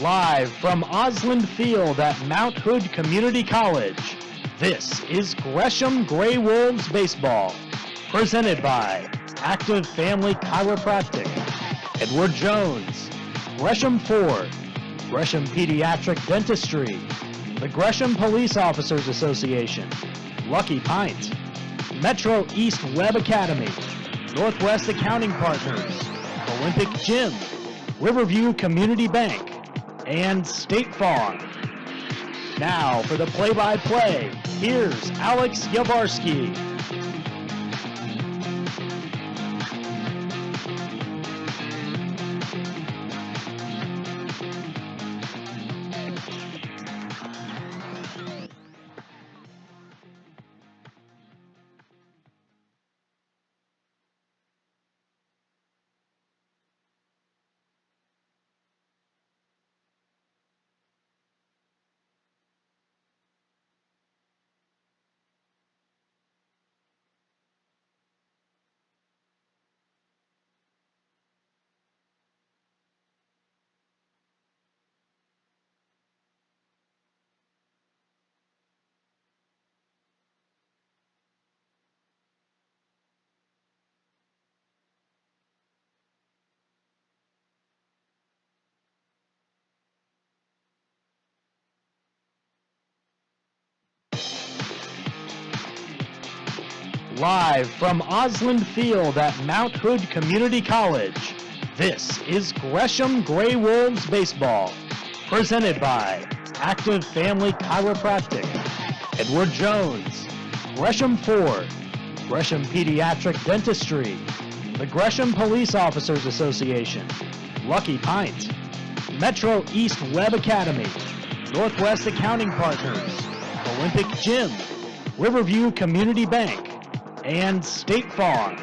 Live from Oslund Field at Mount Hood Community College, this is Gresham GreyWolves Baseball, presented by Active Family Chiropractic, Edward Jones, Gresham Ford, Gresham Pediatric Dentistry, the Gresham Police Officers Association, Lucky Pint, Metro East Web Academy, Northwest Accounting Partners, Olympic Gym, Riverview Community Bank, and State Farm. Now for the play-by-play, here's Alex Yavarski. Live from Oslund Field at Mount Hood Community College, this is Gresham GreyWolves Baseball, presented by Active Family Chiropractic, Edward Jones, Gresham Ford, Gresham Pediatric Dentistry, the Gresham Police Officers Association, Lucky Pint, Metro East Web Academy, Northwest Accounting Partners, Olympic Gym, Riverview Community Bank, and State Farm.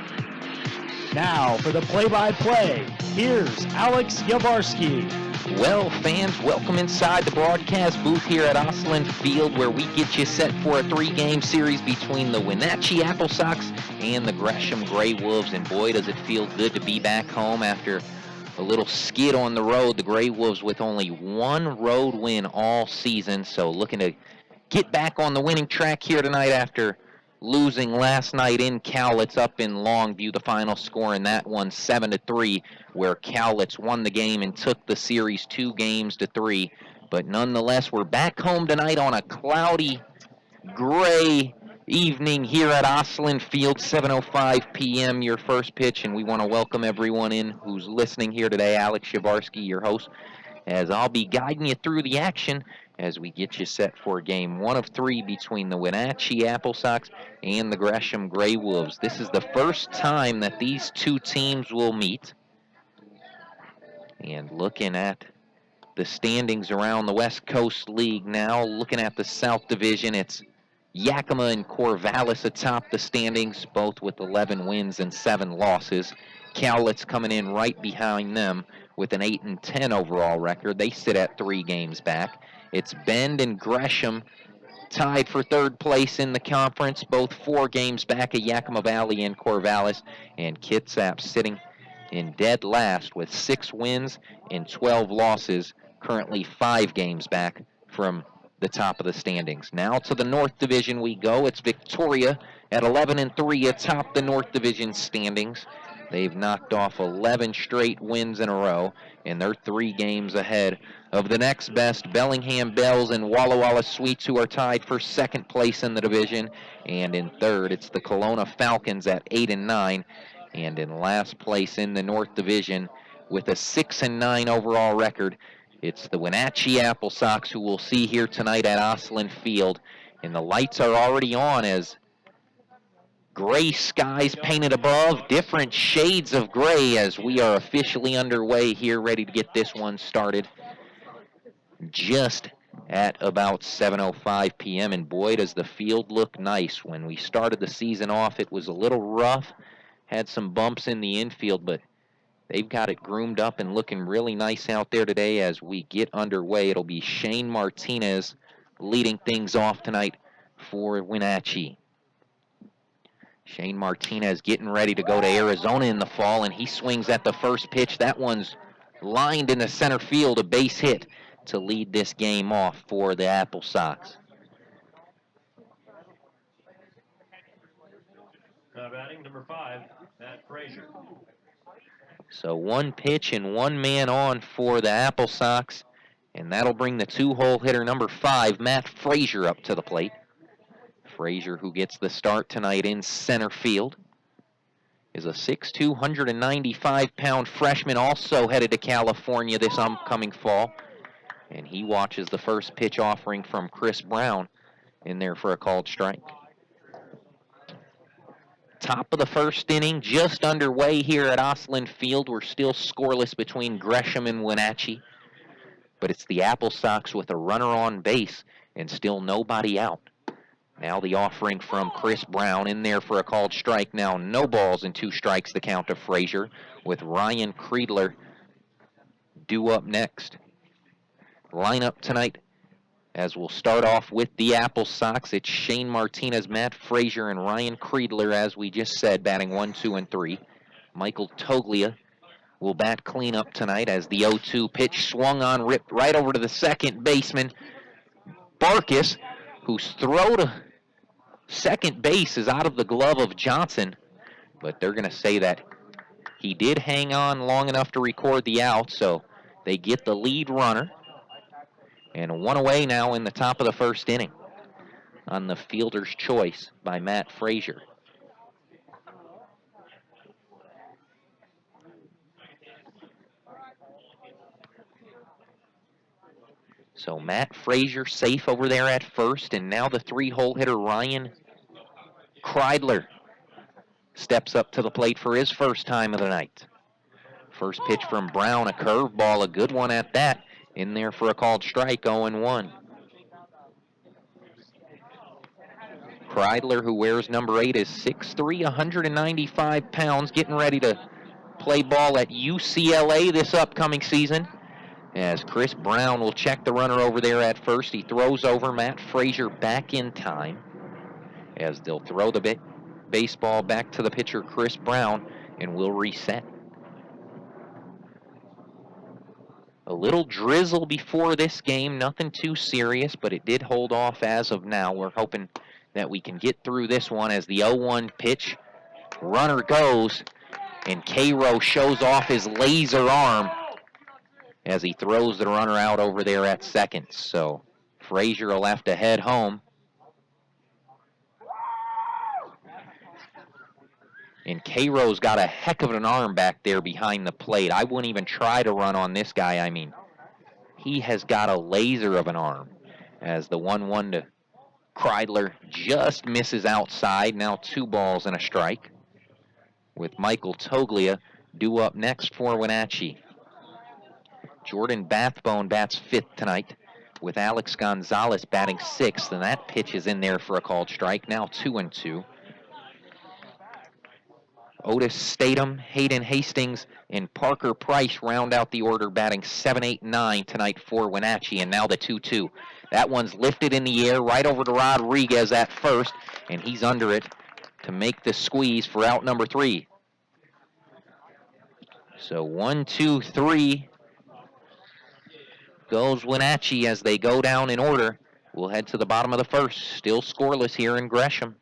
Now for the play-by-play, here's Alex Yavarski. Well, fans, welcome inside the broadcast booth here at Oslund Field, where we get you set for a three-game series between the Wenatchee AppleSox and the Gresham GreyWolves. And boy, does it feel good to be back home after a little skid on the road. The GreyWolves with only one road win all season, so looking to get back on the winning track here tonight after losing last night in Cowlitz up in Longview. The final score in that one 7-3, where Cowlitz won the game and took the series 2-3. But nonetheless, we're back home tonight on a cloudy, gray evening here at Oslund Field, 7:05 p.m. Your first pitch, and we want to welcome everyone in who's listening here today. Alex Yavarski, your host, as I'll be guiding you through the action as we get you set for game 1 of 3 between the Wenatchee AppleSox and the Gresham GreyWolves. This is the first time that these two teams will meet. And looking at the standings around the West Coast League now, looking at the South Division, it's Yakima and Corvallis atop the standings, both with 11 wins and 7 losses. Cowlitz coming in right behind them with an 8-10 overall record. They sit at 3 games back. It's Bend and Gresham tied for third place in the conference, both 4 games back of Yakima Valley and Corvallis, and Kitsap sitting in dead last with 6 wins and 12 losses, currently 5 games back from the top of the standings. Now to the North Division we go. It's Victoria at 11-3 atop the North Division standings. They've knocked off 11 straight wins in a row, and they're 3 games ahead of the next best, Bellingham Bells and Walla Walla Sweets, who are tied for second place in the division. And in third, it's the Kelowna Falcons at 8-9. And in last place in the North Division with a 6-9 overall record, it's the Wenatchee AppleSox, who we'll see here tonight at Oslund Field. And the lights are already on as gray skies painted above, different shades of gray as we are officially underway here, ready to get this one started just at about 7:05 p.m. And boy, does the field look nice. When we started the season off, it was a little rough, had some bumps in the infield, but they've got it groomed up and looking really nice out there today as we get underway. It'll be Shane Martinez leading things off tonight for Wenatchee. Shane Martinez getting ready to go to Arizona in the fall, and he swings at the first pitch. That one's lined into center field, a base hit. to lead this game off for the AppleSox. Batting number 5, Matt Frazier. So one pitch and one man on for the AppleSox, and that'll bring the 2-hole hitter number 5, Matt Frazier, up to the plate. Frazier, who gets the start tonight in center field, is a 6'2", 195-pound freshman, also headed to California this upcoming fall. And he watches the first pitch offering from Chris Brown in there for a called strike. Top of the first inning, just underway here at Oslund Field. We're still scoreless between Gresham and Wenatchee. But it's the AppleSox with a runner on base and still nobody out. Now the offering from Chris Brown in there for a called strike. Now no balls and 2 strikes, the count of Frazier, with Ryan Creedler due up next. Lineup tonight, as we'll start off with the AppleSox. It's Shane Martinez, Matt Frazier, and Ryan Creedler, as we just said, batting 1, 2, and 3. Michael Toglia will bat cleanup tonight as the 0-2 pitch swung on, ripped right over to the second baseman, Barkis, whose throw to second base is out of the glove of Johnson, but they're going to say that he did hang on long enough to record the out, so they get the lead runner. And 1 away now in the top of the first inning on the fielder's choice by Matt Frazier. So Matt Frazier safe over there at first, and now the 3-hole hitter Ryan Creidler steps up to the plate for his first time of the night. First pitch from Brown, a curveball, a good one at that, in there for a called strike, 0-1. Creidler, who wears number 8, is 6'3", 195 pounds, getting ready to play ball at UCLA this upcoming season. As Chris Brown will check the runner over there at first. He throws over Matt Frazier back in time, as they'll throw the baseball back to the pitcher Chris Brown, and will reset. A little drizzle before this game, nothing too serious, but it did hold off as of now. We're hoping that we can get through this one as the 0-1 pitch. Runner goes, and Cairo shows off his laser arm as he throws the runner out over there at second. So Frazier will have to head home. And Cairo's got a heck of an arm back there behind the plate. I wouldn't even try to run on this guy. I mean, he has got a laser of an arm. As the 1-1 to Creidler just misses outside. Now 2 balls and a strike, with Michael Toglia due up next for Wenatchee. Jordan Bathbone bats 5th tonight, with Alex Gonzalez batting 6th, and that pitch is in there for a called strike. Now 2-2. Otis Statham, Hayden Hastings, and Parker Price round out the order, batting 7, 8, 9 tonight for Wenatchee. And now the 2-2. That one's lifted in the air right over to Rodriguez at first, and he's under it to make the squeeze for out number 3. So 1, 2, 3 goes Wenatchee as they go down in order. We'll head to the bottom of the first. Still scoreless here in Gresham.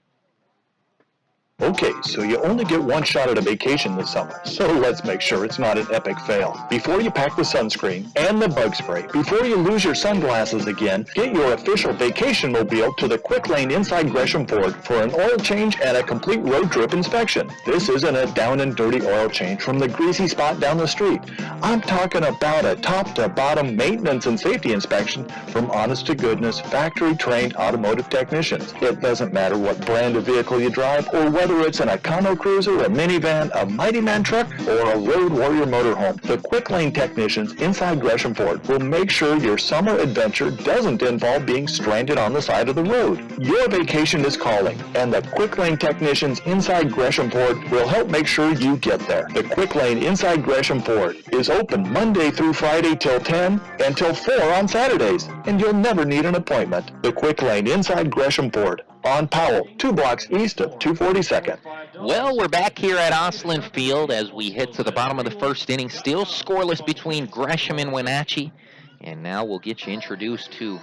Okay, so you only get one shot at a vacation this summer, so let's make sure it's not an epic fail. Before you pack the sunscreen and the bug spray, before you lose your sunglasses again, get your official vacation mobile to the Quick Lane inside Gresham Ford for an oil change and a complete road trip inspection. This isn't a down and dirty oil change from the greasy spot down the street. I'm talking about a top-to-bottom maintenance and safety inspection from honest-to-goodness, factory-trained automotive technicians. It doesn't matter what brand of vehicle you drive or whether it's an Econo Cruiser, a minivan, a Mighty Man truck, or a Road Warrior motorhome. The Quick Lane technicians inside Gresham Ford will make sure your summer adventure doesn't involve being stranded on the side of the road. Your vacation is calling, and the Quick Lane technicians inside Gresham Ford will help make sure you get there. The Quick Lane inside Gresham Ford is open Monday through Friday till 10 and till 4 on Saturdays, and you'll never need an appointment. The Quick Lane inside Gresham Ford on Powell, 2 blocks east of 242nd. Well, we're back here at Oslund Field as we head to the bottom of the first inning. Still scoreless between Gresham and Wenatchee. And now we'll get you introduced to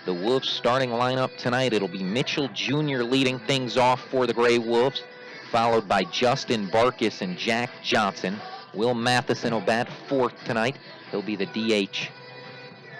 the Wolves starting lineup tonight. It'll be Mitchell Jr. leading things off for the Gray Wolves, followed by Justin Barkis and Jack Johnson. Will Matheson will bat fourth tonight. He'll be the DH.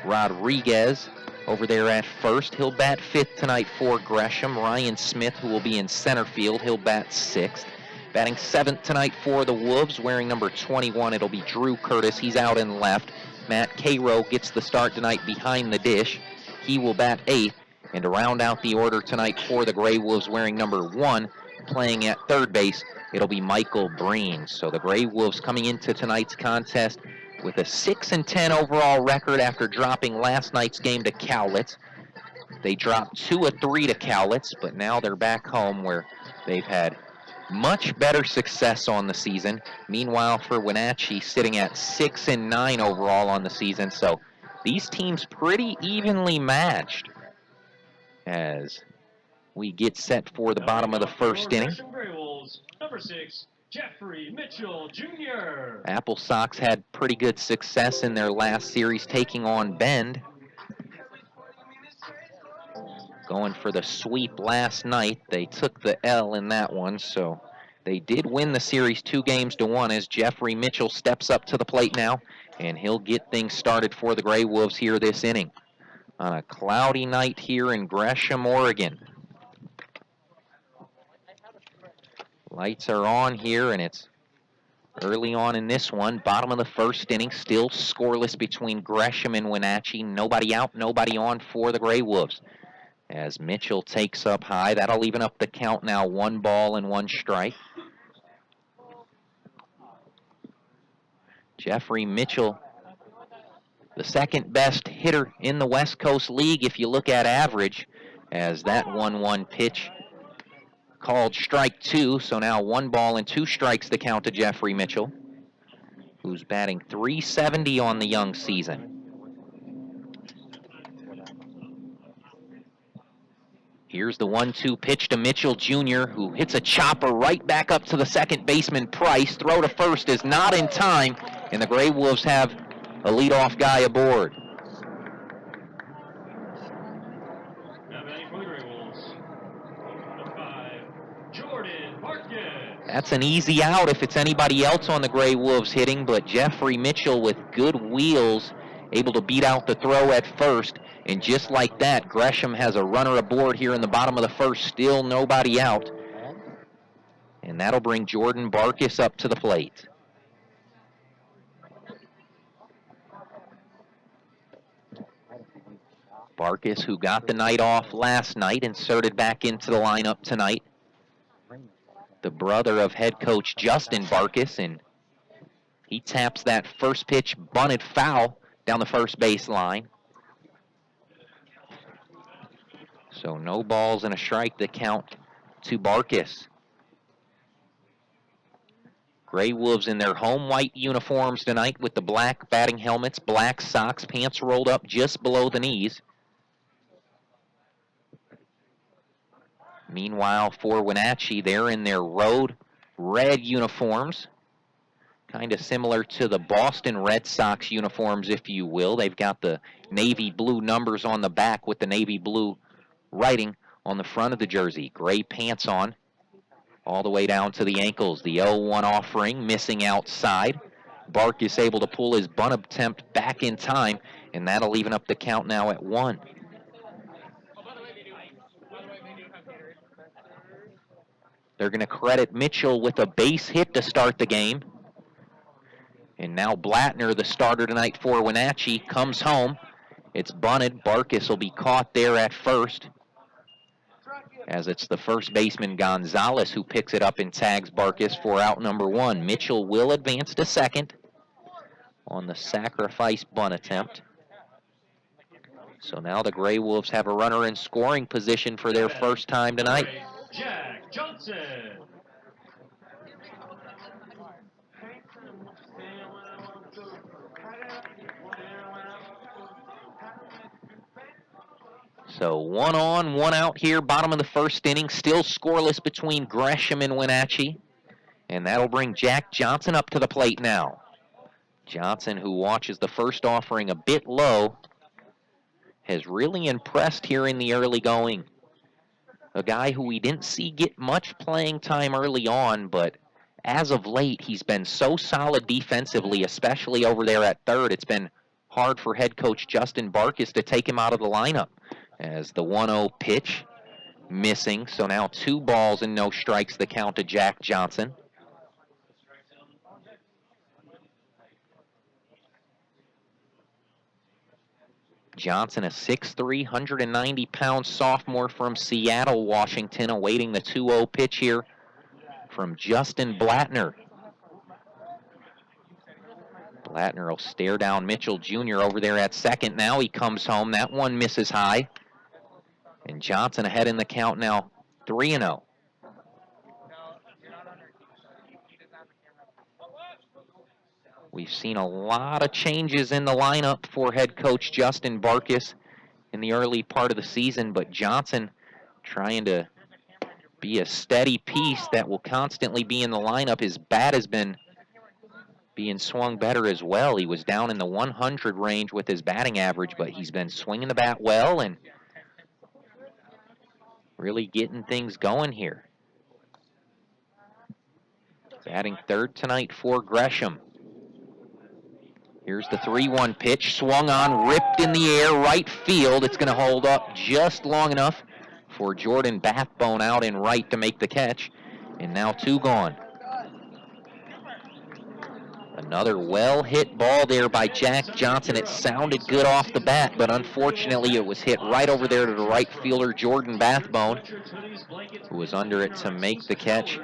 Rodriguez over there at first. He'll bat fifth tonight for Gresham. Ryan Smith, who will be in center field, he'll bat sixth. Batting seventh tonight for the Wolves, wearing number 21, it'll be Drew Curtis. He's out in left. Matt Cairo gets the start tonight behind the dish. He will bat eighth. And to round out the order tonight for the Gray Wolves, wearing number 1, playing at third base, it'll be Michael Breen. So the Gray Wolves coming into tonight's contest with a 6-10 overall record after dropping last night's game to Cowlitz. They dropped 2 of 3 to Cowlitz, but now they're back home where they've had much better success on the season. Meanwhile, for Wenatchee, sitting at 6-9 overall on the season. So these teams pretty evenly matched as we get set for the bottom of the first inning. Gresham GreyWolves, number 6, Jeffrey Mitchell Jr. AppleSox had pretty good success in their last series taking on Bend. Going for the sweep last night. They took the L in that one, so they did win the series 2-1 as Jeffrey Mitchell steps up to the plate now, and he'll get things started for the Gray Wolves here this inning on a cloudy night here in Gresham, Oregon. Lights are on here, and it's early on in this one. Bottom of the first inning, still scoreless between Gresham and Wenatchee. Nobody out, nobody on for the Gray Wolves. As Mitchell takes up high, that'll even up the count now. 1 ball and 1 strike. Jeffrey Mitchell, the second best hitter in the West Coast League if you look at average, as that 1-1 pitch called strike 2. So now 1 ball and 2 strikes to count to Jeffrey Mitchell, who's batting .370 on the young season. Here's the 1-2 pitch to Mitchell Jr., who hits a chopper right back up to the second baseman, Price. Throw to first is not in time, and the Gray Wolves have a leadoff guy aboard. Now batting for the Gray Wolves, number 5, Jordan Barkis. That's an easy out if it's anybody else on the Gray Wolves hitting, but Jeffrey Mitchell with good wheels, able to beat out the throw at first. And just like that, Gresham has a runner aboard here in the bottom of the first, still nobody out. And that'll bring Jordan Barkis up to the plate. Barkis, who got the night off last night, inserted back into the lineup tonight. The brother of head coach Justin Barkis, and he taps that first pitch bunted foul down the first base line. So no balls and a strike to count to Barkis. Gray Wolves in their home white uniforms tonight with the black batting helmets, black socks, pants rolled up just below the knees. Meanwhile, for Wenatchee, they're in their road red uniforms, kind of similar to the Boston Red Sox uniforms, if you will. They've got the navy blue numbers on the back with the navy blue writing on the front of the jersey. Gray pants on all the way down to the ankles. The 0-1 offering, missing outside. Barkis able to pull his bunt attempt back in time, and that'll even up the count now at 1. They're going to credit Mitchell with a base hit to start the game. And now Blattner, the starter tonight for Wenatchee, comes home. It's bunted. Barkis will be caught there at first, as it's the first baseman Gonzalez who picks it up and tags Barkis for out number 1. Mitchell will advance to second on the sacrifice bunt attempt. So now the Gray Wolves have a runner in scoring position for their first time tonight. Jack Johnson. So 1 on, 1 out here, bottom of the first inning, still scoreless between Gresham and Wenatchee. And that'll bring Jack Johnson up to the plate now. Johnson, who watches the first offering a bit low, has really impressed here in the early going. A guy who we didn't see get much playing time early on, but as of late, he's been so solid defensively, especially over there at third. It's been hard for head coach Justin Barkis to take him out of the lineup, as the 1-0 pitch missing. So now 2 balls and no strikes, the count to Jack Johnson. Johnson, a 6'3", 190-pound sophomore from Seattle, Washington, awaiting the 2-0 pitch here from Justin Blattner. Blattner will stare down Mitchell Jr. over there at second. Now he comes home. That one misses high. And Johnson ahead in the count now, 3-0. We've seen a lot of changes in the lineup for head coach Justin Barkis in the early part of the season, but Johnson trying to be a steady piece that will constantly be in the lineup. His bat has been being swung better as well. He was down in the 100 range with his batting average, but he's been swinging the bat well and really getting things going here. Batting third tonight for Gresham. Here's the 3-1 pitch, swung on, ripped in the air, right field. It's going to hold up just long enough for Jordan Bathbone out in right to make the catch. And now 2 gone. Another well-hit ball there by Jack Johnson. It sounded good off the bat, but unfortunately it was hit right over there to the right fielder, Jordan Bathbone, who was under it to make the catch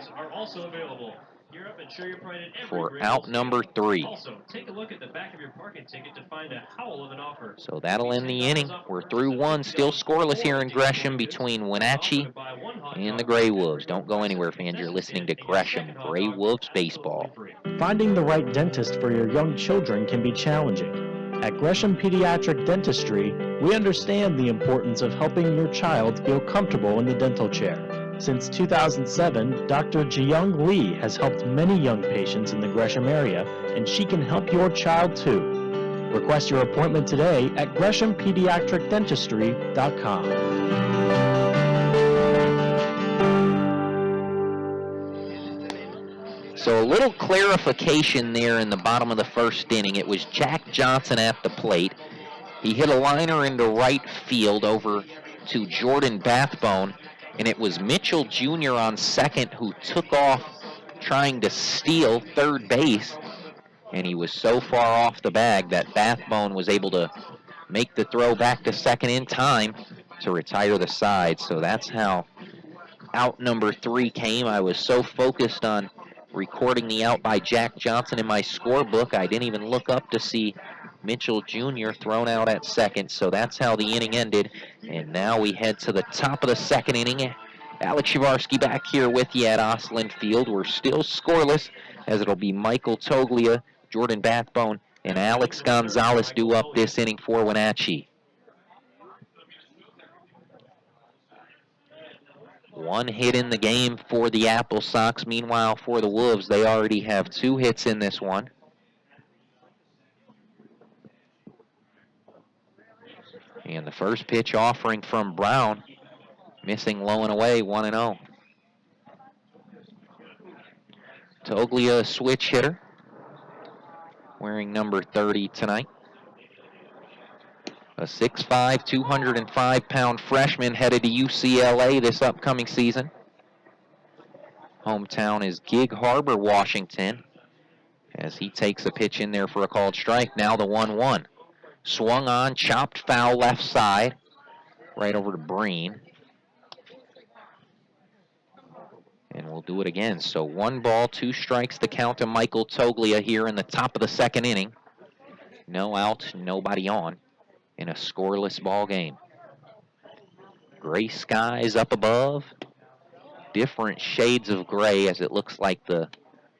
for out number 3. So that'll end the inning. We're through 1, still scoreless here in Gresham between Wenatchee and the GreyWolves. Don't go anywhere, fans. You're listening to Gresham GreyWolves Baseball. Finding the right dentist for your young children can be challenging. At Gresham Pediatric Dentistry, we understand the importance of helping your child feel comfortable in the dental chair. Since 2007, Dr. Jiyoung Lee has helped many young patients in the Gresham area, and she can help your child too. Request your appointment today at GreshamPediatricDentistry.com. So a little clarification there in the bottom of the first inning. It was Jack Johnson at the plate. He hit a liner into right field over to Jordan Bathbone, and it was Mitchell Jr. on second who took off trying to steal third base, and he was so far off the bag that Bathbone was able to make the throw back to second in time to retire the side. So that's how out number 3 came. I was so focused on recording the out by Jack Johnson in my scorebook, I didn't even look up to see Mitchell Jr. thrown out at second. So that's how the inning ended. And now we head to the top of the second inning. Alex Shavarski back here with you at Oslund Field. We're still scoreless, as it'll be Michael Toglia, Jordan Bathbone, and Alex Gonzalez due up this inning for Wenatchee. 1 hit in the game for the AppleSox. Meanwhile, for the Wolves, they already have 2 hits in this one. And the first pitch offering from Brown, missing low and away, 1-0. Toglia, a switch hitter, wearing number 30 tonight. A 6'5", 205-pound freshman headed to UCLA this upcoming season. Hometown is Gig Harbor, Washington, as he takes a pitch in there for a called strike. Now the 1-1. Swung on, chopped foul left side, right over to Breen. And we'll do it again. So 1 ball, 2 strikes, the count to Michael Toglia here in the top of the second inning. No out, nobody on in a scoreless ball game. Gray skies up above. Different shades of gray, as it looks like the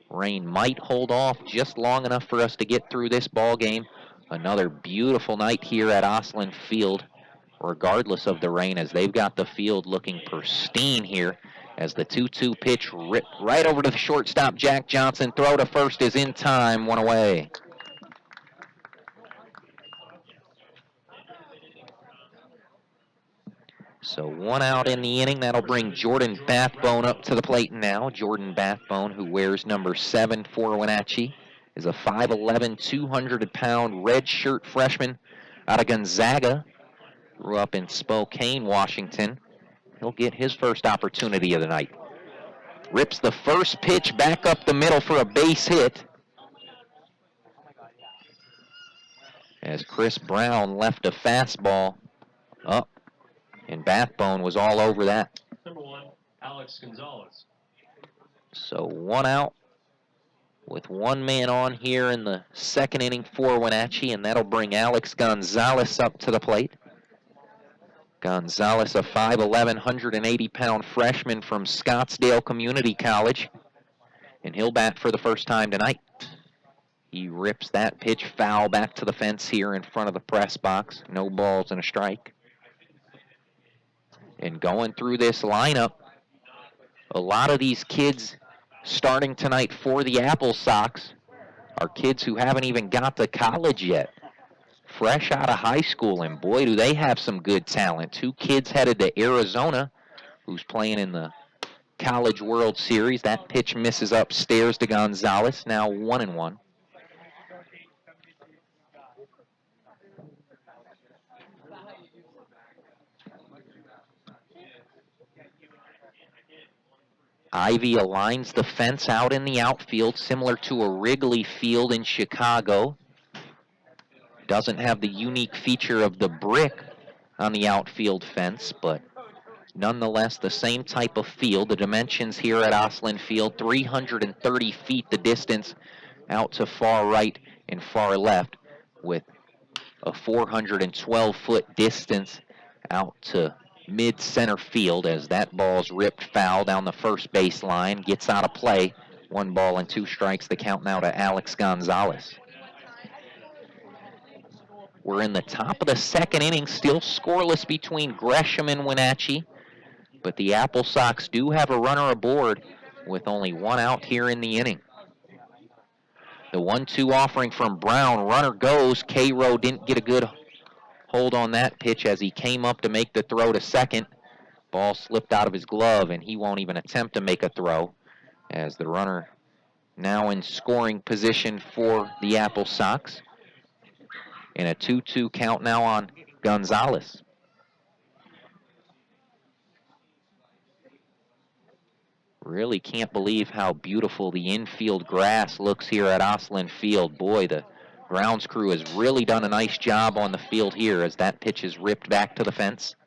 rain might hold off just long enough for us to get through this ball game. Another beautiful night here at Oslund Field, regardless of the rain, as they've got the field looking pristine here, as the 2-2 pitch ripped right over to the shortstop, Jack Johnson. Throw to first is in time, 1 away. So 1 out in the inning. That'll bring Jordan Bathbone up to the plate now. Jordan Bathbone, who wears number 7 for Wenatchee, is a 5'11", 200-pound red shirt freshman out of Gonzaga. Grew up in Spokane, Washington. He'll get his first opportunity of the night. Rips the first pitch back up the middle for a base hit, as Chris Brown left a fastball up, and Bathbone was all over that. Number 1, Alex Gonzalez. So 1 out with 1 man on here in the second inning for Wenatchee, and that'll bring Alex Gonzalez up to the plate. Gonzalez, a 5'11", 180-pound freshman from Scottsdale Community College, and he'll bat for the first time tonight. He rips that pitch foul back to the fence here in front of the press box. No balls and a strike. And going through this lineup, a lot of these kids starting tonight for the AppleSox are kids who haven't even got to college yet. Fresh out of high school, and boy, do they have some good talent. 2 kids headed to Arizona, who's playing in the College World Series. That pitch misses upstairs to Gonzalez, now 1-1. Ivy aligns the fence out in the outfield, similar to a Wrigley Field in Chicago. Doesn't have the unique feature of the brick on the outfield fence, but nonetheless the same type of field. The dimensions here at Oslund Field, 330 feet the distance out to far right and far left, with a 412-foot distance out to mid-center field, as that ball's ripped foul down the first baseline, gets out of play. 1 ball and 2 strikes, the count now to Alex Gonzalez. We're in the top of the second inning, still scoreless between Gresham and Wenatchee, but the AppleSox do have a runner aboard with only 1 out here in the inning. The 1-2 offering from Brown, runner goes. Cairo didn't get a good hold on that pitch as he came up to make the throw to second. Ball slipped out of his glove, and he won't even attempt to make a throw, as the runner now in scoring position for the AppleSox. And a 2-2 count now on Gonzalez. Really can't believe how beautiful the infield grass looks here at Oslund Field. Boy, the grounds crew has really done a nice job on the field here as that pitch is ripped back to the fence.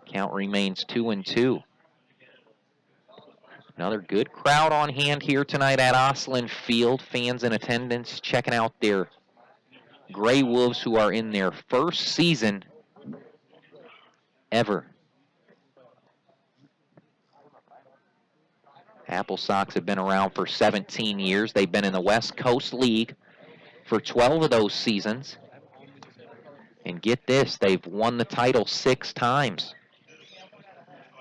Count remains 2-2. Another good crowd on hand here tonight at Oslund Field. Fans in attendance checking out their GreyWolves, who are in their first season ever. AppleSox have been around for 17 years. They've been in the West Coast League for 12 of those seasons. And get this, they've won the title 6 times.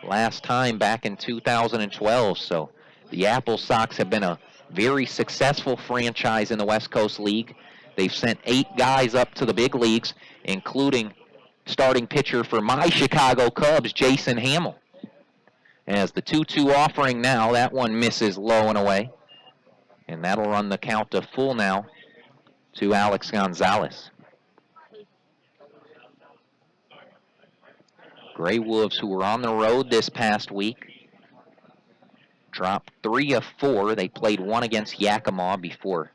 Last time back in 2012. So the AppleSox have been a very successful franchise in the West Coast League. They've sent 8 guys up to the big leagues, including starting pitcher for my Chicago Cubs, Jason Hamill. As the 2-2 offering now, that one misses low and away. And that'll run the count to full now to Alex Gonzalez. GreyWolves, who were on the road this past week, dropped 3 of 4. They played 1 against Yakima before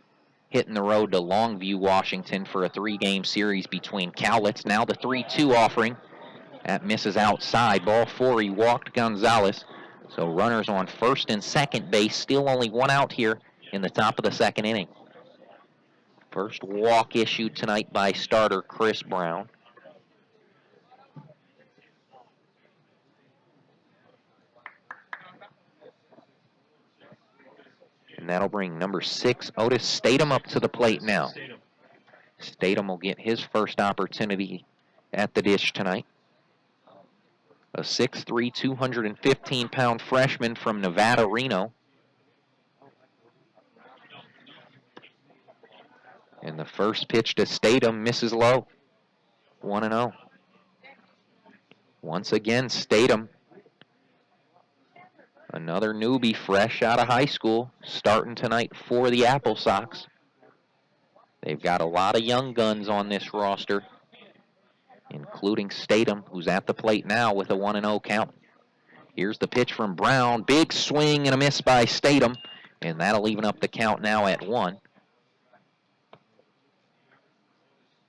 hitting the road to Longview, Washington for a 3-game series between Cowlitz. Now the 3-2 offering. That misses outside. Ball 4, he walked Gonzalez. So runners on first and second base. Still only 1 out here in the top of the second inning. First walk issued tonight by starter Chris Brown. And that'll bring number 6, Otis Statham, up to the plate now. Statham will get his first opportunity at the dish tonight. A 6'3", 215-pound freshman from Nevada, Reno. And the first pitch to Statham misses low. 1-0. Once again, Statham, another newbie fresh out of high school, starting tonight for the AppleSox. They've got a lot of young guns on this roster, including Statham, who's at the plate now with a 1-0 count. Here's the pitch from Brown. Big swing and a miss by Statham, and that'll even up the count now at 1.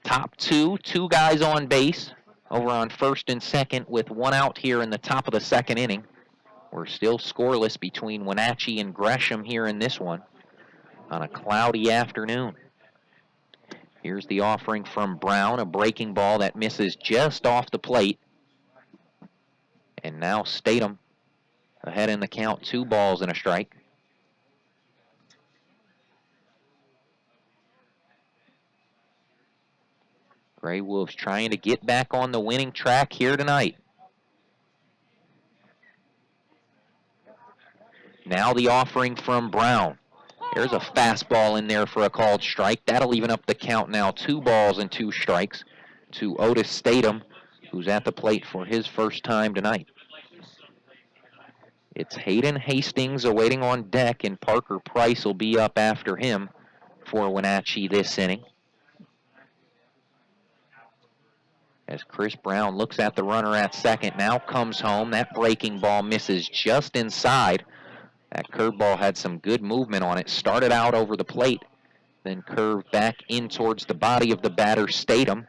Top two guys on base over on first and second with 1 out here in the top of the second inning. We're still scoreless between Wenatchee and Gresham here in this one on a cloudy afternoon. Here's the offering from Brown, a breaking ball that misses just off the plate. And now Statham ahead in the count, 2 balls and a strike. GreyWolves trying to get back on the winning track here tonight. Now the offering from Brown. There's a fastball in there for a called strike. That'll even up the count now, 2 balls and 2 strikes to Otis Statham, who's at the plate for his first time tonight. It's Hayden Hastings awaiting on deck, and Parker Price will be up after him for Wenatchee this inning. As Chris Brown looks at the runner at second, now comes home. That breaking ball misses just inside. That curveball had some good movement on it. Started out over the plate, then curved back in towards the body of the batter, Statham,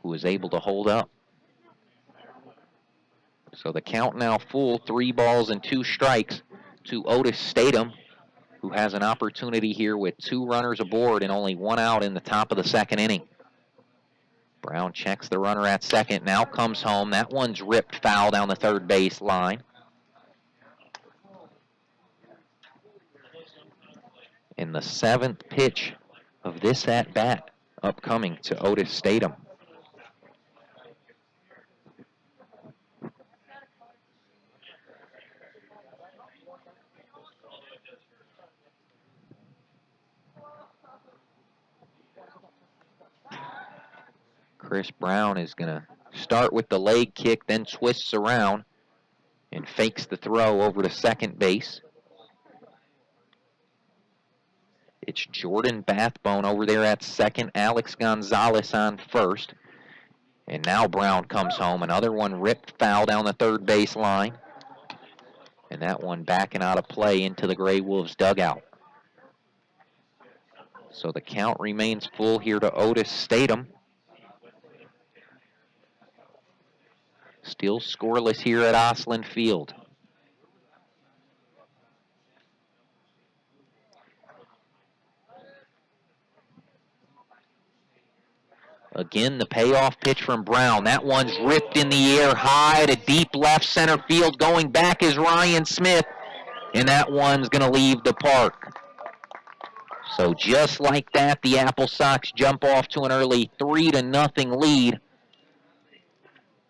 who was able to hold up. So the count now full, 3 balls and 2 strikes to Otis Statham, who has an opportunity here with 2 runners aboard and only 1 out in the top of the second inning. Brown checks the runner at second, now comes home. That one's ripped foul down the third base line. And the 7th pitch of this at-bat upcoming to Otis Statham. Chris Brown is going to start with the leg kick, then twists around and fakes the throw over to second base. It's Jordan Bathbone over there at second, Alex Gonzalez on first. And now Brown comes home. Another one ripped foul down the third base line. And that one backing out of play into the GreyWolves dugout. So the count remains full here to Otis Statham. Still scoreless here at Oslund Field. Again, the payoff pitch from Brown. That one's ripped in the air high to deep left center field. Going back is Ryan Smith, and that one's going to leave the park. So just like that, the AppleSox jump off to an early 3-0 lead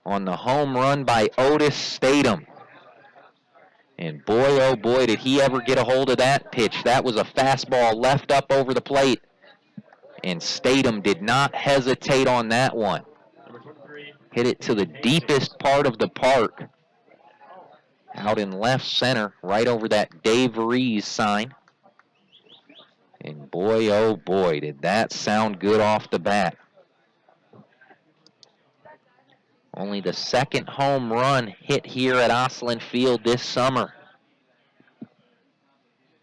on the home run by Otis Statham. And boy, oh boy, did he ever get a hold of that pitch. That was a fastball left up over the plate. And Statham did not hesitate on that one. Hit it to the deepest part of the park. Out in left center, right over that Dave Rees sign. And boy, oh boy, did that sound good off the bat. Only the 2nd home run hit here at Oslund Field this summer.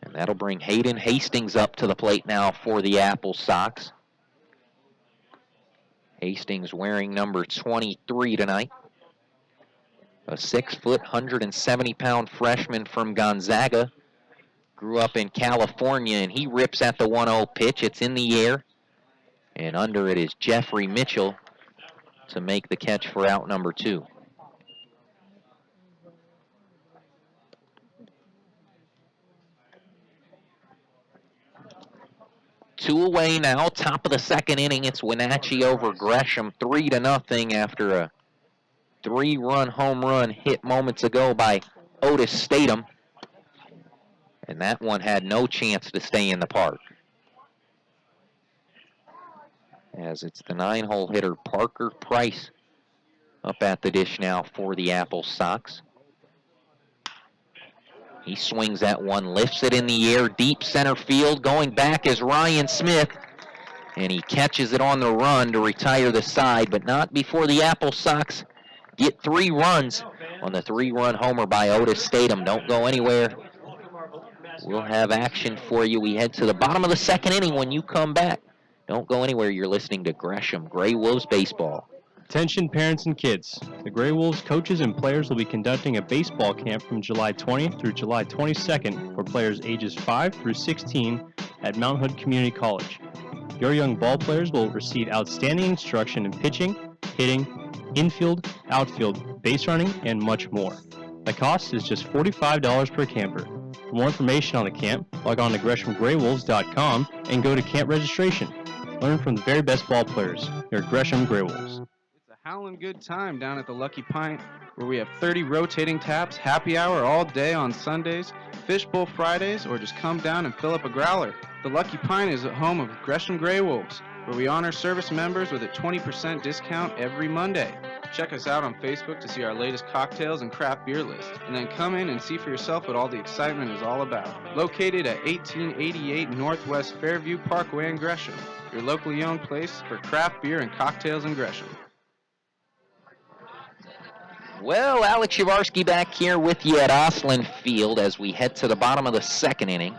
And that'll bring Hayden Hastings up to the plate now for the AppleSox. Hastings wearing number 23 tonight. A 6-foot, 170-pound freshman from Gonzaga. Grew up in California, and he rips at the 1-0 pitch. It's in the air. And under it is Jeffrey Mitchell to make the catch for out number 2. Two away now, top of the second inning. It's Wenatchee over Gresham, 3-0 after a 3-run home run hit moments ago by Otis Statham. And that one had no chance to stay in the park. As it's the 9-hole hitter Parker Price up at the dish now for the AppleSox. He swings that one, lifts it in the air, deep center field. Going back is Ryan Smith, and he catches it on the run to retire the side, but not before the AppleSox get 3 runs on the 3-run homer by Otis Statham. Don't go anywhere. We'll have action for you. We head to the bottom of the 2nd inning when you come back. Don't go anywhere. You're listening to Gresham GreyWolves Baseball. Attention parents and kids. The Grey Wolves coaches and players will be conducting a baseball camp from July 20th through July 22nd for players ages 5 through 16 at Mount Hood Community College. Your young ball players will receive outstanding instruction in pitching, hitting, infield, outfield, base running, and much more. The cost is just $45 per camper. For more information on the camp, log on to GreshamGreyWolves.com and go to camp registration. Learn from the very best ball players. Your Gresham GreyWolves. It's a howling good time down at the Lucky Pint, where we have 30 rotating taps, happy hour all day on Sundays, fishbowl Fridays, or just come down and fill up a growler. The Lucky Pint is the home of Gresham GreyWolves, where we honor service members with a 20% discount every Monday. Check us out on Facebook to see our latest cocktails and craft beer list, and then come in and see for yourself what all the excitement is all about. Located at 1888 Northwest Fairview Parkway in Gresham, your locally owned place for craft beer and cocktails in Gresham. Well, Alex Yavarski back here with you at Oslund Field as we head to the bottom of the 2nd inning.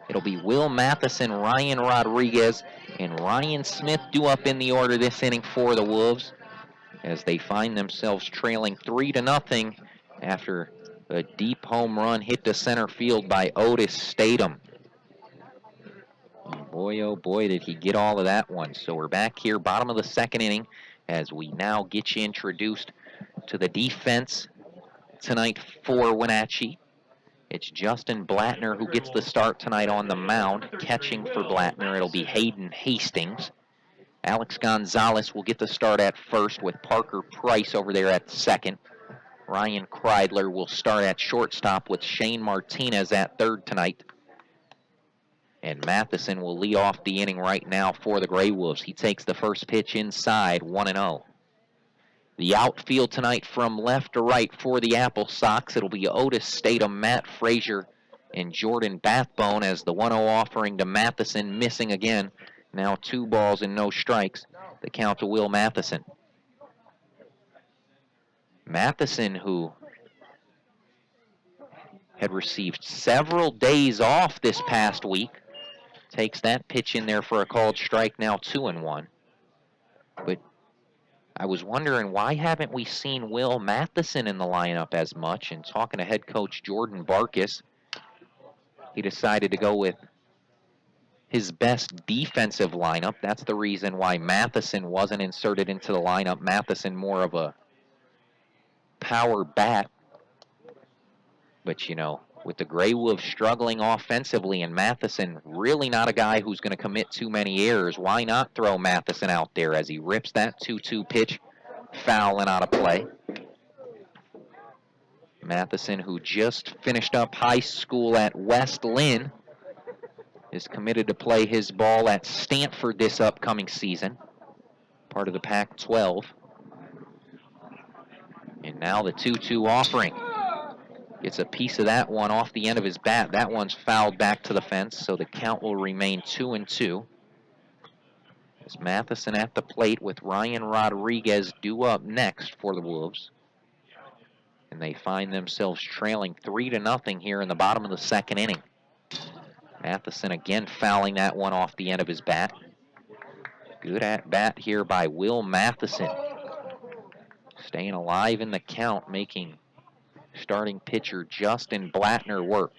It'll be Will Matheson, Ryan Rodriguez, and Ryan Smith due up in the order this inning for the Wolves, as they find themselves trailing 3-0 after a deep home run hit to center field by Otis Statham. And boy, oh boy, did he get all of that one. So we're back here, bottom of the 2nd inning, as we now get you introduced to the defense tonight for Wenatchee. It's Justin Blattner who gets the start tonight on the mound. Catching for Blattner, it'll be Hayden Hastings. Alex Gonzalez will get the start at first with Parker Price over there at second. Ryan Kreidler will start at shortstop with Shane Martinez at third tonight. And Matheson will lead off the inning right now for the Grey Wolves. He takes the first pitch inside, 1-0. The outfield tonight from left to right for the AppleSox. It'll be Otis Statham, Matt Frazier, and Jordan Bathbone, as the 1-0 offering to Matheson missing again. Now 2 balls and no strikes. The count to Will Matheson. Matheson, who had received several days off this past week, takes that pitch in there for a called strike, now 2-1. But I was wondering, why haven't we seen Will Matheson in the lineup as much? And talking to head coach Jordan Barkis, he decided to go with his best defensive lineup. That's the reason why Matheson wasn't inserted into the lineup. Matheson more of a power bat. But, you know, with the Grey Wolves struggling offensively and Matheson really not a guy who's going to commit too many errors, why not throw Matheson out there as he rips that 2-2 pitch foul and out of play. Matheson, who just finished up high school at West Lynn, is committed to play his ball at Stanford this upcoming season, part of the Pac-12. And now the 2-2 offering. Gets a piece of that one off the end of his bat. That one's fouled back to the fence, so the count will remain 2-2. As Matheson at the plate with Ryan Rodriguez due up next for the Wolves. And they find themselves trailing 3-0 here in the bottom of the 2nd inning. Matheson again fouling that one off the end of his bat. Good at bat here by Will Matheson. Staying alive in the count, making starting pitcher Justin Blattner work.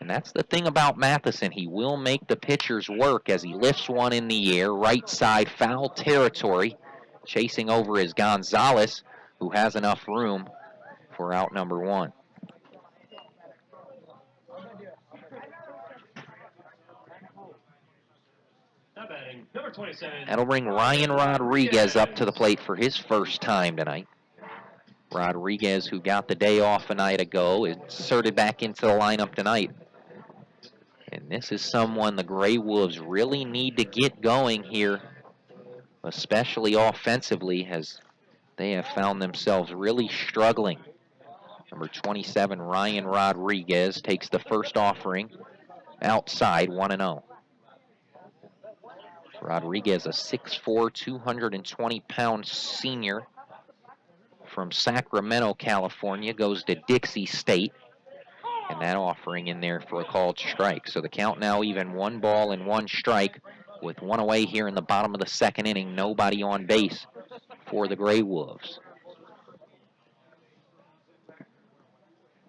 And that's the thing about Matheson. He will make the pitchers work as he lifts one in the air, right side, foul territory. Chasing over is Gonzalez, who has enough room for out number 1. Number 27. That'll bring Ryan Rodriguez up to the plate for his first time tonight. Rodriguez, who got the day off a night ago, is inserted back into the lineup tonight. And this is someone the Grey Wolves really need to get going here, especially offensively, as they have found themselves really struggling. Number 27, Ryan Rodriguez, takes the first offering outside, 1-0. Rodriguez, a 6'4", 220-pound senior from Sacramento, California, goes to Dixie State. And that offering in there for a called strike. So the count now even, 1 ball and 1 strike with 1 away here in the bottom of the second inning. Nobody on base for the Grey Wolves.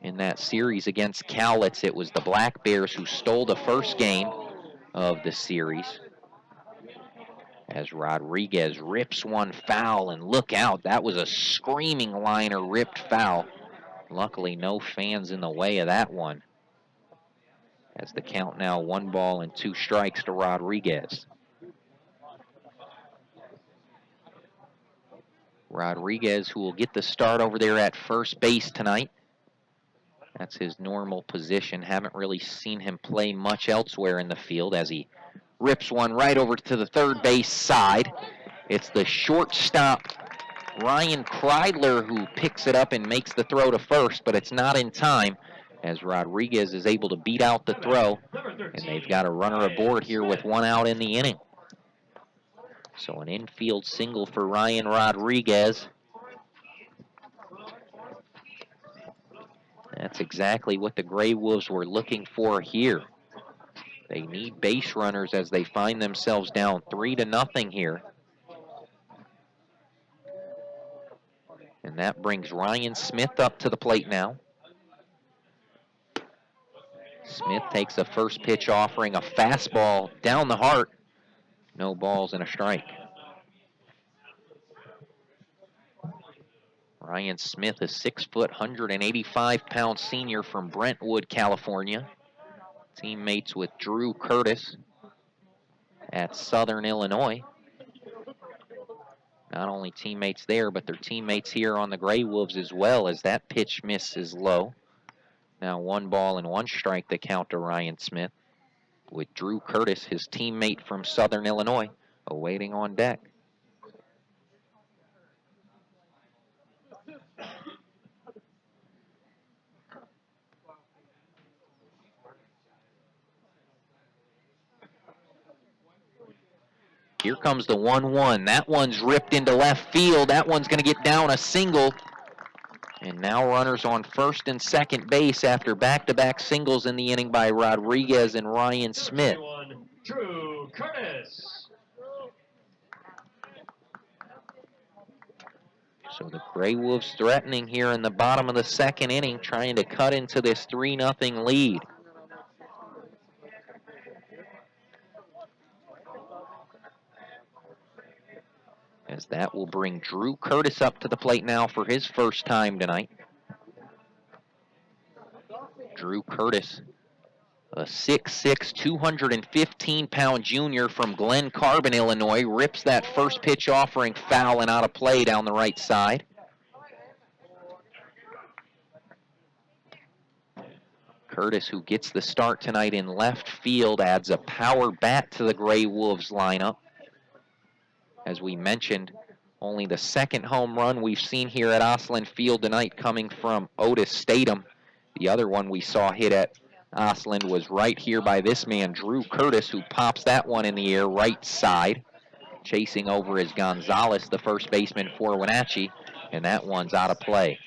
In that series against Cowlitz, it was the Black Bears who stole the first game of the series. As Rodriguez rips one foul, and look out, that was a screaming liner ripped foul. Luckily, no fans in the way of that one. As the count now 1 ball and 2 strikes to Rodriguez. Rodriguez, who will get the start over there at first base tonight. That's his normal position. Haven't really seen him play much elsewhere in the field as he rips one right over to the third base side. It's the shortstop, Ryan Kreidler, who picks it up and makes the throw to first, but it's not in time as Rodriguez is able to beat out the throw, and they've got a runner aboard here with 1 out in the inning. So an infield single for Ryan Rodriguez. That's exactly what the Grey Wolves were looking for here. They need base runners as they find themselves down 3-0 here. And that brings Ryan Smith up to the plate now. Smith takes a first pitch offering, a fastball down the heart. No balls and a strike. Ryan Smith, a 6 foot, 185-pound senior from Brentwood, California. Teammates with Drew Curtis at Southern Illinois. Not only teammates there, but they're teammates here on the Grey Wolves as well, as that pitch miss is low. Now 1 ball and 1 strike to count to Ryan Smith, with Drew Curtis, his teammate from Southern Illinois, awaiting on deck. Here comes the 1-1. That one's ripped into left field. That one's going to get down a single. And now runners on first and second base after back-to-back singles in the inning by Rodriguez and Ryan Smith. Drew Curtis. So the Grey Wolves threatening here in the bottom of the second inning, trying to cut into this 3-0 lead. As that will bring Drew Curtis up to the plate now for his first time tonight. Drew Curtis, a 6'6", 215-pound junior from Glen Carbon, Illinois, rips that first pitch offering foul and out of play down the right side. Curtis, who gets the start tonight in left field, adds a power bat to the Grey Wolves lineup. As we mentioned, only the second home run we've seen here at Oslund Field tonight coming from Otis Statham. The other one we saw hit at Oslund was right here by this man, Drew Curtis, who pops that one in the air right side. Chasing over is Gonzalez, the first baseman for Wenatchee, and that one's out of play.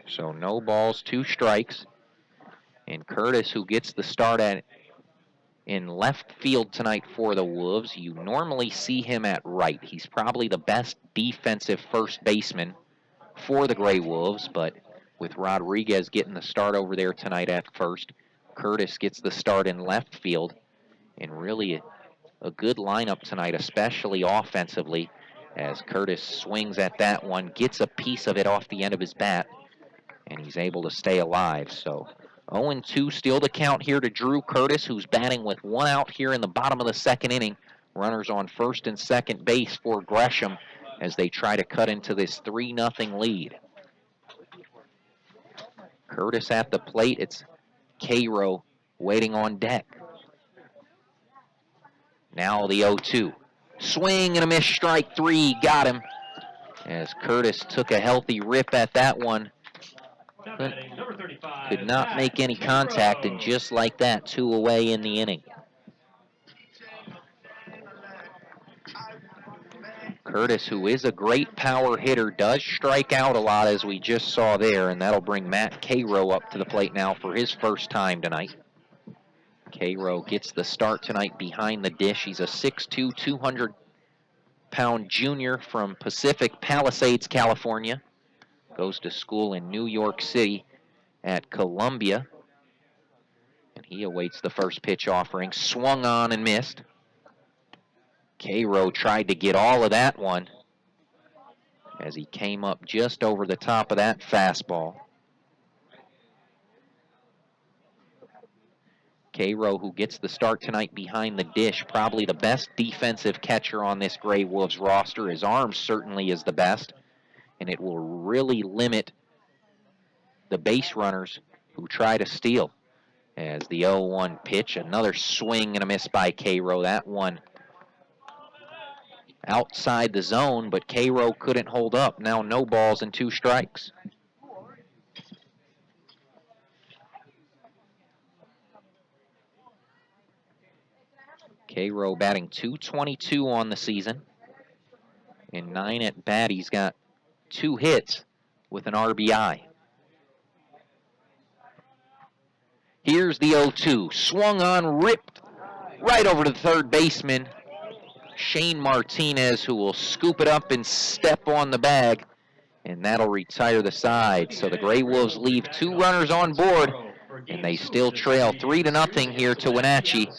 So no balls, 2 strikes. And Curtis, who gets the start in left field tonight for the Wolves. You normally see him at right. He's probably the best defensive first baseman for the Grey Wolves, but with Rodriguez getting the start over there tonight at first, Curtis gets the start in left field, and really a good lineup tonight, especially offensively, as Curtis swings at that one, gets a piece of it off the end of his bat, and he's able to stay alive. So 0-2, still the count here to Drew Curtis, who's batting with 1 out here in the bottom of the second inning. Runners on first and second base for Gresham as they try to cut into this 3-0 lead. Curtis at the plate. It's Cairo waiting on deck. Now the 0-2. Swing and a miss, strike 3, got him. as Curtis took a healthy rip at that one. Now But batting, number 35, could not Matt make any contact, and Cairo. just like that, 2 away in the inning. Curtis, who is a great power hitter, does strike out a lot, as we just saw there, and that'll bring Matt Cairo up to the plate now for his first time tonight. Cairo gets the start tonight behind the dish. He's a 6'2", 200-pound junior from Pacific Palisades, California. Goes to school in New York City at Columbia. And he awaits the first pitch offering. Swung on and missed. Cairo tried to get all of that one as he came up just over the top of that fastball. Cairo, who gets the start tonight behind the dish, probably the best defensive catcher on this Grey Wolves roster. His arm certainly is the best, and it will really limit the base runners who try to steal. As the 0-1 pitch, another swing and a miss by Cairo. That one outside the zone, but Cairo couldn't hold up. Now no balls and 2 strikes. Cairo batting .222 on the season. In 9 at bat, he's got 2 hits with an RBI. Here's the 0-2. Swung on, ripped right over to the third baseman, Shane Martinez, who will scoop it up and step on the bag, and that'll retire the side. So the Grey Wolves leave 2 runners on board, and they still trail 3-0 here to Wenatchee.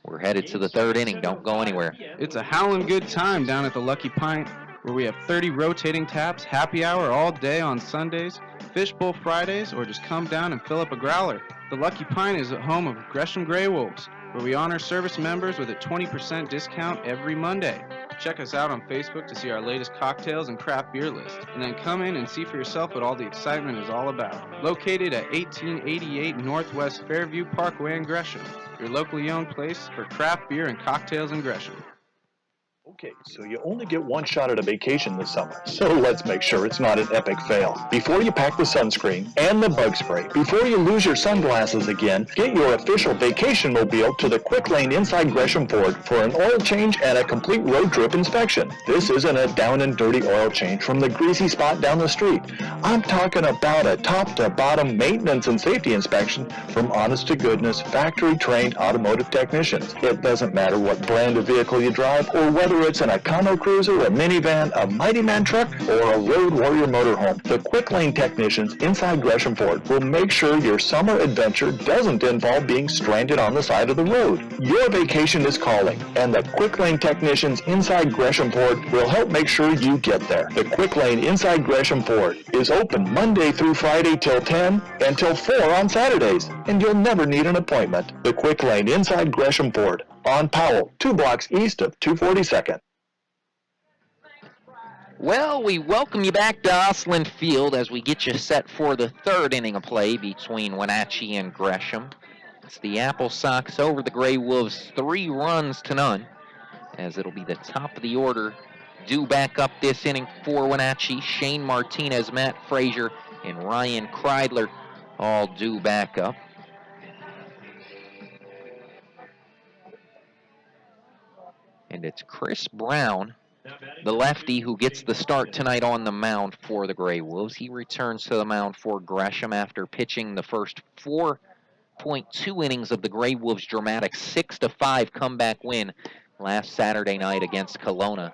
We're headed to the 3rd inning. Don't go anywhere. It's a howlin' good time down at the Lucky Pint, where we have 30 rotating taps, happy hour all day on Sundays, fishbowl Fridays, or just come down and fill up a growler. The Lucky Pint is at home of Gresham GreyWolves, where we honor service members with a 20% discount every Monday. Check us out on Facebook to see our latest cocktails and craft beer list, and then come in and see for yourself what all the excitement is all about. Located at 1888 Northwest Fairview Parkway in Gresham, your locally owned place for craft beer and cocktails in Gresham. Okay, so you only get one shot at a vacation this summer, so let's make sure it's not an epic fail. Before you pack the sunscreen and the bug spray, before you lose your sunglasses again, get your official vacation mobile to the Quick Lane inside Gresham Ford for an oil change and a complete road trip inspection. This isn't a down and dirty oil change from the greasy spot down the street. I'm talking about a top-to-bottom maintenance and safety inspection from honest-to-goodness, factory-trained automotive technicians. It doesn't matter what brand of vehicle you drive or whether it's an Econo Cruiser, a minivan, a Mighty Man truck, or a Road Warrior motorhome. The Quick Lane technicians inside Gresham Ford will make sure your summer adventure doesn't involve being stranded on the side of the road. Your vacation is calling, and the Quick Lane technicians inside Gresham Ford will help make sure you get there. The Quick Lane inside Gresham Ford is open Monday through Friday till 10 and till 4 on Saturdays, and you'll never need an appointment. The Quick Lane inside Gresham Ford on Powell, 2 blocks east of 242nd. Well, we welcome you back to Oslund Field as we get you set for the 3rd inning of play between Wenatchee and Gresham. It's the AppleSox over the Grey Wolves, 3-0, as it'll be the top of the order due back up this inning for Wenatchee. Shane Martinez, Matt Frazier, and Ryan Kreidler all due back up. And it's Chris Brown, the lefty, who gets the start tonight on the mound for the Grey Wolves. He returns to the mound for Gresham after pitching the first 4.2 innings of the Grey Wolves' dramatic 6-5 comeback win last Saturday night against Kelowna,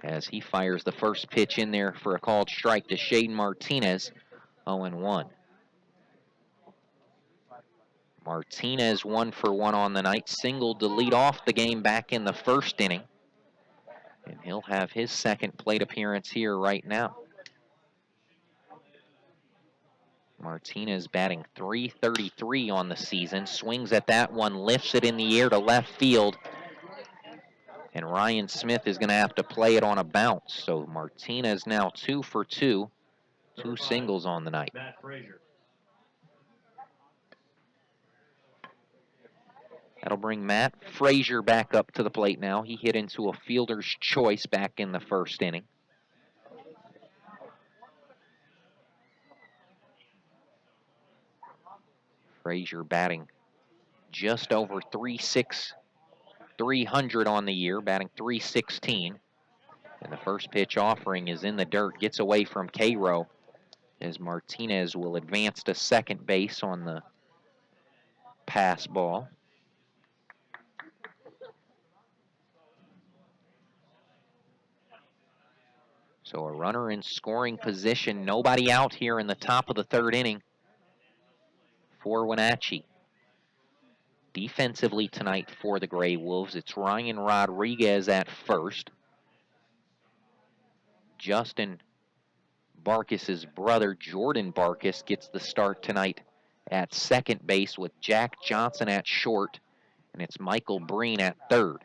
as he fires the first pitch in there for a called strike to Shane Martinez, 0-1. Martinez 1 for 1 on the night, singled to lead off the game back in the 1st inning. And he'll have his 2nd plate appearance here right now. Martinez batting .333 on the season. Swings at that one, lifts it in the air to left field. And Ryan Smith is going to have to play it on a bounce. So Martinez now 2 for 2. 2 singles on the night. That'll bring Matt Frazier back up to the plate now. He hit into a fielder's choice back in the 1st inning. Frazier batting just over 300 on the year, batting .316. And the first pitch offering is in the dirt, gets away from Cairo as Martinez will advance to second base on the pass ball. So a runner in scoring position, nobody out here in the top of the third inning for Wenatchee. Defensively tonight for the Gray Wolves, it's Ryan Rodriguez at first. Justin Barkis's brother, Jordan Barkis, gets the start tonight at second base with Jack Johnson at short, and it's Michael Breen at third.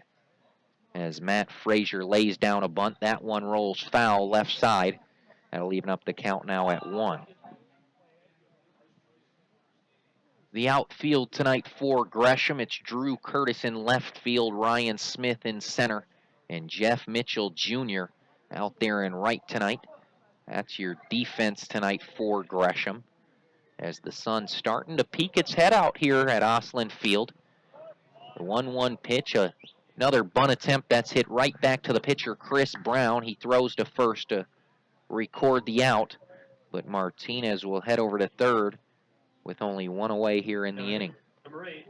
As Matt Frazier lays down a bunt, that one rolls foul left side. That'll even up the count now at 1. The outfield tonight for Gresham, it's Drew Curtis in left field, Ryan Smith in center, and Jeff Mitchell Jr. out there in right tonight. That's your defense tonight for Gresham. As the sun's starting to peek its head out here at Oslund Field. The 1-1 pitch, another bunt attempt that's hit right back to the pitcher, Chris Brown. He throws to first to record the out, but Martinez will head over to third with only one away here in the inning. Number 8,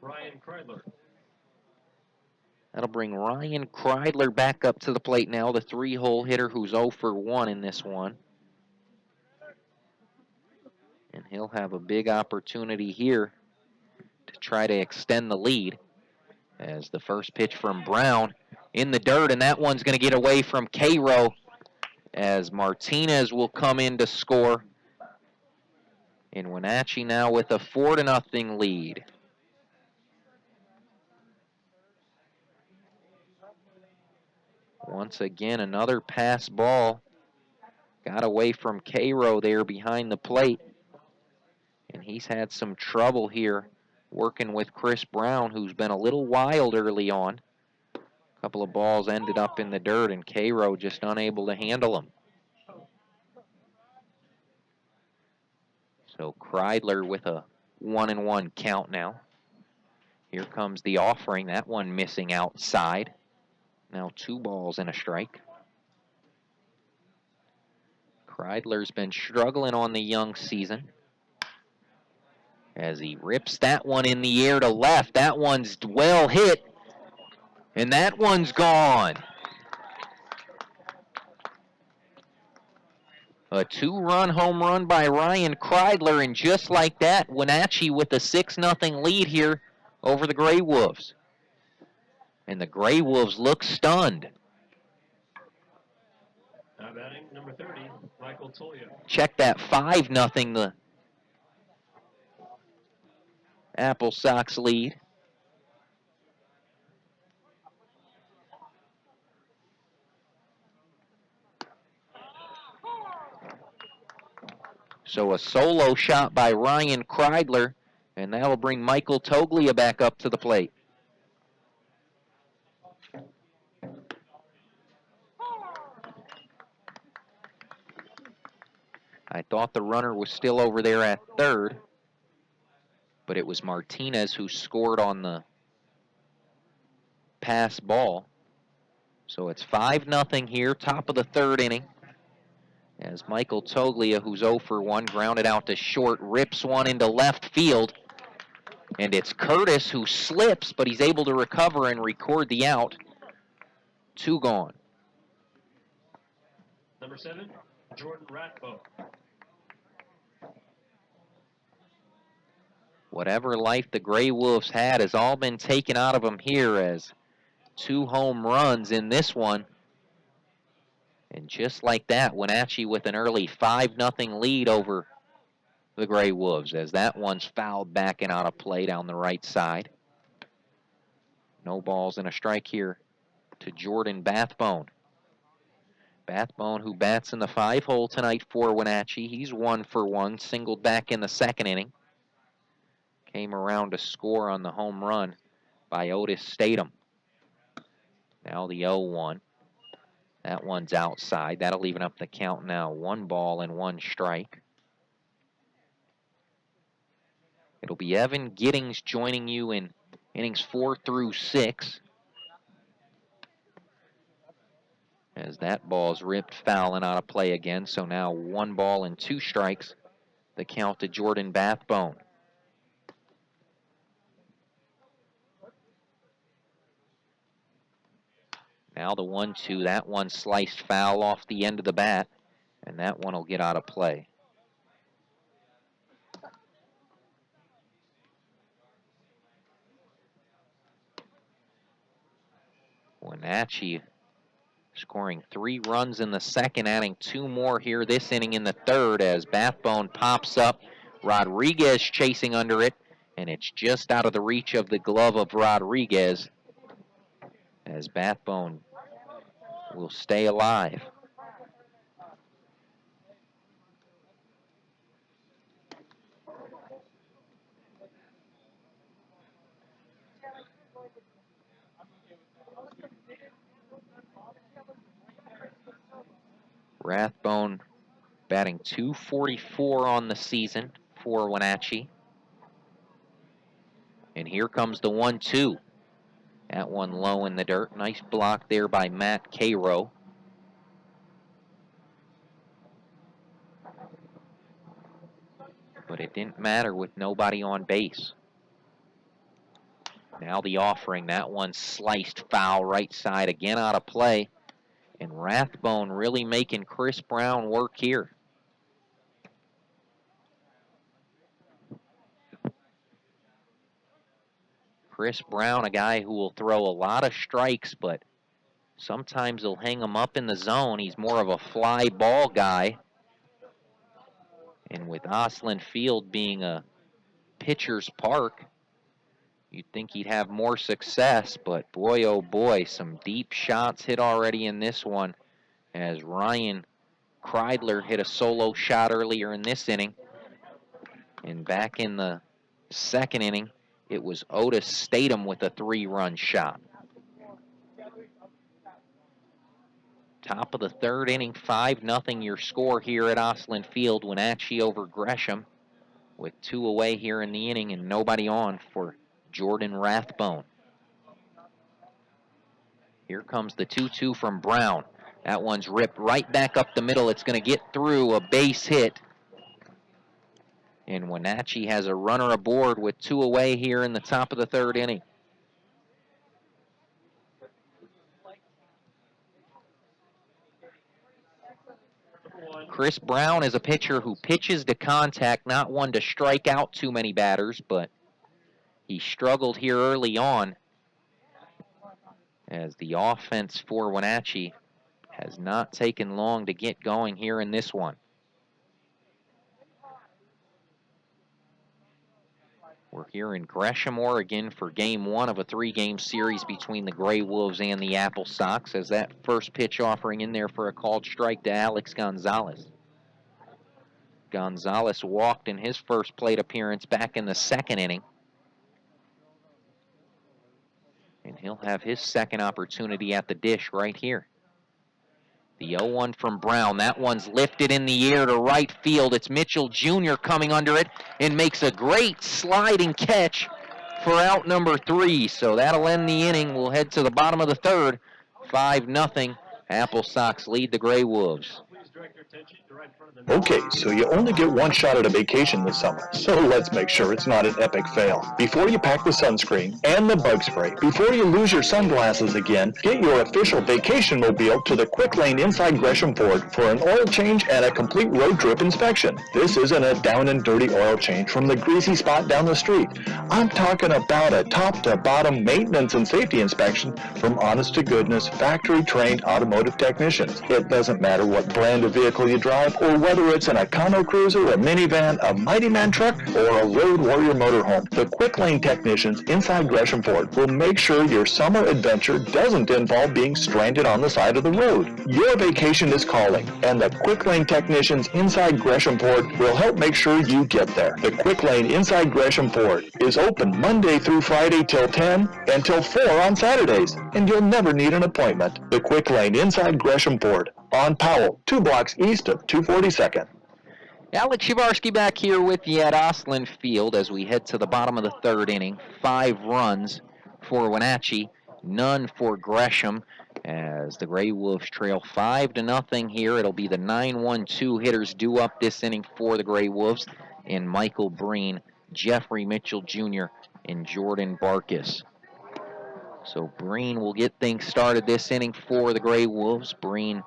Ryan Kreidler. That'll bring Ryan Kreidler back up to the plate now, the 3-hole hitter who's 0 for 1 in this one. And he'll have a big opportunity here to try to extend the lead. As the first pitch from Brown in the dirt, and that one's going to get away from Cairo as Martinez will come in to score. And Wenatchee now with a 4-0 lead. Once again, another pass ball. Got away from Cairo there behind the plate. And he's had some trouble here working with Chris Brown, who's been a little wild early on. A couple of balls ended up in the dirt, and Cairo just unable to handle them. So Kreidler with a 1-1 count now. Here comes the offering. That one missing outside. Now 2 balls and a strike. Kreidler's been struggling on the young season as he rips that one in the air to left. That one's well hit, and that one's gone. A 2-run home run by Ryan Kreidler, and just like that, Wenatchee with a 6-0 lead here over the Gray Wolves. And the Gray Wolves look stunned. Now batting, number 30, Michael Tolia. Check that, 5-0 the AppleSox lead. So a solo shot by Ryan Kreidler, and that'll bring Michael Toglia back up to the plate. I thought the runner was still over there at third, but it was Martinez who scored on the pass ball. So it's 5-0 here, top of the third inning. As Michael Toglia, who's 0 for 1, grounded out to short, rips one into left field. And it's Curtis who slips, but he's able to recover and record the out. 2 gone. Number 7, Jordan Ratbo. Whatever life the Gray Wolves had has all been taken out of them here, as 2 home runs in this one. And just like that, Wenatchee with an early 5-0 lead over the Gray Wolves, as that one's fouled back and out of play down the right side. No balls and a strike here to Jordan Bathbone. Bathbone, who bats in the 5-hole tonight for Wenatchee. He's 1 for 1, singled back in the second inning. Came around to score on the home run by Otis Statham. Now the 0-1. That one's outside. That'll even up the count now. 1 ball and 1 strike. It'll be Evan Giddings joining you in innings 4 through 6. As that ball's ripped foul and out of play again. So now 1 ball and 2 strikes. The count to Jordan Bathbone. Now the 1-2, that one sliced foul off the end of the bat, and that one will get out of play. Wenatchee scoring 3 runs in the second, adding 2 more here this inning in the third as Bathbone pops up. Rodriguez chasing under it, and it's just out of the reach of the glove of Rodriguez as Bathbone will stay alive. Rathbone batting .244 on the season for Wenatchee. And here comes the 1-2. That one low in the dirt. Nice block there by Matt Cairo. But it didn't matter with nobody on base. Now the offering. That one sliced foul right side. Again out of play. And Rathbone really making Chris Brown work here. Chris Brown, a guy who will throw a lot of strikes, but sometimes he'll hang them up in the zone. He's more of a fly ball guy. And with Oslund Field being a pitcher's park, you'd think he'd have more success, but boy, oh boy, some deep shots hit already in this one as Ryan Kreidler hit a solo shot earlier in this inning. And back in the second inning, it was Otis Statham with a 3-run shot. Top of the third inning, 5-0 your score here at Oslund Field. Wenatchee over Gresham with 2 away here in the inning and nobody on for Jordan Rathbone. Here comes the 2-2 from Brown. That one's ripped right back up the middle. It's going to get through, a base hit. And Wenatchee has a runner aboard with 2 away here in the top of the third inning. Chris Brown is a pitcher who pitches to contact, not one to strike out too many batters, but he struggled here early on as the offense for Wenatchee has not taken long to get going here in this one. We're here in Gresham, Oregon for Game 1 of a 3-game series between the GreyWolves and the AppleSox as that first pitch offering in there for a called strike to Alex Gonzalez. Gonzalez walked in his first plate appearance back in the second inning. And he'll have his second opportunity at the dish right here. The 0-1 from Brown. That one's lifted in the air to right field. It's Mitchell Jr. coming under it and makes a great sliding catch for out number 3. So that'll end the inning. We'll head to the bottom of the third. 5-0. AppleSox lead the GreyWolves. Okay, so you only get 1 shot at a vacation this summer, so let's make sure it's not an epic fail. Before you pack the sunscreen and the bug spray, before you lose your sunglasses again, get your official vacation mobile to the Quick Lane inside Gresham Ford for an oil change and a complete road trip inspection. This isn't a down and dirty oil change from the greasy spot down the street. I'm talking about a top-to-bottom maintenance and safety inspection from honest-to-goodness, factory-trained automotive technicians. It doesn't matter what brand of vehicle you drive or whether it's an Econo Cruiser, a minivan, a Mighty Man truck, or a Road Warrior motorhome. The Quick Lane technicians inside Gresham Ford will make sure your summer adventure doesn't involve being stranded on the side of the road. Your vacation is calling, and the Quick Lane technicians inside Gresham Ford will help make sure you get there. The Quick Lane inside Gresham Ford is open Monday through Friday till 10 and till 4 on Saturdays, and you'll never need an appointment. The Quick Lane inside Gresham Ford on Powell, 2 blocks east of 242nd. Alex Shavarski back here with you at Oslund Field as we head to the bottom of the third inning. 5 runs for Wenatchee, none for Gresham, as the Grey Wolves trail 5-0 here. It'll be the 9-1-2 hitters due up this inning for the Grey Wolves in Michael Breen, Jeffrey Mitchell Jr., and Jordan Barkus. So Breen will get things started this inning for the Grey Wolves. Breen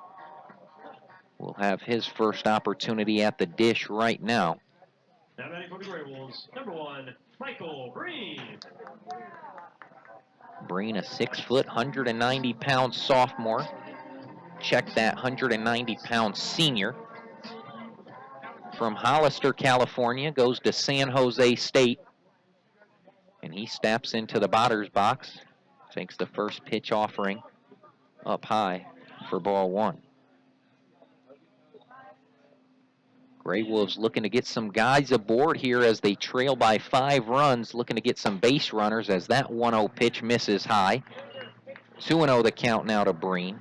will have his first opportunity at the dish right now. Now batting for the Grey Wolves, number 1, Michael Breen. Breen, a 6-foot, 190-pound sophomore. Check that, 190-pound senior. From Hollister, California, goes to San Jose State. And he steps into the batter's box. Takes the first pitch offering up high for ball 1. Grey Wolves looking to get some guys aboard here as they trail by 5 runs, looking to get some base runners as that 1-0 pitch misses high. 2-0 the count now to Breen.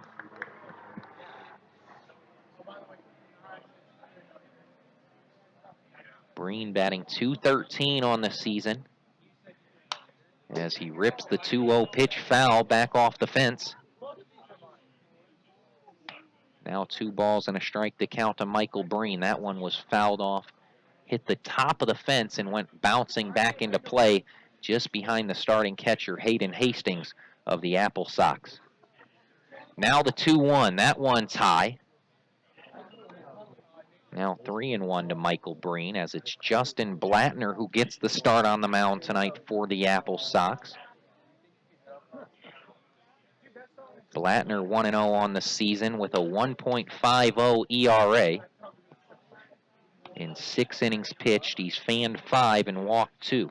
Breen batting .213 on the season as he rips the 2-0 pitch foul back off the fence. Now 2 balls and a strike to count to Michael Breen. That one was fouled off, hit the top of the fence and went bouncing back into play just behind the starting catcher, Hayden Hastings of the AppleSox. Now the 2-1, that one's high. Now 3-1 to Michael Breen as it's Justin Blattner who gets the start on the mound tonight for the AppleSox. Blattner 1-0 on the season with a 1.50 ERA. In 6 innings pitched, he's fanned 5 and walked 2.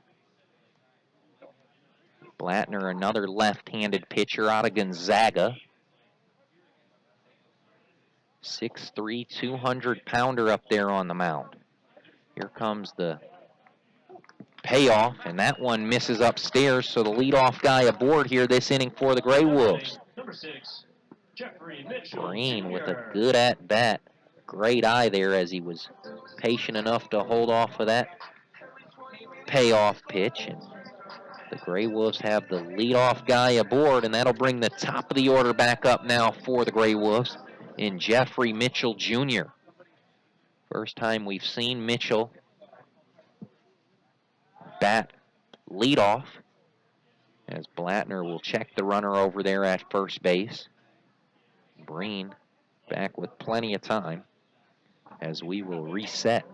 Blattner, another left-handed pitcher out of Gonzaga. 6'3", 200-pounder up there on the mound. Here comes the payoff, and that one misses upstairs, so the leadoff guy aboard here this inning for the Grey Wolves. Number 6, Jeffrey Mitchell Breen with a Jr. good at-bat. Great eye there as he was patient enough to hold off of that payoff pitch. And the Grey Wolves have the leadoff guy aboard, and that'll bring the top of the order back up now for the Grey Wolves in Jeffrey Mitchell Jr. First time we've seen Mitchell bat leadoff as Blattner will check the runner over there at first base. Breen back with plenty of time as we will reset.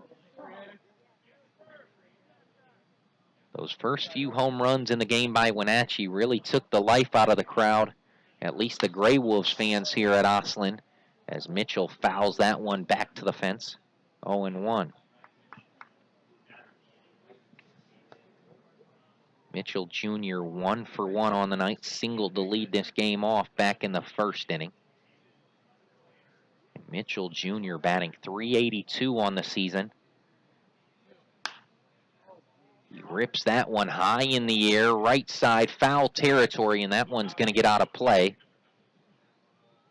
Those first few home runs in the game by Wenatchee really took the life out of the crowd, at least the Grey Wolves fans here at Oslund, as Mitchell fouls that one back to the fence. 0-1. Mitchell Jr. 1 for 1 on the night, singled to lead this game off back in the first inning. Mitchell Jr. batting .382 on the season. He rips that one high in the air, right side, foul territory, and that one's going to get out of play.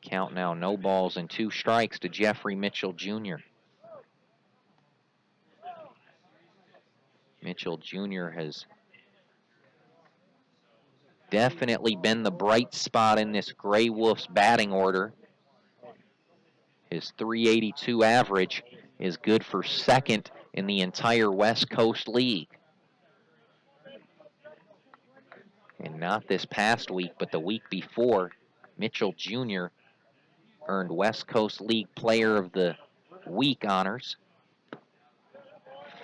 Count now, no balls and 2 strikes to Jeffrey Mitchell Jr. Mitchell Jr. has definitely been the bright spot in this Grey Wolves batting order. His .382 average is good for 2nd in the entire West Coast League. And not this past week, but the week before, Mitchell Jr. earned West Coast League Player of the Week honors.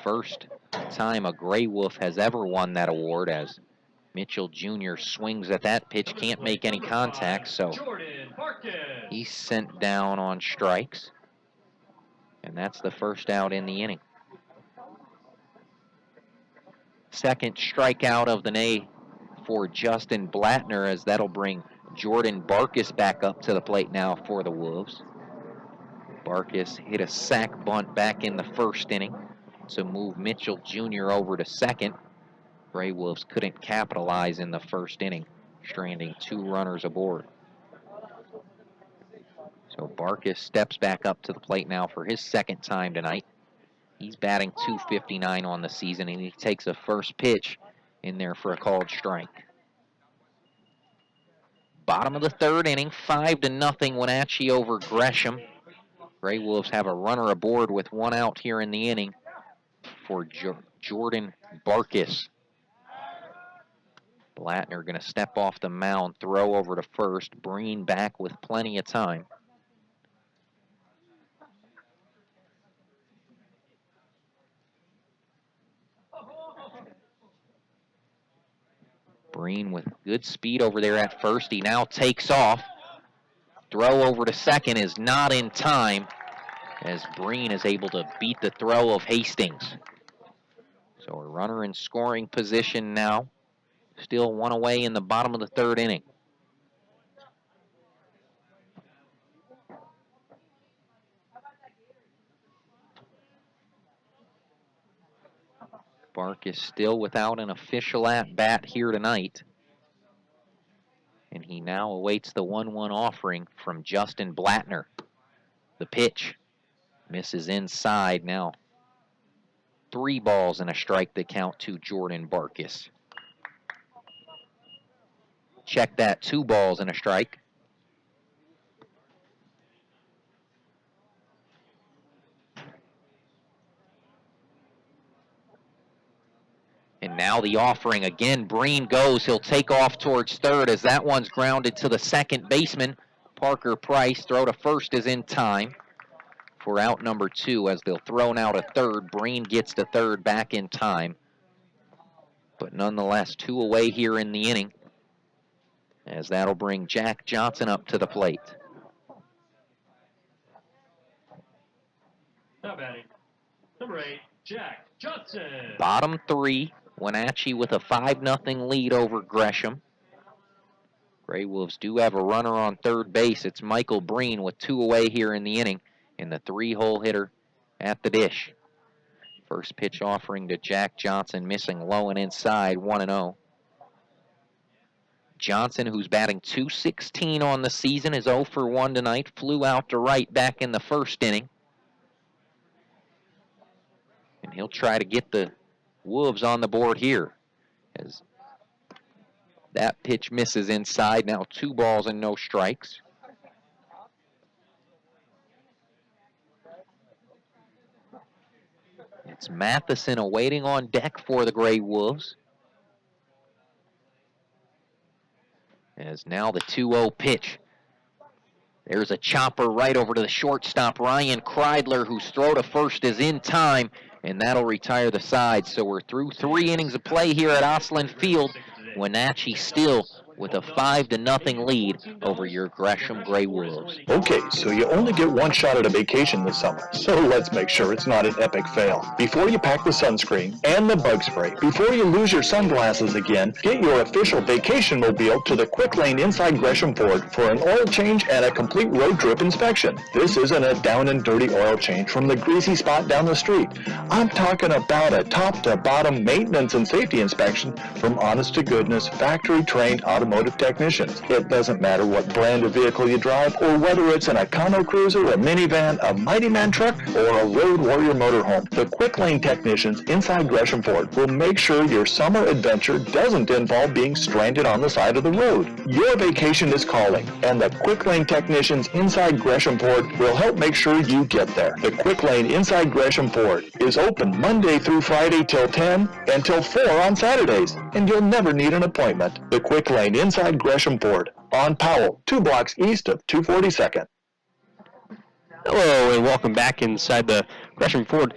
First time a Grey Wolf has ever won that award, as Mitchell Jr. swings at that pitch, can't make any contact, so he's sent down on strikes. And that's the first out in the inning. Second strikeout of the day for Justin Blattner, as that'll bring Jordan Barkus back up to the plate now for the Wolves. Barkus hit a sac bunt back in the first inning to move Mitchell Jr. over to second. Grey Wolves couldn't capitalize in the first inning, stranding 2 runners aboard. So Barkus steps back up to the plate now for his 2nd time tonight. He's batting .259 on the season, and he takes a first pitch in there for a called strike. Bottom of the third inning, 5-0 Wenatchee over Gresham. Grey Wolves have a runner aboard with one out here in the inning for Jordan Barkis. Blattner going to step off the mound, throw over to first. Breen back with plenty of time. Breen with good speed over there at first. He now takes off. Throw over to second is not in time as Breen is able to beat the throw of Hastings. So a runner in scoring position now. Still one away in the bottom of the third inning. Bark is still without an official at-bat here tonight. And he now awaits the 1-1 offering from Justin Blattner. The pitch misses inside now. 3 balls and a strike that count to Jordan Barkis. Check that, 2 balls and a strike. And now the offering again. Breen goes. He'll take off towards third as that one's grounded to the second baseman, Parker Price. Throw to first is in time for out number 2 as they'll throw out a third. Breen gets to third back in time. But nonetheless, 2 away here in the inning as that'll bring Jack Johnson up to the plate. Now batting, number 8, Jack Johnson. Bottom 3, Wenatchee with a 5-0 lead over Gresham. Grey Wolves do have a runner on third base. It's Michael Breen with 2 away here in the inning, and the 3-hole hitter at the dish. First pitch offering to Jack Johnson, missing low and inside, 1-0. Johnson, who's batting .216 on the season, is 0 for 1 tonight. Flew out to right back in the first inning. And he'll try to get the Wolves on the board here as that pitch misses inside. Now 2 balls and no strikes. It's Matheson awaiting on deck for the Grey Wolves. As now the 2-0 pitch. There's a chopper right over to the shortstop, Ryan Kreidler, whose throw to first is in time, and that'll retire the side. So we're through 3 innings of play here at Oslund Field. Wenatchee still with a 5-0 lead over your Gresham GreyWolves. Okay, so you only get one shot at a vacation this summer, so let's make sure it's not an epic fail. Before you pack the sunscreen and the bug spray, before you lose your sunglasses again, get your official vacation mobile to the Quick Lane inside Gresham Ford for an oil change and a complete road trip inspection. This isn't a down and dirty oil change from the greasy spot down the street. I'm talking about a top-to-bottom maintenance and safety inspection from honest-to-goodness, factory-trained automotive technicians. It doesn't matter what brand of vehicle you drive or whether it's an Econo Cruiser, a minivan, a Mighty Man truck, or a Road Warrior motorhome. The Quick Lane technicians inside Gresham Ford will make sure your summer adventure doesn't involve being stranded on the side of the road. Your vacation is calling, and the Quick Lane technicians inside Gresham Ford will help make sure you get there. The Quick Lane inside Gresham Ford is open Monday through Friday till 10 and till 4 on Saturdays, and you'll never need an appointment. The Quick Lane inside Gresham Ford on Powell, 2 blocks east of 242nd. Hello and welcome back inside the Gresham Ford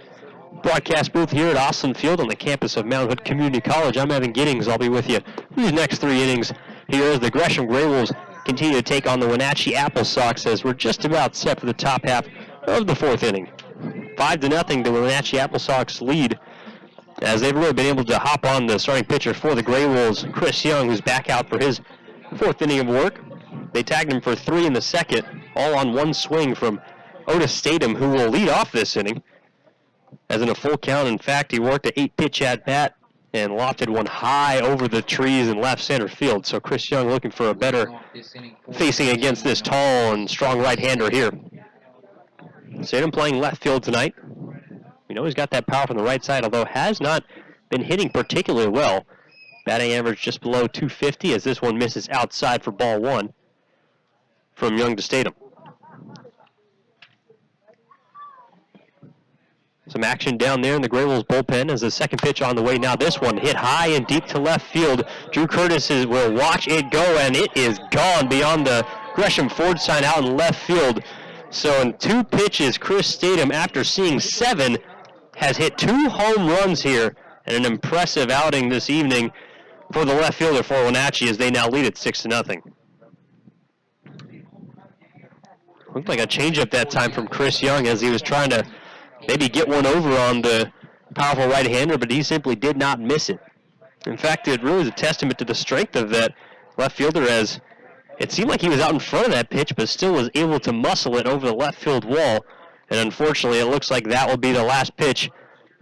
broadcast booth here at Oslund Field on the campus of Mount Hood Community College. I'm Evan Giddings. I'll be with you these next 3 innings here as the Gresham GreyWolves continue to take on the Wenatchee AppleSox as we're just about set for the top half of the 4th inning. 5-0 the Wenatchee AppleSox lead as they've really been able to hop on the starting pitcher for the GreyWolves, Chris Young, who's back out for his 4th inning of work. They tagged him for 3 in the second, all on 1 swing from Otis Statham, who will lead off this inning. As in a full count, in fact, he worked an 8-pitch at-bat and lofted one high over the trees in left center field. So Chris Young looking for a better facing against this tall and strong right-hander here. Statham playing left field tonight. We He's got that power from the right side, although has not been hitting particularly well. Batting average just below 250 as this one misses outside for ball one from Young to Statham. Some action down there in the Grey Wolves bullpen as the second pitch on the way. Now this one hit high and deep to left field. Drew Curtis will watch it go, and it is gone beyond the Gresham Ford sign out in left field. So in 2 pitches, Chris Statham, after seeing 7, has hit 2 home runs here, and an impressive outing this evening for the left fielder for Wenatchee as they now lead it 6-0. Looked like a changeup that time from Chris Young as he was trying to maybe get one over on the powerful right-hander, but he simply did not miss it. In fact, it really is a testament to the strength of that left fielder, as it seemed like he was out in front of that pitch, but still was able to muscle it over the left field wall. And unfortunately, it looks like that will be the last pitch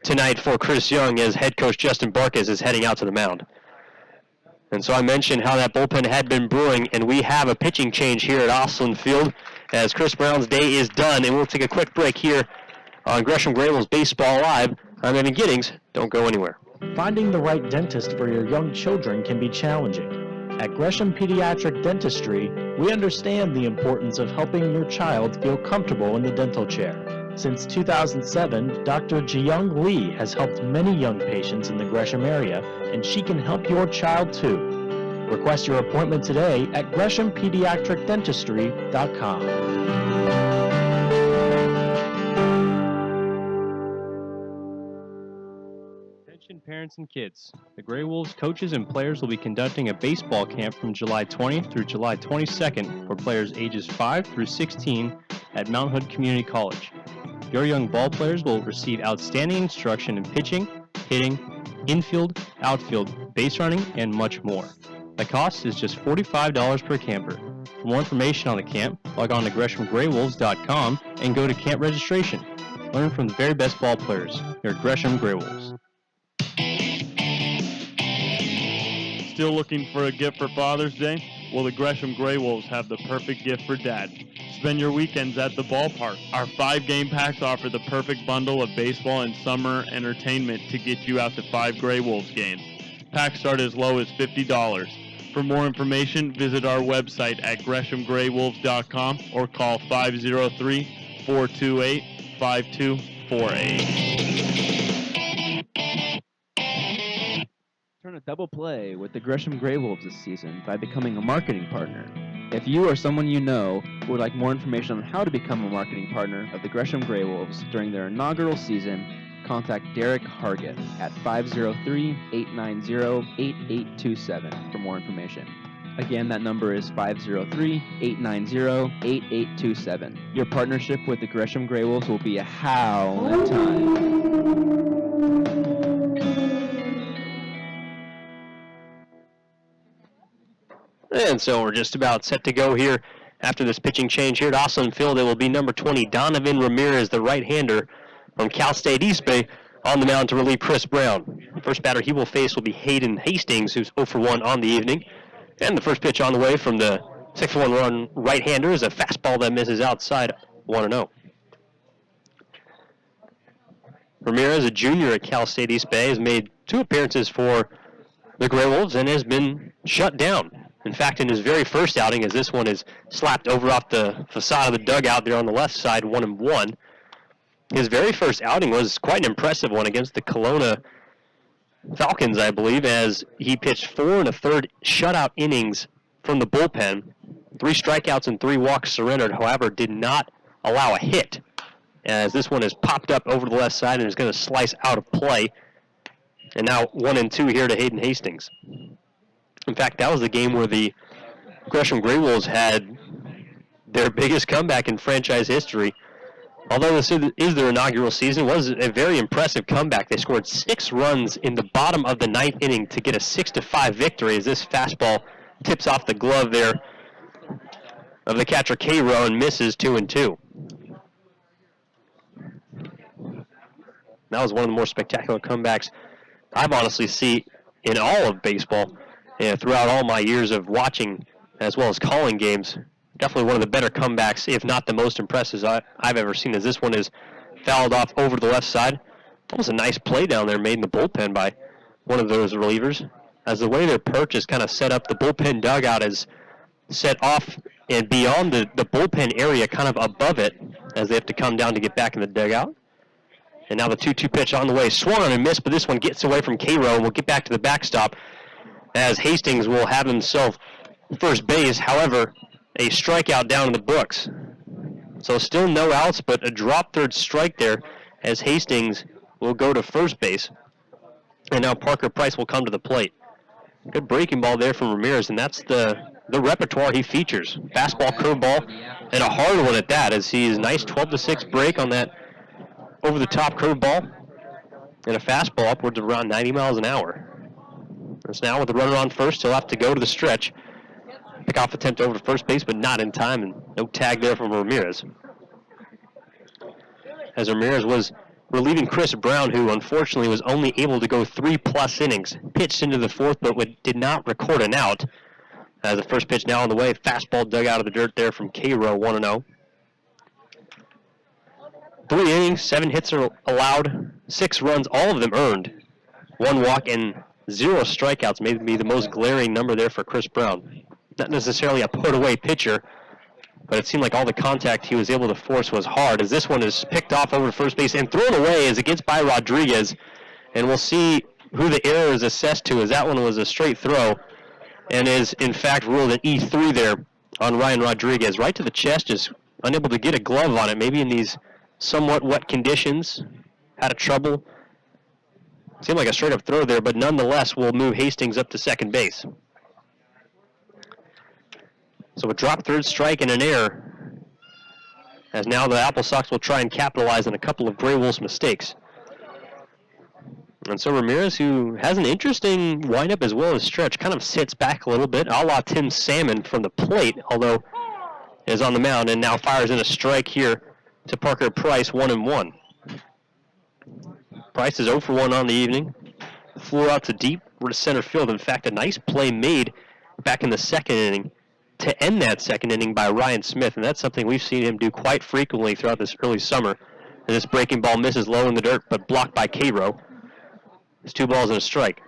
tonight for Chris Young as head coach Justin Barkes is heading out to the mound. And so I mentioned how that bullpen had been brewing, and we have a pitching change here at Oslund Field as Chris Brown's day is done. And we'll take a quick break here on Gresham GreyWolves Baseball Live. I'm Evan Giddings. Don't go anywhere. Finding the right dentist for your young children can be challenging. At Gresham Pediatric Dentistry, we understand the importance of helping your child feel comfortable in the dental chair. Since 2007, Dr. Jiyoung Lee has helped many young patients in the Gresham area, and she can help your child too. Request your appointment today at GreshamPediatricDentistry.com. Attention parents and kids. The Grey Wolves coaches and players will be conducting a baseball camp from July 20th through July 22nd for players ages 5 through 16 at Mount Hood Community College. Your young ball players will receive outstanding instruction in pitching, hitting, infield, outfield, base running, and much more. The cost is just $45 per camper. For more information on the camp, log on to GreshamGreyWolves.com and go to camp registration. Learn from the very best ball players here at Gresham GreyWolves. Still looking for a gift for Father's Day? Well, the Gresham GreyWolves have the perfect gift for Dad. Spend your weekends at the ballpark. Our 5-game packs offer the perfect bundle of baseball and summer entertainment to get you out to 5 Grey Wolves games. Packs start as low as $50. For more information, visit our website at GreshamGreyWolves.com or call 503-428-5248. Turn a double play with the Gresham GreyWolves this season by becoming a marketing partner. If you or someone you know would like more information on how to become a marketing partner of the Gresham GreyWolves during their inaugural season, contact Derek Hargett at 503-890-8827 for more information. Again, that number is 503-890-8827. Your partnership with the Gresham GreyWolves will be a howling time. And so we're just about set to go here after this pitching change here at Oslund Field. It will be number 20, Donovan Ramirez, the right-hander from Cal State East Bay, on the mound to relieve Chris Brown. The first batter he will face will be Hayden Hastings, who's 0 for 1 on the evening. And the first pitch on the way from the 6-1 run right-hander is a fastball that misses outside, 1-0. Ramirez, a junior at Cal State East Bay, has made 2 appearances for the Grey Wolves and has been shut down. In fact, in his very first outing, as this one is slapped over off the facade of the dugout there on the left side, 1-1. His very first outing was quite an impressive one against the Kelowna Falcons, I believe, as he pitched 4 1/3 shutout innings from the bullpen. 3 strikeouts and 3 walks surrendered, however, did not allow a hit, as this one is popped up over the left side and is going to slice out of play. And now 1-2 here to Hayden Hastings. In fact, that was the game where the Gresham GreyWolves had their biggest comeback in franchise history. Although this is their inaugural season, it was a very impressive comeback. They scored 6 runs in the bottom of the 9th inning to get a 6-5 victory as this fastball tips off the glove there of the catcher K-Row and misses 2-2. That was one of the more spectacular comebacks I've honestly seen in all of baseball. Throughout all my years of watching as well as calling games. Definitely one of the better comebacks, if not the most impressive I've ever seen, as this one is fouled off over to the left side. That was a nice play down there made in the bullpen by one of those relievers. As the way their perch is kind of set up, the bullpen dugout is set off and beyond the bullpen area, kind of above it, as they have to come down to get back in the dugout. And now the 2-2 pitch on the way. Swung on and missed, but this one gets away from Cairo, and we'll get back to the backstop as Hastings will have himself first base. However, a strikeout down in the books. So still no outs, but a drop third strike there as Hastings will go to first base. And now Parker Price will come to the plate. Good breaking ball there from Ramirez, and that's the repertoire he features. Fastball, curveball, and a hard one at that, as he's nice 12-6 break on that over-the-top curveball and a fastball upwards of around 90 miles an hour. That's now with the runner on first. He'll have to go to the stretch. Pick-off attempt over to first base, but not in time, and no tag there from Ramirez. As Ramirez was relieving Chris Brown, who unfortunately was only able to go 3+ innings. Pitched into the fourth, but did not record an out. The first pitch now on the way. Fastball dug out of the dirt there from Cairo, 1-0. 3 innings, 7 hits are allowed, 6 runs, all of them earned. 1 walk and 0 strikeouts may be the most glaring number there for Chris Brown. Not necessarily a put-away pitcher, but it seemed like all the contact he was able to force was hard, as this one is picked off over to first base and thrown away as it gets by Rodriguez. And we'll see who the error is assessed to, as that one was a straight throw and is, in fact, ruled an E3 there on Ryan Rodriguez. Right to the chest, just unable to get a glove on it, maybe in these somewhat wet conditions. Had a trouble. Seemed like a straight-up throw there, but nonetheless will move Hastings up to second base. So a drop third strike and an error, as now the AppleSox will try and capitalize on a couple of Grey Wolves mistakes. And so Ramirez, who has an interesting windup as well as stretch, kind of sits back a little bit, a la Tim Salmon from the plate, although is on the mound, and now fires in a strike here to Parker Price, 1-1. Price is 0 for 1 on the evening. Flew out to deep to center field. In fact, a nice play made back in the second inning to end that second inning by Ryan Smith, and that's something we've seen him do quite frequently throughout this early summer. And this breaking ball misses low in the dirt, but blocked by Cairo. It's 2 balls and a strike.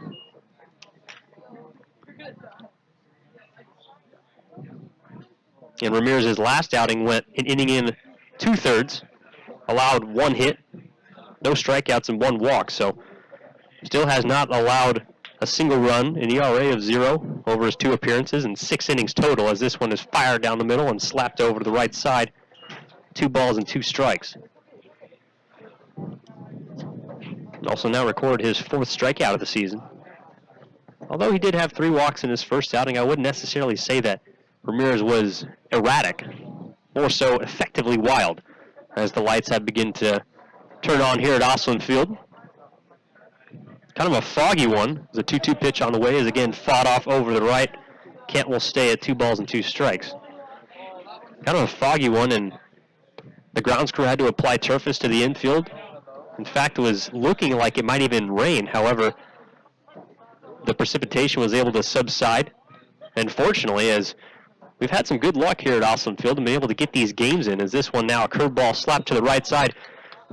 And Ramirez's last outing went an inning in 2/3, allowed 1 hit, no strikeouts, and 1 walk. So still has not allowed a single run, an ERA of 0 over his 2 appearances, and 6 innings total, as this one is fired down the middle and slapped over to the right side. 2 balls and 2 strikes. Also now recorded his 4th strikeout of the season. Although he did have 3 walks in his first outing, I wouldn't necessarily say that Ramirez was erratic, more so effectively wild, as the lights have begun to turn on here at Oslund Field. Kind of a foggy one. The 2-2 pitch on the way is again fought off over the right. Kent will stay at 2 balls and 2 strikes. Kind of a foggy one, and the grounds crew had to apply turfus to the infield. In fact, it was looking like it might even rain. However, the precipitation was able to subside. And fortunately, as we've had some good luck here at Oslund Field and been able to get these games in, as this one now a curveball slapped to the right side.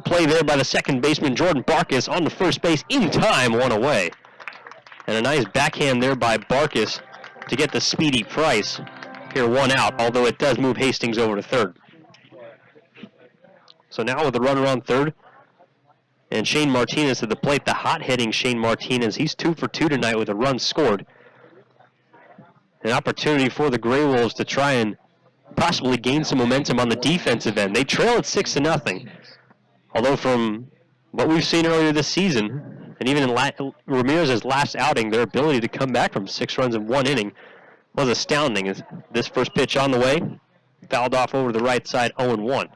Play there by the second baseman, Jordan Barkis, on the first base in time, 1 away. And a nice backhand there by Barkis to get the speedy Price. Here 1 out, although it does move Hastings over to third. So now with the runner on third, and Shane Martinez at the plate, the hot-hitting Shane Martinez. He's 2 for 2 tonight with a run scored. An opportunity for the Grey Wolves to try and possibly gain some momentum on the defensive end. They trail at 6-0. Although from what we've seen earlier this season, and even in Ramirez's last outing, their ability to come back from 6 runs in 1 inning was astounding. This first pitch on the way, fouled off over the right side, 0-1.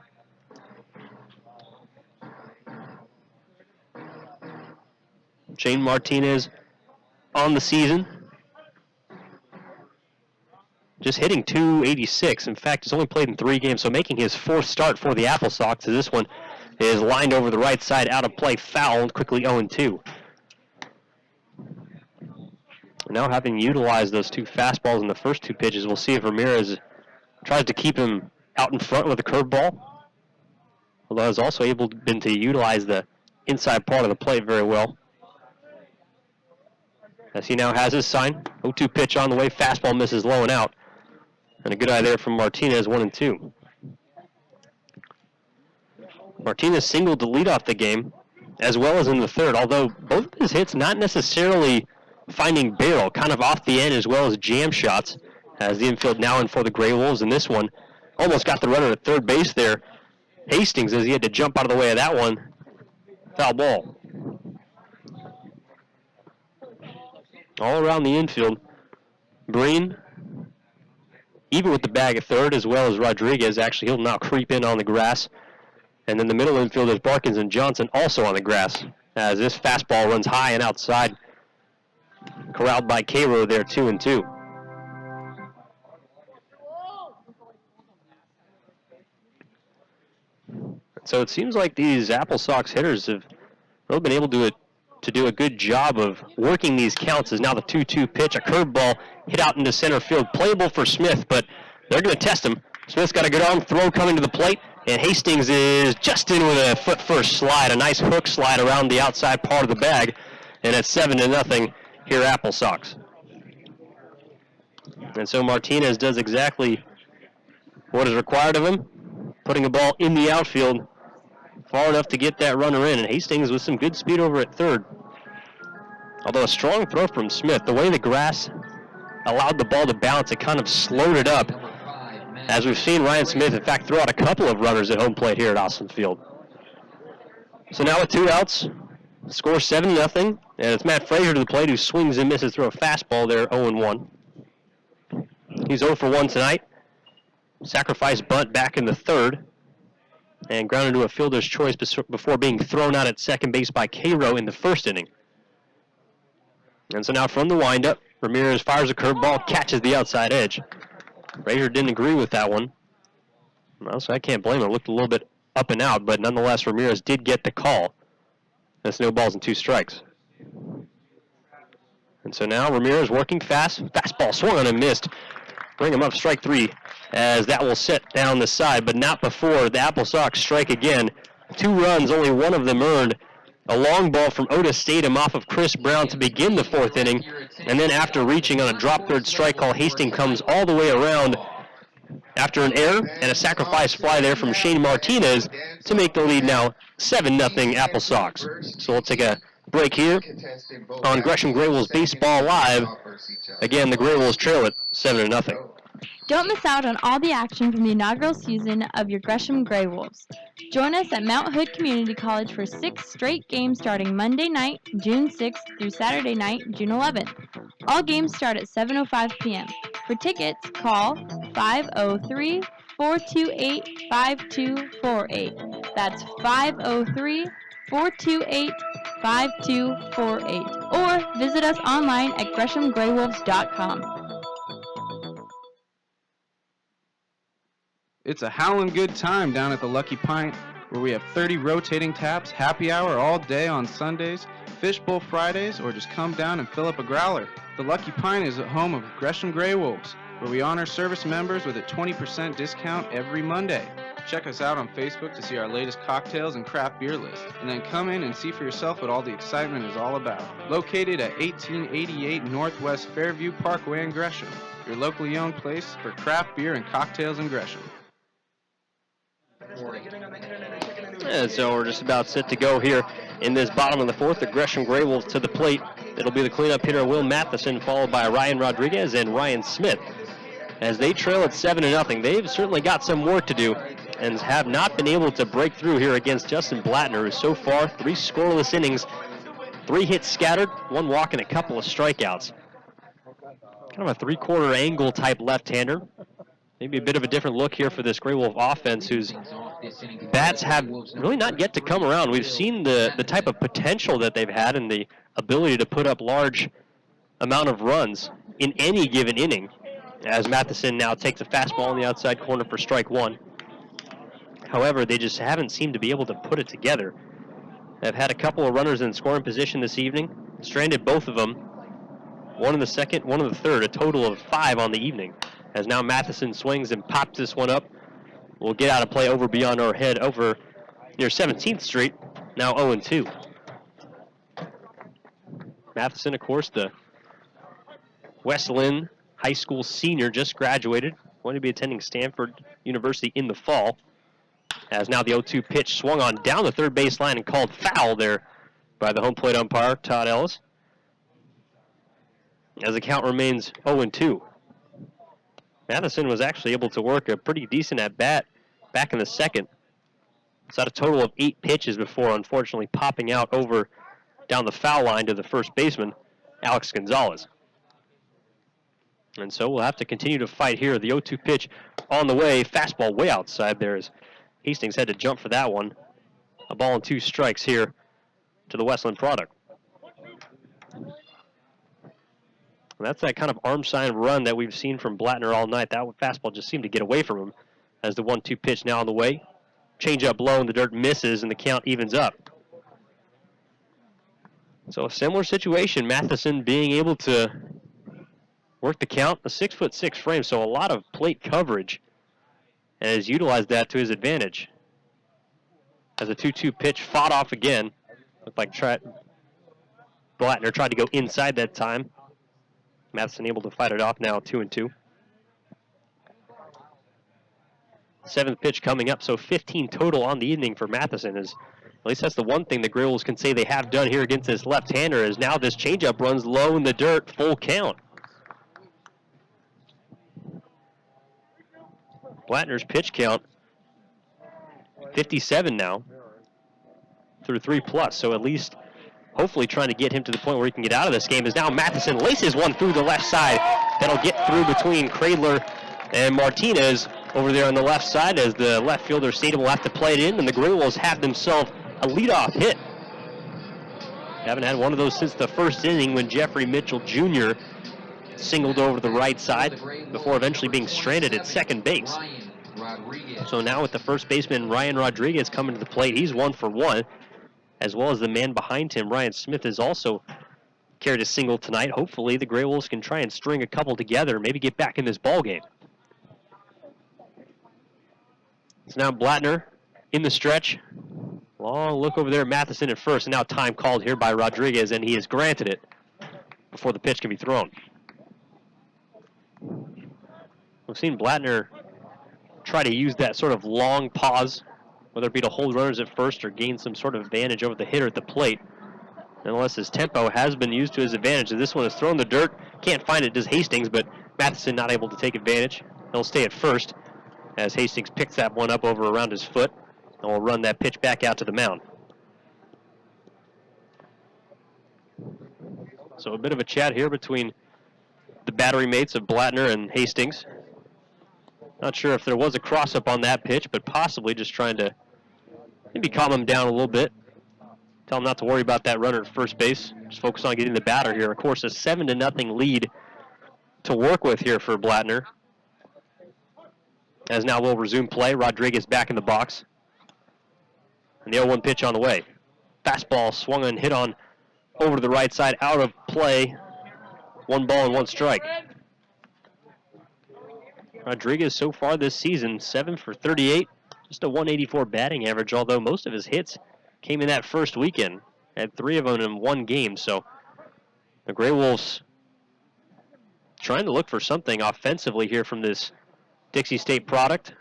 Shane Martinez on the season, just hitting .286. In fact, he's only played in 3 games, so making his 4th start for the AppleSox. As this one is lined over the right side, out of play, fouled, quickly 0-2. Now having utilized those 2 fastballs in the first 2 pitches, we'll see if Ramirez tries to keep him out in front with a curveball. Although he's also been to utilize the inside part of the plate very well. As he now has his sign. 0-2 pitch on the way. Fastball misses low and out. And a good eye there from Martinez, 1-2. Martinez singled to lead off the game, as well as in the third, although both of his hits not necessarily finding barrel, kind of off the end as well as jam shots, as the infield now in for the Grey Wolves, and this one almost got the runner at third base there. Hastings, as he had to jump out of the way of that one. Foul ball. All around the infield, Breen, even with the bag at third, as well as Rodriguez. Actually, he'll now creep in on the grass. And then the middle infield is Barkins and Johnson also on the grass, as this fastball runs high and outside. Corralled by Cairo there, 2-2. So it seems like these AppleSox hitters have really been able to do a good job of working these counts. As now the 2-2 pitch, a curveball hit out into center field, playable for Smith, but they're going to test him. Smith's got a good arm throw coming to the plate, and Hastings is just in with a foot first slide, a nice hook slide around the outside part of the bag, and it's 7-0 here AppleSox. And so Martinez does exactly what is required of him, putting a ball in the outfield far enough to get that runner in, and Hastings with some good speed over at third. Although a strong throw from Smith, the way the grass allowed the ball to bounce, it kind of slowed it up. As we've seen Ryan Smith, in fact, throw out a couple of runners at home plate here at Oslund Field. So now with 2 outs, score 7-0, and it's Matt Frazier to the plate who swings and misses through a fastball there, 0-1. He's 0 for 1 tonight. Sacrifice bunt back in the third, and grounded to a fielder's choice before being thrown out at second base by Cairo in the first inning. And so now from the windup, Ramirez fires a curveball, catches the outside edge. Frazier didn't agree with that one. Well, so I can't blame him. It looked a little bit up and out, but nonetheless, Ramirez did get the call. That's no balls and 2 strikes. And so now Ramirez working fast. Fastball swung on and missed. Bring him up, strike 3, as that will set down the side, but not before the AppleSox strike again. 2 runs, only one of them earned. A long ball from Otis Statham off of Chris Brown to begin the 4th inning. And then after reaching on a drop third strike call, Hastings comes all the way around after an error and a sacrifice fly there from Shane Martinez to make the lead now 7-0 AppleSox. So we'll take a break here on Gresham GreyWolves Baseball Live. Again, the GreyWolves trail it 7-0. Don't miss out on all the action from the inaugural season of your Gresham GreyWolves. Join us at Mount Hood Community College for 6 straight games starting Monday night, June 6th through Saturday night, June 11th. All games start at 7:05 p.m. For tickets, call 503-428-5248. That's 503-428-5248. Or visit us online at GreshamGreyWolves.com. It's a howlin' good time down at the Lucky Pint, where we have 30 rotating taps, happy hour all day on Sundays, fishbowl Fridays, or just come down and fill up a growler. The Lucky Pint is at home of Gresham GreyWolves, where we honor service members with a 20% discount every Monday. Check us out on Facebook to see our latest cocktails and craft beer list, and then come in and see for yourself what all the excitement is all about. Located at 1888 Northwest Fairview Parkway in Gresham, your locally owned place for craft beer and cocktails in Gresham. And so we're just about set to go here in this bottom of the 4th. The Gresham GreyWolves to the plate. It'll be the cleanup hitter Will Matheson, followed by Ryan Rodriguez and Ryan Smith. As they trail at 7-0, they've certainly got some work to do and have not been able to break through here against Justin Blattner, who so far 3 scoreless innings, 3 hits scattered, 1 walk and a couple of strikeouts. Kind of a 3-quarter angle type left-hander. Maybe a bit of a different look here for this Grey Wolf offense, whose bats have really not yet to come around. We've seen the type of potential that they've had and the ability to put up large amount of runs in any given inning, as Matheson now takes a fastball in the outside corner for strike 1. However, they just haven't seemed to be able to put it together. They've had a couple of runners in scoring position this evening, stranded both of them, 1 in the second, 1 in the third, a total of 5 on the evening. As now Matheson swings and pops this one up. We'll get out of play over beyond our head over near 17th Street. now 0-2. Matheson, of course, the West Lynn High School senior, just graduated, going to be attending Stanford University in the fall. As now the 0-2 pitch swung on down the third baseline and called foul there by the home plate umpire, Todd Ellis. As the count remains 0-2. Matheson was actually able to work a pretty decent at-bat back in the second. It's at a total of 8 pitches before unfortunately popping out over down the foul line to the first baseman, Alex Gonzalez. And so we'll have to continue to fight here. The 0-2 pitch on the way, fastball way outside there as Hastings had to jump for that one. A ball and 2 strikes here to the Westland product. And that's that kind of arm sign run that we've seen from Blattner all night. That fastball just seemed to get away from him as the 1-2 pitch now on the way. Change up low and the dirt misses and the count evens up. So a similar situation, Matheson being able to work the count, a 6'6" frame, so a lot of plate coverage, and has utilized that to his advantage. As the 2-2 pitch fought off again, looked like Blattner tried to go inside that time. Matheson able to fight it off now, 2-2. 7th pitch coming up, so 15 total on the evening for Matheson. At least that's the one thing the GreyWolves can say they have done here against this left-hander, is now this changeup runs low in the dirt, full count. Blattner's pitch count, 57 now, through 3+, so at least hopefully trying to get him to the point where he can get out of this game, is now Matheson laces one through the left side. That'll get through between Cradler and Martinez over there on the left side, as the left fielder Stadium will have to play it in, and the GreyWolves have themselves a leadoff hit. Haven't had one of those since the first inning when Jeffrey Mitchell Jr. singled over the right side before eventually being stranded at second base. So now with the first baseman Ryan Rodriguez coming to the plate, he's 1 for 1, as well as the man behind him, Ryan Smith, has also carried a single tonight. Hopefully the GreyWolves can try and string a couple together, maybe get back in this ball game. So now Blattner in the stretch. Long look over there at Matheson at first, and now time called here by Rodriguez, and he has granted it before the pitch can be thrown. We've seen Blattner try to use that sort of long pause, whether it be to hold runners at first or gain some sort of advantage over the hitter at the plate. Nonetheless, his tempo has been used to his advantage. This one is thrown in the dirt. Can't find it, does Hastings, but Matheson not able to take advantage. He'll stay at first as Hastings picks that one up over around his foot, and will run that pitch back out to the mound. So a bit of a chat here between the battery mates of Blattner and Hastings. Not sure if there was a cross-up on that pitch, but possibly just trying to maybe calm him down a little bit. Tell him not to worry about that runner at first base. Just focus on getting the batter here. Of course, a 7-0 lead to work with here for Blattner. As now we'll resume play. Rodriguez back in the box. And the 0-1 pitch on the way. Fastball swung and hit on over to the right side, out of play. 1 ball and 1 strike. Rodriguez so far this season, 7 for 38, just a 184 batting average, although most of his hits came in that first weekend. Had 3 of them in 1 game, so the GreyWolves trying to look for something offensively here from this Dixie State product.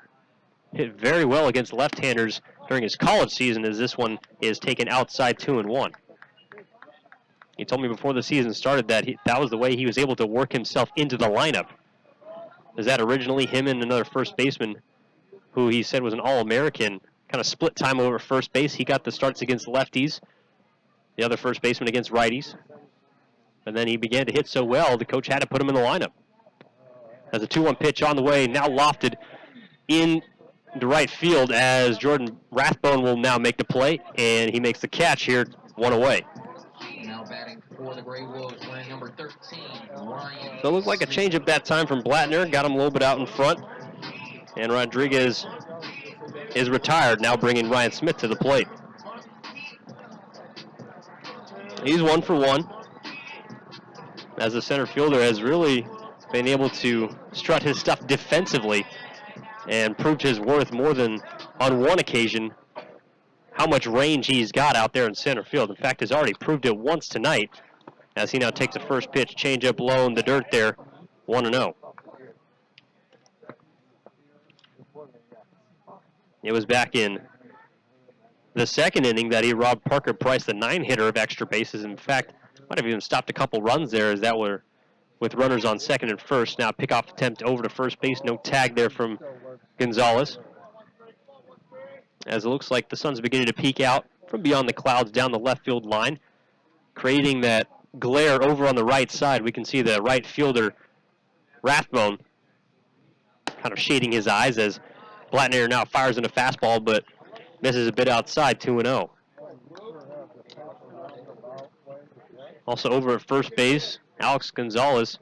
Hit very well against left-handers during his college season, as this one is taken outside 2-1. He told me before the season started that that was the way he was able to work himself into the lineup. Is that originally him and another first baseman who he said was an All-American, kind of split time over first base. He got the starts against lefties, the other first baseman against righties. And then he began to hit so well, the coach had to put him in the lineup. As a 2-1 pitch on the way, now lofted in the right field, as Jordan Rathbone will now make the play, and he makes the catch here, 1 away. Now batting for the GreyWolves, wearing number 13, Ryan. So it looked like a change up that time from Blattner, got him a little bit out in front, and Rodriguez is retired, now bringing Ryan Smith to the plate. He's 1 for 1, as the center fielder has really been able to strut his stuff defensively and proved his worth more than on one occasion how much range he's got out there in center field. In fact, has already proved it once tonight as he now takes the first pitch, changeup low in the dirt there, 1-0. It was back in the second inning that he robbed Parker Price, the 9-hitter, of extra bases. In fact, might have even stopped a couple runs there as that were with runners on second and first. Now pickoff attempt over to first base. No tag there from Gonzalez. As it looks like the sun's beginning to peek out from beyond the clouds down the left field line, creating that glare over on the right side. We can see the right fielder, Rathbone, kind of shading his eyes as Blattner now fires in a fastball, but misses a bit outside, 2-0. Also over at first base, Alex Gonzalez,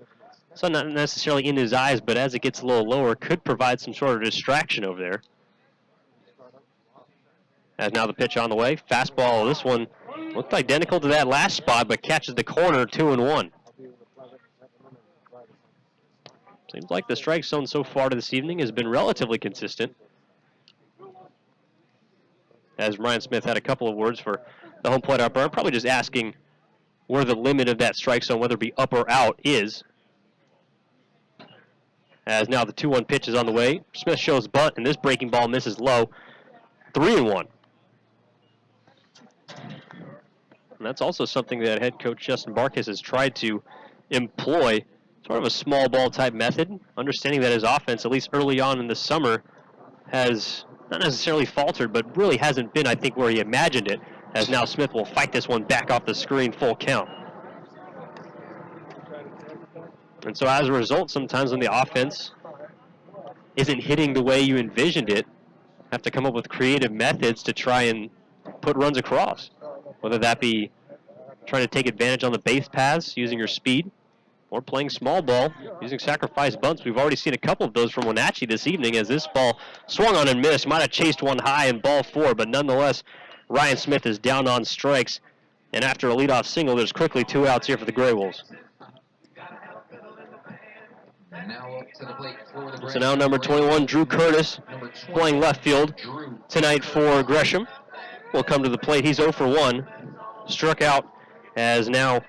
so not necessarily in his eyes, but as it gets a little lower, could provide some sort of distraction over there. As now the pitch on the way. Fastball, this one looked identical to that last spot, but catches the corner, 2-1. Seems like the strike zone so far this evening has been relatively consistent. As Ryan Smith had a couple of words for the home plate umpire, probably just asking where the limit of that strike zone, whether it be up or out, is. As now the 2-1 pitch is on the way. Smith shows bunt, and this breaking ball misses low. 3-1. And that's also something that head coach Justin Barkas has tried to employ, sort of a small ball type method, understanding that his offense, at least early on in the summer, has not necessarily faltered, but really hasn't been, I think, where he imagined it, as now Smith will fight this one back off the screen, full count. And so as a result, sometimes when the offense isn't hitting the way you envisioned it, have to come up with creative methods to try and put runs across, whether that be trying to take advantage on the base paths using your speed, or playing small ball using sacrifice bunts. We've already seen a couple of those from Wenatchee this evening, as this ball swung on and missed. Might have chased one high in ball 4, but nonetheless, Ryan Smith is down on strikes. And after a leadoff single, there's quickly 2 outs here for the Grey Wolves. So now number 21, Drew Curtis, playing left field tonight for Gresham, will come to the plate. He's 0 for 1, struck out, as now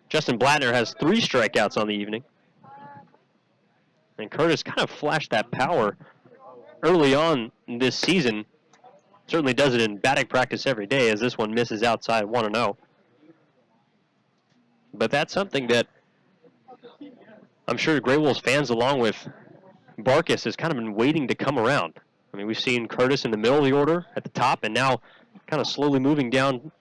Justin Blattner has 3 strikeouts on the evening. And Curtis kind of flashed that power early on this season. Certainly does it in batting practice every day, as this one misses outside, 1-0. But that's something that I'm sure Grey Wolves fans, along with Barkas, has kind of been waiting to come around. I mean, we've seen Curtis in the middle of the order at the top, and now kind of slowly moving down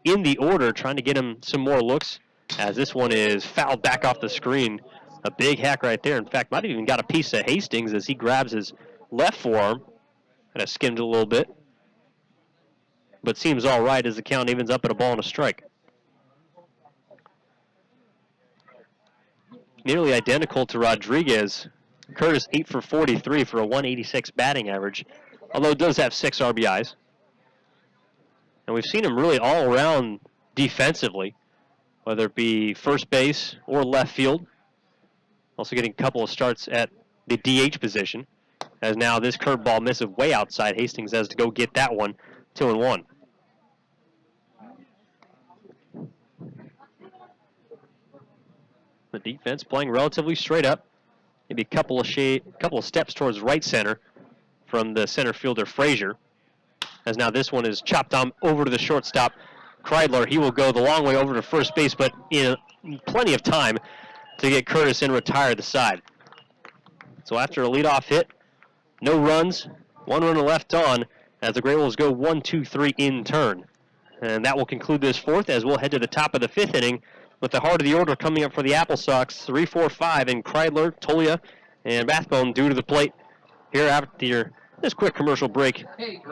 in the order, trying to get him some more looks, as this one is fouled back off the screen. A big hack right there. In fact, might have even got a piece of Hastings as he grabs his left forearm. Kind of skimmed it a little bit. But seems all right as the count evens up at a ball and a strike. Nearly identical to Rodriguez. Curtis 8 for 43 for a 186 batting average, although does have 6 RBIs. And we've seen him really all around defensively, whether it be first base or left field. Also getting a couple of starts at the DH position, as now this curveball misses way outside. Hastings has to go get that one, 2-1. The defense playing relatively straight up. Maybe a couple of steps towards right center from the center fielder Frazier. As now this one is chopped on over to the shortstop Kreidler. He will go the long way over to first base, but in plenty of time to get Curtis and retire the side. So after a leadoff hit, no runs, 1 runner left on, as the Grey Wolves go 1-2-3 in turn. And that will conclude this 4th, as we'll head to the top of the 5th inning with the heart of the order coming up for the AppleSox. 3, 4, 5, and Kreidler, Tolia, and Rathbone due to the plate here after this quick commercial break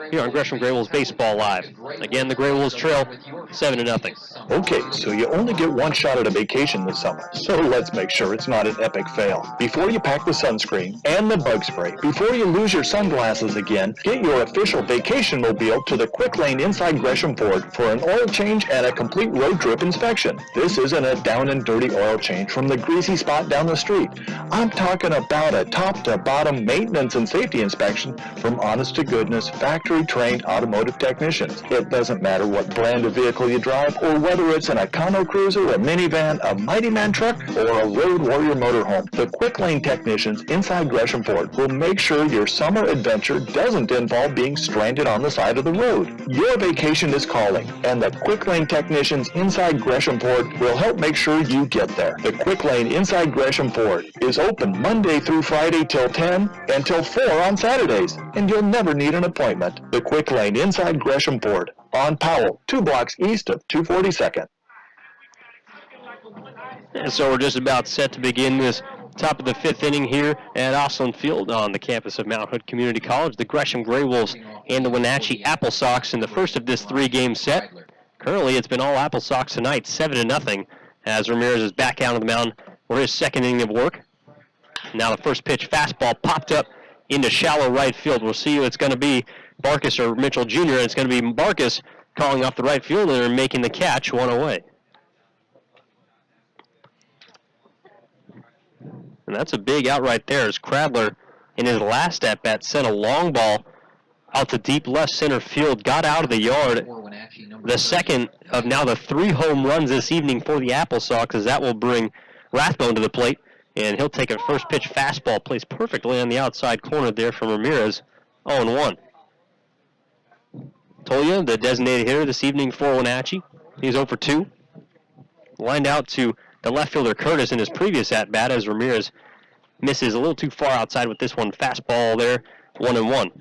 here on Gresham GreyWolves Baseball Live. Again, the Grey Wolves trail 7-0. Okay, so you only get 1 shot at a vacation this summer, so let's make sure it's not an epic fail. Before you pack the sunscreen and the bug spray, before you lose your sunglasses again, get your official vacation mobile to the Quick Lane inside Gresham Ford for an oil change and a complete road trip inspection. This isn't a down and dirty oil change from the greasy spot down the street. I'm talking about a top-to-bottom maintenance and safety inspection from honest-to-goodness, factory-trained automotive technicians. It doesn't matter what brand of vehicle you drive or whether it's an Econo Cruiser, a minivan, a Mighty Man truck, or a Road Warrior motorhome. The Quick Lane technicians inside Gresham Ford will make sure your summer adventure doesn't involve being stranded on the side of the road. Your vacation is calling, and the Quick Lane technicians inside Gresham Ford will help make sure you get there. The Quick Lane inside Gresham Ford is open Monday through Friday till 10 and till 4 on Saturdays, and you'll never need an appointment. The Quick Lane inside Gresham Ford on Powell, 2 blocks east of 242nd. And so we're just about set to begin this top of the 5th inning here at Oslund Field on the campus of Mount Hood Community College. The Gresham GreyWolves and the Wenatchee AppleSox in the first of this 3-game set. Currently, it's been all AppleSox tonight, 7-0, as Ramirez is back out of the mound for his second inning of work. Now the first pitch fastball popped up into shallow right field. We'll see who it's going to be, Barkus or Mitchell Jr., and it's going to be Barkus calling off the right fielder and making the catch, 1 away. And that's a big out right there as Cradler, in his last at-bat, sent a long ball out to deep left center field, got out of the yard. The second of now the 3 home runs this evening for the AppleSox, as that will bring Rathbone to the plate. And he'll take a first pitch fastball, placed perfectly on the outside corner there from Ramirez, 0-1. Tolia, the designated hitter this evening for Wenatchee. He's 0 for 2. Lined out to the left fielder Curtis in his previous at-bat as Ramirez misses a little too far outside with this one. Fastball there, 1-1.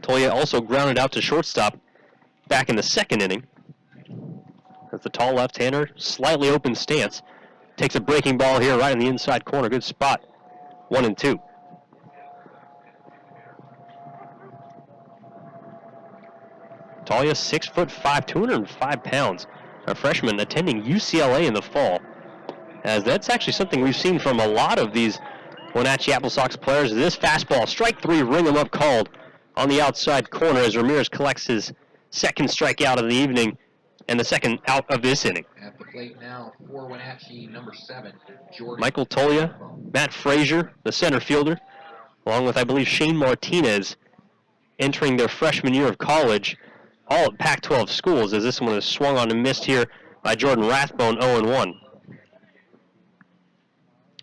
Tolia also grounded out to shortstop back in the second inning. As the tall left-hander, slightly open stance, takes a breaking ball here right in the inside corner. Good spot, 1-2. Tolia, 6'5", 205 pounds. A freshman attending UCLA in the fall. As that's actually something we've seen from a lot of these Wenatchee AppleSox players. This fastball, strike 3, ring 'em up called on the outside corner as Ramirez collects his second strikeout of the evening and the second out of this inning. At the plate now for Wenatchee, number 7, Jordan. Michael Tolia, Matt Frazier, the center fielder, along with, I believe, Shane Martinez, entering their freshman year of college, all at Pac-12 schools, as this one is swung on and missed here by Jordan Rathbone, 0-1.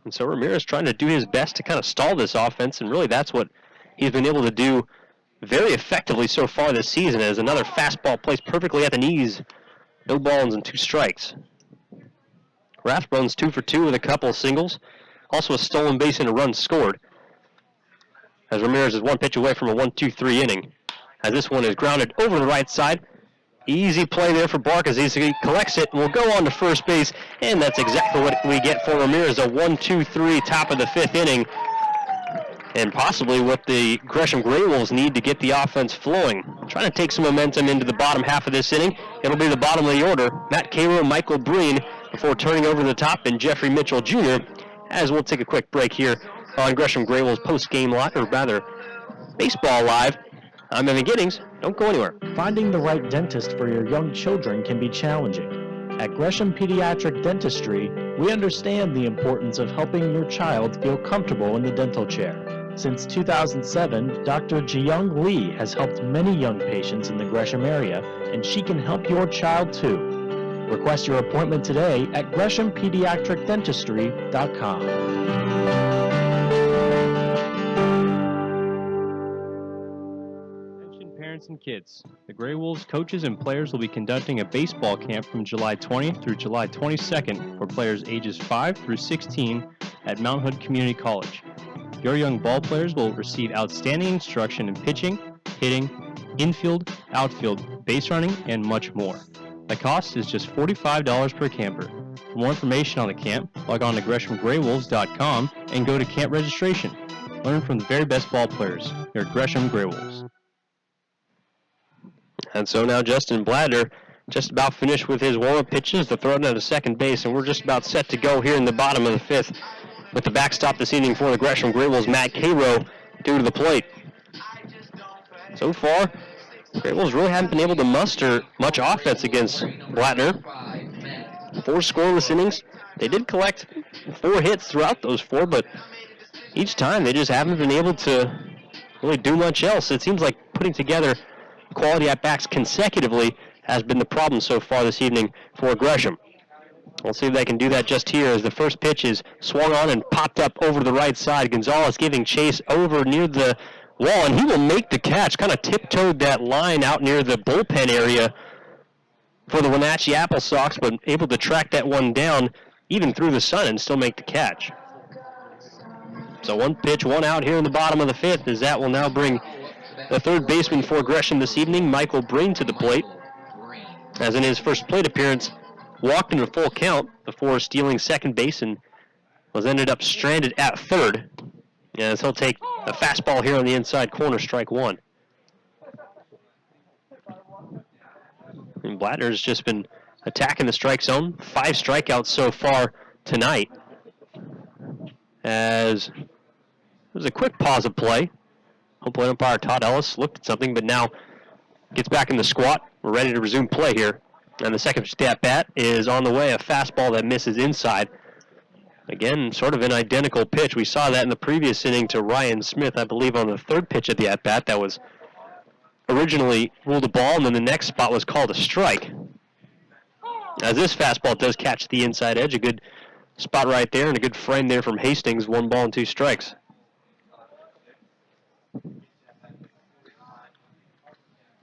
And so Ramirez trying to do his best to kind of stall this offense, and really that's what he's been able to do very effectively so far this season, as another fastball placed perfectly at the knees. No balls and 2 strikes. Rathbone's 2 for 2 with a couple of singles. Also a stolen base and a run scored. As Ramirez is 1 pitch away from a 1-2-3 inning. As this one is grounded over the right side. Easy play there for Barkas as he collects it and will go on to first base. And that's exactly what we get for Ramirez, a 1-2-3 top of the 5th inning. And possibly what the Gresham GreyWolves need to get the offense flowing. Trying to take some momentum into the bottom half of this inning. It'll be the bottom of the order. Matt Cairo, Michael Breen, before turning over the top, and Jeffrey Mitchell Jr. As we'll take a quick break here on Gresham GreyWolves post-game live, or rather, Baseball Live. I'm Evan Giddings. Don't go anywhere. Finding the right dentist for your young children can be challenging. At Gresham Pediatric Dentistry, we understand the importance of helping your child feel comfortable in the dental chair. Since 2007, Dr. Jiyoung Lee has helped many young patients in the Gresham area, and she can help your child too. Request your appointment today at GreshamPediatricDentistry.com. Parents and kids. The GreyWolves coaches and players will be conducting a baseball camp from July 20th through July 22nd for players ages 5 through 16 at Mount Hood Community College. Your young ball players will receive outstanding instruction in pitching, hitting, infield, outfield, base running, and much more. The cost is just $45 per camper. For more information on the camp, log on to GreshamGreyWolves.com and go to camp registration. Learn from the very best ball players here at Gresham GreyWolves. And so now Justin Bladder just about finished with his warm-up pitches, the throw down to second base, and we're just about set to go here in the bottom of the 5th with the backstop this evening for the Gresham GreyWolves, Matt Cairo, due to the plate. So far, GreyWolves really haven't been able to muster much offense against Blattner. 4 scoreless innings. They did collect 4 hits throughout those 4, but each time they just haven't been able to really do much else. It seems like putting together quality at-bats consecutively has been the problem so far this evening for Gresham. We'll see if they can do that just here as the first pitch is swung on and popped up over to the right side. Gonzalez giving chase over near the wall, and he will make the catch. Kind of tiptoed that line out near the bullpen area for the Wenatchee AppleSox, but able to track that one down even through the sun and still make the catch. So one pitch, one out here in the bottom of the fifth, as that will now bring the third baseman for Gresham this evening, Michael Breen, to the plate. As in his first plate appearance, walked in a full count before stealing second base and was ended up stranded at third. As he'll take a fastball here on the inside corner, strike one. And Blattner's just been attacking the strike zone. 5 strikeouts so far tonight. As it was a quick pause of play. Home plate umpire Todd Ellis looked at something, but now gets back in the squat. We're ready to resume play here. And the second at bat is on the way, a fastball that misses inside. Again, sort of an identical pitch. We saw that in the previous inning to Ryan Smith, I believe, on the third pitch of the at-bat. That was originally ruled a ball, and then the next spot was called a strike. As this fastball does catch the inside edge, a good spot right there and a good frame there from Hastings, 1 ball and 2 strikes.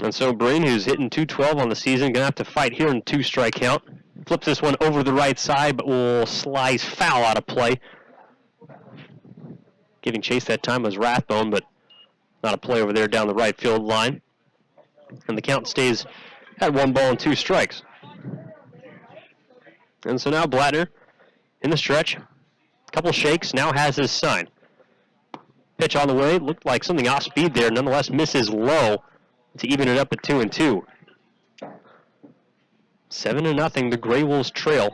And so Breen, who's hitting .212 on the season, going to have to fight here in 2-strike count. Flips this one over the right side, but will slice foul out of play. Giving chase that time was Rathbone, but not a play over there down the right field line. And the count stays at 1 ball and 2 strikes. And so now Blattner in the stretch. Couple shakes, now has his sign. Pitch on the way, looked like something off speed there, nonetheless misses low to even it up at 2-2. 7-0, the Grey Wolves trail,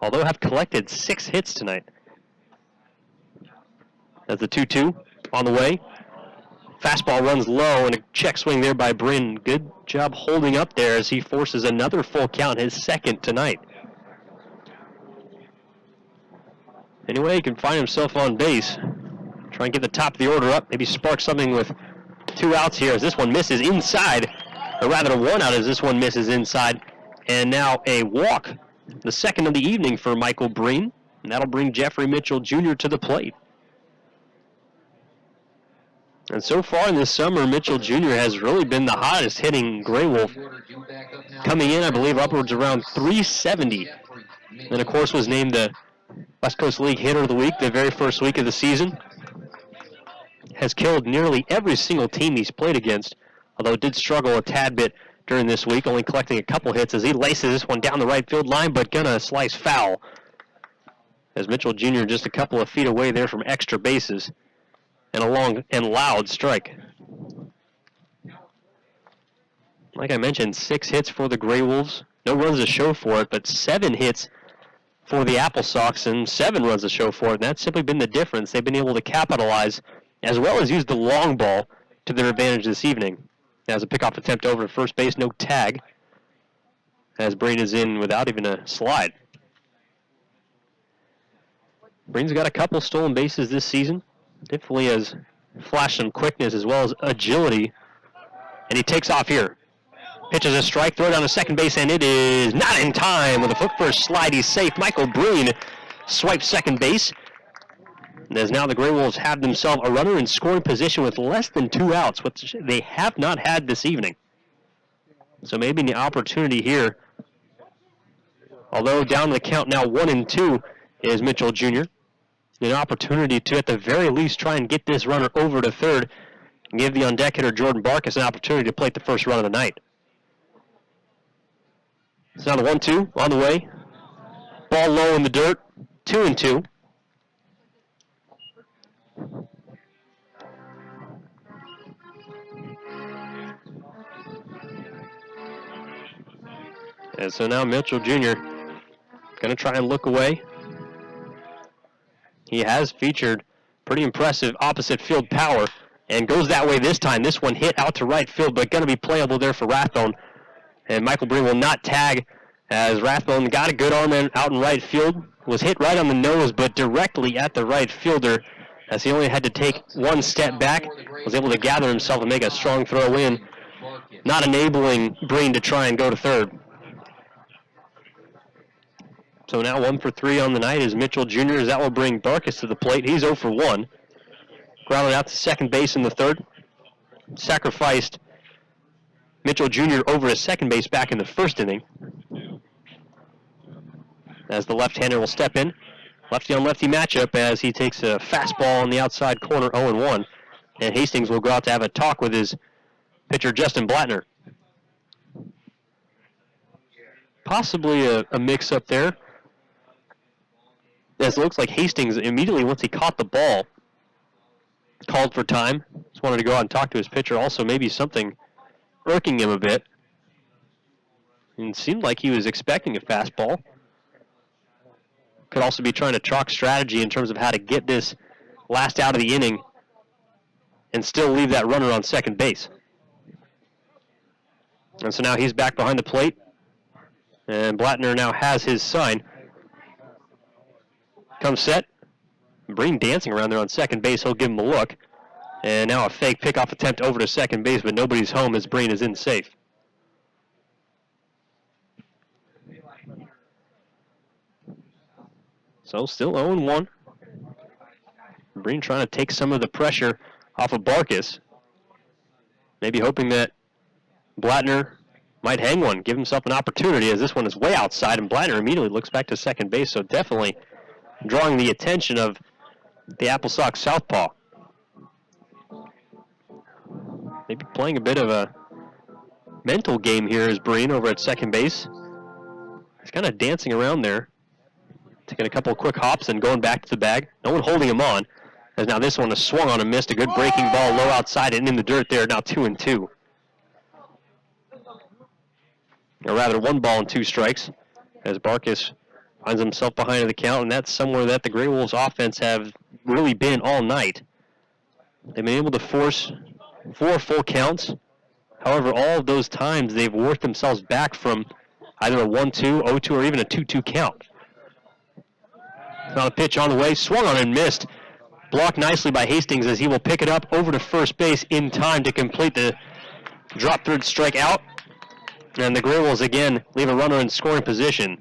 although have collected 6 hits tonight. As the 2-2 on the way. Fastball runs low and a check swing there by Bryn. Good job holding up there as he forces another full count, his second tonight. Anyway, he can find himself on base. Try and get the top of the order up, maybe spark something with 2 outs here as this one misses inside, or rather 1 out as this one misses inside. And now a walk, the second of the evening for Michael Breen, and that'll bring Jeffrey Mitchell Jr. to the plate. And so far in this summer, Mitchell Jr. has really been the hottest hitting Grey Wolf, coming in, I believe, upwards around 370. And, of course, was named the West Coast League Hitter of the Week the very first week of the season. Has killed nearly every single team he's played against, although did struggle a tad bit during this week, only collecting a couple hits as he laces this one down the right field line, but gonna slice foul. As Mitchell Jr. just a couple of feet away there from extra bases, and a long and loud strike. Like I mentioned, 6 hits for the Grey Wolves. No runs to show for it, but 7 hits for the AppleSox and 7 runs to show for it. And that's simply been the difference. They've been able to capitalize as well as use the long ball to their advantage this evening. As a pickoff attempt over to first base, no tag, as Breen is in without even a slide. Breen's got a couple stolen bases this season. Definitely has flashed some quickness as well as agility. And he takes off here. Pitches a strike, throw down to second base, and it is not in time. With a foot first slide, he's safe. Michael Breen swipes second base. And as now the Grey Wolves have themselves a runner in scoring position with less than 2 outs, which they have not had this evening. So maybe the opportunity here, although down the count now 1-2 is Mitchell Jr., an opportunity to at the very least try and get this runner over to third and give the on-deck hitter Jordan Barkas an opportunity to plate the first run of the night. So now the 1-2 on the way. Ball low in the dirt, 2-2. And so now Mitchell Jr. going to try and look away. He has featured pretty impressive opposite field power and goes that way this time. This one hit out to right field, but going to be playable there for Rathbone. And Michael Breen will not tag as Rathbone got a good arm out in right field. Was hit right on the nose, but directly at the right fielder. as he only had to take one step back, was able to gather himself and make a strong throw in, not enabling Breen to try and go to third. So now 1 for 3 on the night is Mitchell Jr. as that will bring Barkus to the plate. He's 0 for 1. Grounded out to second base in the third. Sacrificed Mitchell Jr. over to second base back in the first inning. As the left-hander will step in. Lefty-on-lefty matchup as he takes a fastball on the outside corner, 0-1. And Hastings will go out to have a talk with his pitcher, Justin Blattner. Possibly a mix-up there. As it looks like Hastings, immediately once he caught the ball, called for time. Just wanted to go out and talk to his pitcher. Also, maybe something irking him a bit. And it seemed like he was expecting a fastball. Could also be trying to chalk strategy in terms of how to get this last out of the inning and still leave that runner on second base. And so now he's back behind the plate. And Blattner now has his sign. Comes set. Breen dancing around there on second base. He'll give him a look. And now a fake pickoff attempt over to second base, but nobody's home as Breen is in safe. So still 0-1. Breen trying to take some of the pressure off of Barkus. Maybe hoping that Blattner might hang one, give himself an opportunity as this one is way outside, and Blattner immediately looks back to second base, so definitely drawing the attention of the AppleSox southpaw. Maybe playing a bit of a mental game here is Breen over at second base. He's kind of dancing around there, taking a couple of quick hops and going back to the bag. No one holding him on, as now this one is swung on and missed. A good breaking ball low outside and in the dirt there, now 2-2. Or rather, 1 ball and 2 strikes as Barkus finds himself behind the count, and that's somewhere that the Grey Wolves offense have really been all night. They've been able to force 4 full counts. However, all of those times they've worked themselves back from either a 1-2, 0-2, or even a 2-2 count. Now a pitch on the way, swung on and missed. Blocked nicely by Hastings as he will pick it up over to first base in time to complete the drop third strike out. And the Grey Wolves again leave a runner in scoring position.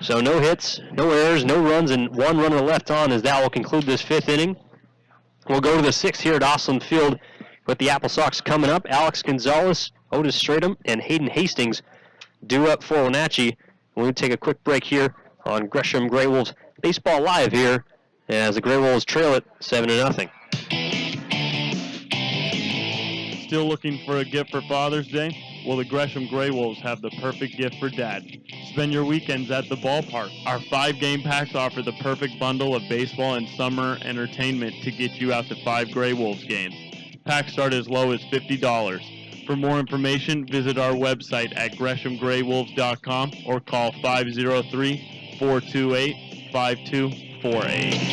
So no hits, no errors, no runs, and 1 runner left on as that will conclude this 5th inning. We'll go to the 6th here at Oslund Field with the AppleSox coming up. Alex Gonzalez, Otis Stratham, and Hayden Hastings due up for Wenatchee. We'll take a quick break here on Gresham GreyWolves Baseball Live here as the Grey Wolves trail it 7-0. Still looking for a gift for Father's Day? Well, the Gresham GreyWolves have the perfect gift for Dad. Spend your weekends at the ballpark. Our 5 game packs offer the perfect bundle of baseball and summer entertainment to get you out to 5 Grey Wolves games. Packs start as low as $50. For more information, visit our website at GreshamGreyWolves.com or call 503-428-5248.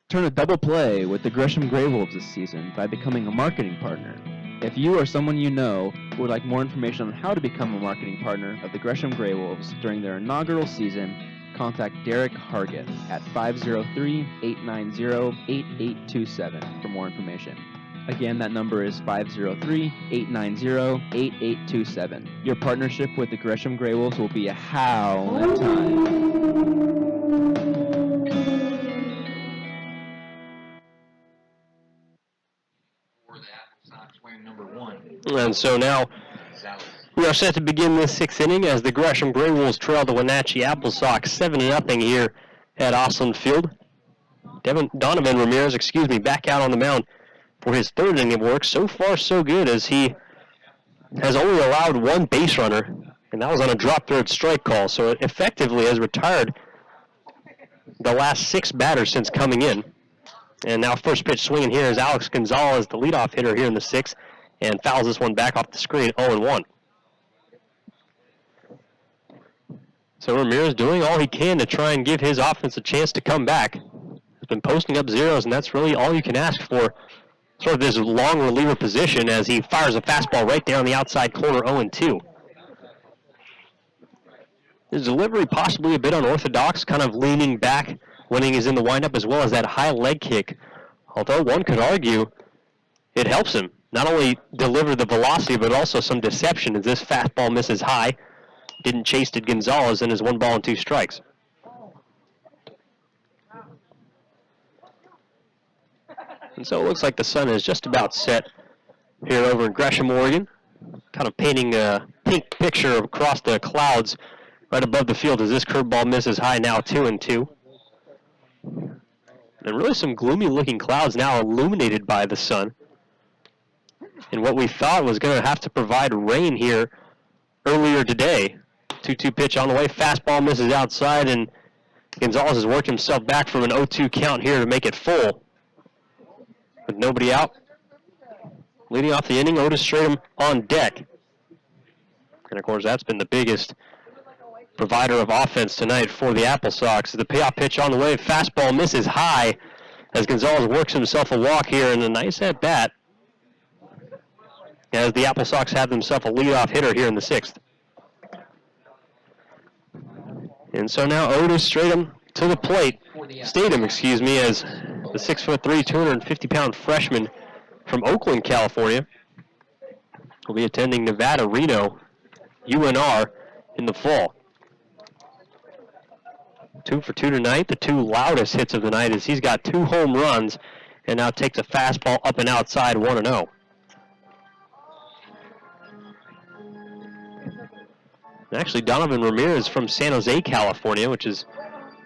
Turn a double play with the Gresham GreyWolves this season by becoming a marketing partner. If you or someone you know would like more information on how to become a marketing partner of the Gresham GreyWolves during their inaugural season, contact Derek Hargett at 503-890-8827 for more information. Again, that number is 503-890-8827. Your partnership with the Gresham GreyWolves will be a howling time. And so now we are set to begin this 6th inning as the Gresham GreyWolves trail the Wenatchee AppleSox 7-0 here at Oslund Field. Donovan Ramirez, back out on the mound for his 3rd inning of work. So far, so good, as he has only allowed 1 base runner, and that was on a drop third strike call. So it effectively has retired the last 6 batters since coming in. And now first pitch swinging here is Alex Gonzalez, the leadoff hitter here in the 6th, and fouls this one back off the screen, 0-1. So Ramirez doing all he can to try and give his offense a chance to come back. He's been posting up zeros, and that's really all you can ask for. Sort of this long reliever position as he fires a fastball right there on the outside corner, 0-2. His delivery possibly a bit unorthodox, kind of leaning back when he is in the windup, as well as that high leg kick. Although one could argue it helps him not only deliver the velocity, but also some deception as this fastball misses high. Didn't chase to Gonzalez in his 1 ball and 2 strikes. And so it looks like the sun is just about set here over in Gresham, Oregon. Kind of painting a pink picture across the clouds right above the field as this curveball misses high, now 2-2. And really some gloomy looking clouds now illuminated by the sun. And what we thought was going to have to provide rain here earlier today. 2-2 pitch on the way, fastball misses outside, and Gonzalez has worked himself back from an 0-2 count here to make it full. With nobody out, leading off the inning, Otis Stratum on deck. And of course, that's been the biggest provider of offense tonight for the AppleSox. The payoff pitch on the way, fastball misses high as Gonzalez works himself a walk here, and a nice at-bat as the AppleSox have themselves a leadoff hitter here in the 6th. And so now Otis Statham to the plate. Statham, as the 6'3", 250-pound freshman from Oakland, California, will be attending Nevada, Reno, UNR in the fall. 2 for 2 tonight, the 2 loudest hits of the night as he's got 2 home runs and now takes a fastball up and outside 1-0. Actually, Donovan Ramirez from San Jose, California, which is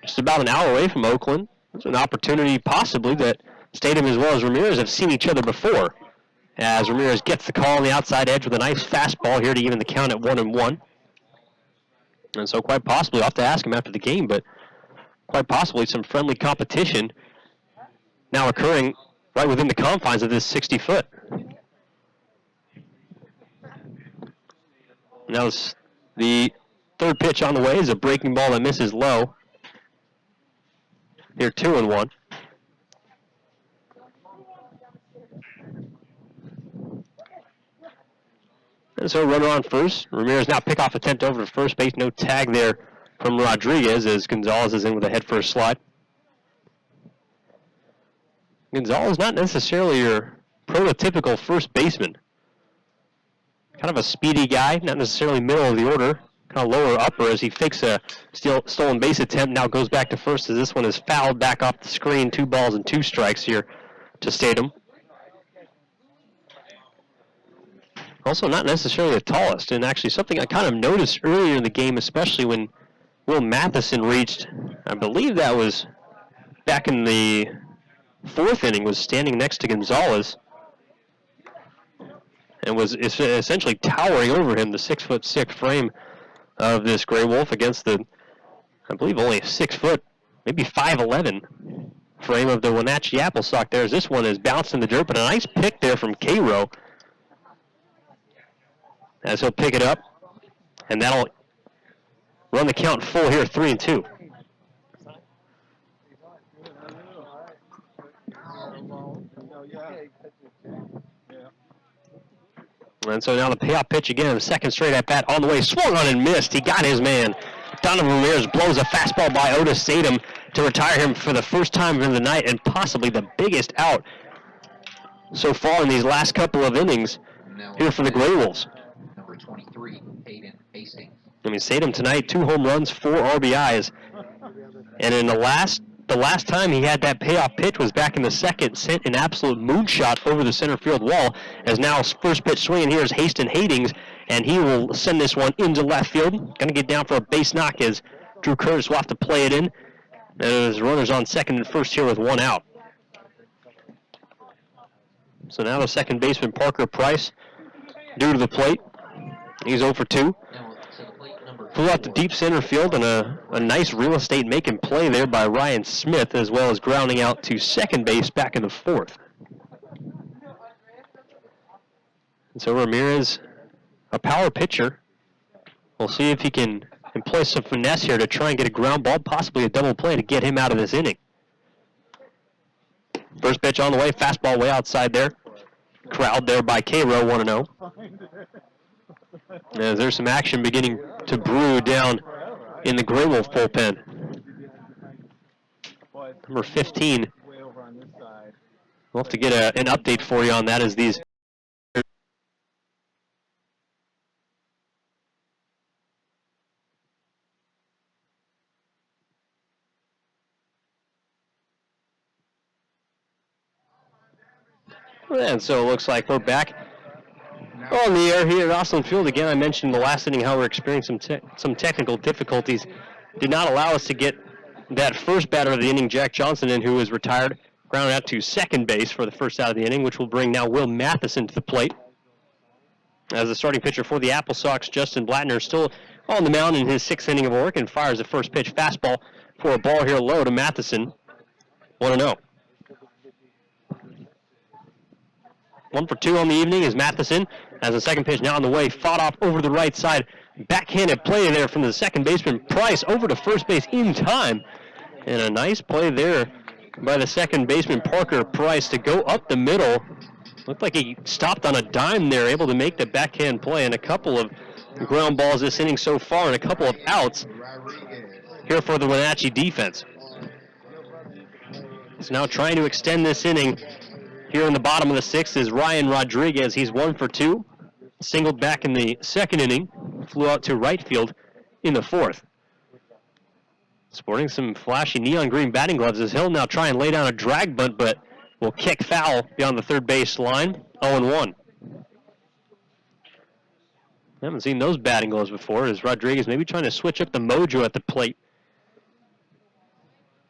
just about an hour away from Oakland. It's an opportunity possibly that Statham as well as Ramirez have seen each other before, as Ramirez gets the call on the outside edge with a nice fastball here to even the count at 1-1. And so quite possibly, I'll have to ask him after the game, but quite possibly some friendly competition now occurring right within the confines of this 60-foot. Now the 3rd pitch on the way is a breaking ball that misses low. Here 2-1. And so runner on first. Ramirez now pickoff attempt over to first base. No tag there from Rodriguez as Gonzalez is in with a head first slide. Gonzalez not necessarily your prototypical first baseman. Kind of a speedy guy, not necessarily middle of the order, kind of lower upper as he fakes a stolen base attempt, now goes back to first as this one is fouled back off the screen. 2 balls and 2 strikes here to Statham. Also not necessarily the tallest, and actually something I kind of noticed earlier in the game, especially when Will Matheson reached, I believe that was back in the 4th inning, was standing next to Gonzalez and was essentially towering over him, the 6'6" frame of this Grey Wolf against the, I believe, only 6 foot, maybe 5'11" frame of the Wenatchee AppleSox there, as this one is bounced in the dirt, but a nice pick there from Cairo as he'll pick it up, and that'll run the count full here, 3-2. And so now the payoff pitch again, the 2nd straight at bat on the way, swung on and missed. He got his man. Donovan Ramirez blows a fastball by Otis Statham to retire him for the first time of the night and possibly the biggest out so far in these last couple of innings here for the Grey Wolves. Number 23, Aiden Hastings. I mean, Statham tonight, 2 home runs, 4 RBIs. And in the last time he had that payoff pitch was back in the 2nd, sent an absolute moonshot over the center field wall, as now first pitch swinging here is Hastings, and he will send this one into left field. Going to get down for a base knock as Drew Curtis will have to play it in. And his runners on 2nd and 1st here with 1 out. So now the 2nd baseman, Parker Price, due to the plate. He's 0 for 2. Flew out to deep center field, and a nice real estate making play there by Ryan Smith, as well as grounding out to 2nd base back in the 4th. And so Ramirez, a power pitcher. We'll see if he can employ some finesse here to try and get a ground ball, possibly a double play to get him out of this inning. First pitch on the way, fastball way outside there. Crowd there by Cairo, 1-0. As there's some action beginning to brew down in the GreyWolf bullpen. Number 15. We'll have to get an update for you on that as these. And so it looks like we're back on the air here at Oslund Field. Again, I mentioned in the last inning how we're experiencing some technical difficulties. Did not allow us to get that first batter of the inning, Jack Johnson, in, who was retired, grounded out to second base for the first out of the inning, which will bring now Will Matheson to the plate. As the starting pitcher for the AppleSox, Justin Blattner, still on the mound in his sixth inning of work and fires the first pitch fastball for a ball here low to Matheson. 1-0. 1 for 2 on the evening is Matheson. As the second pitch now on the way, fought off over the right side. Backhanded play there from the second baseman, Price, over to first base in time. And a nice play there by the second baseman, Parker Price, to go up the middle. Looked like he stopped on a dime there, able to make the backhand play, and a couple of ground balls this inning so far and a couple of outs here for the Wenatchee defense. So now trying to extend this inning. Here in the bottom of the sixth is Ryan Rodriguez. He's 1 for 2. Singled back in the second inning. Flew out to right field in the fourth. Sporting some flashy neon green batting gloves as he'll now try and lay down a drag bunt, but will kick foul beyond the third base line. 0-1. Haven't seen those batting gloves before, as Rodriguez maybe trying to switch up the mojo at the plate.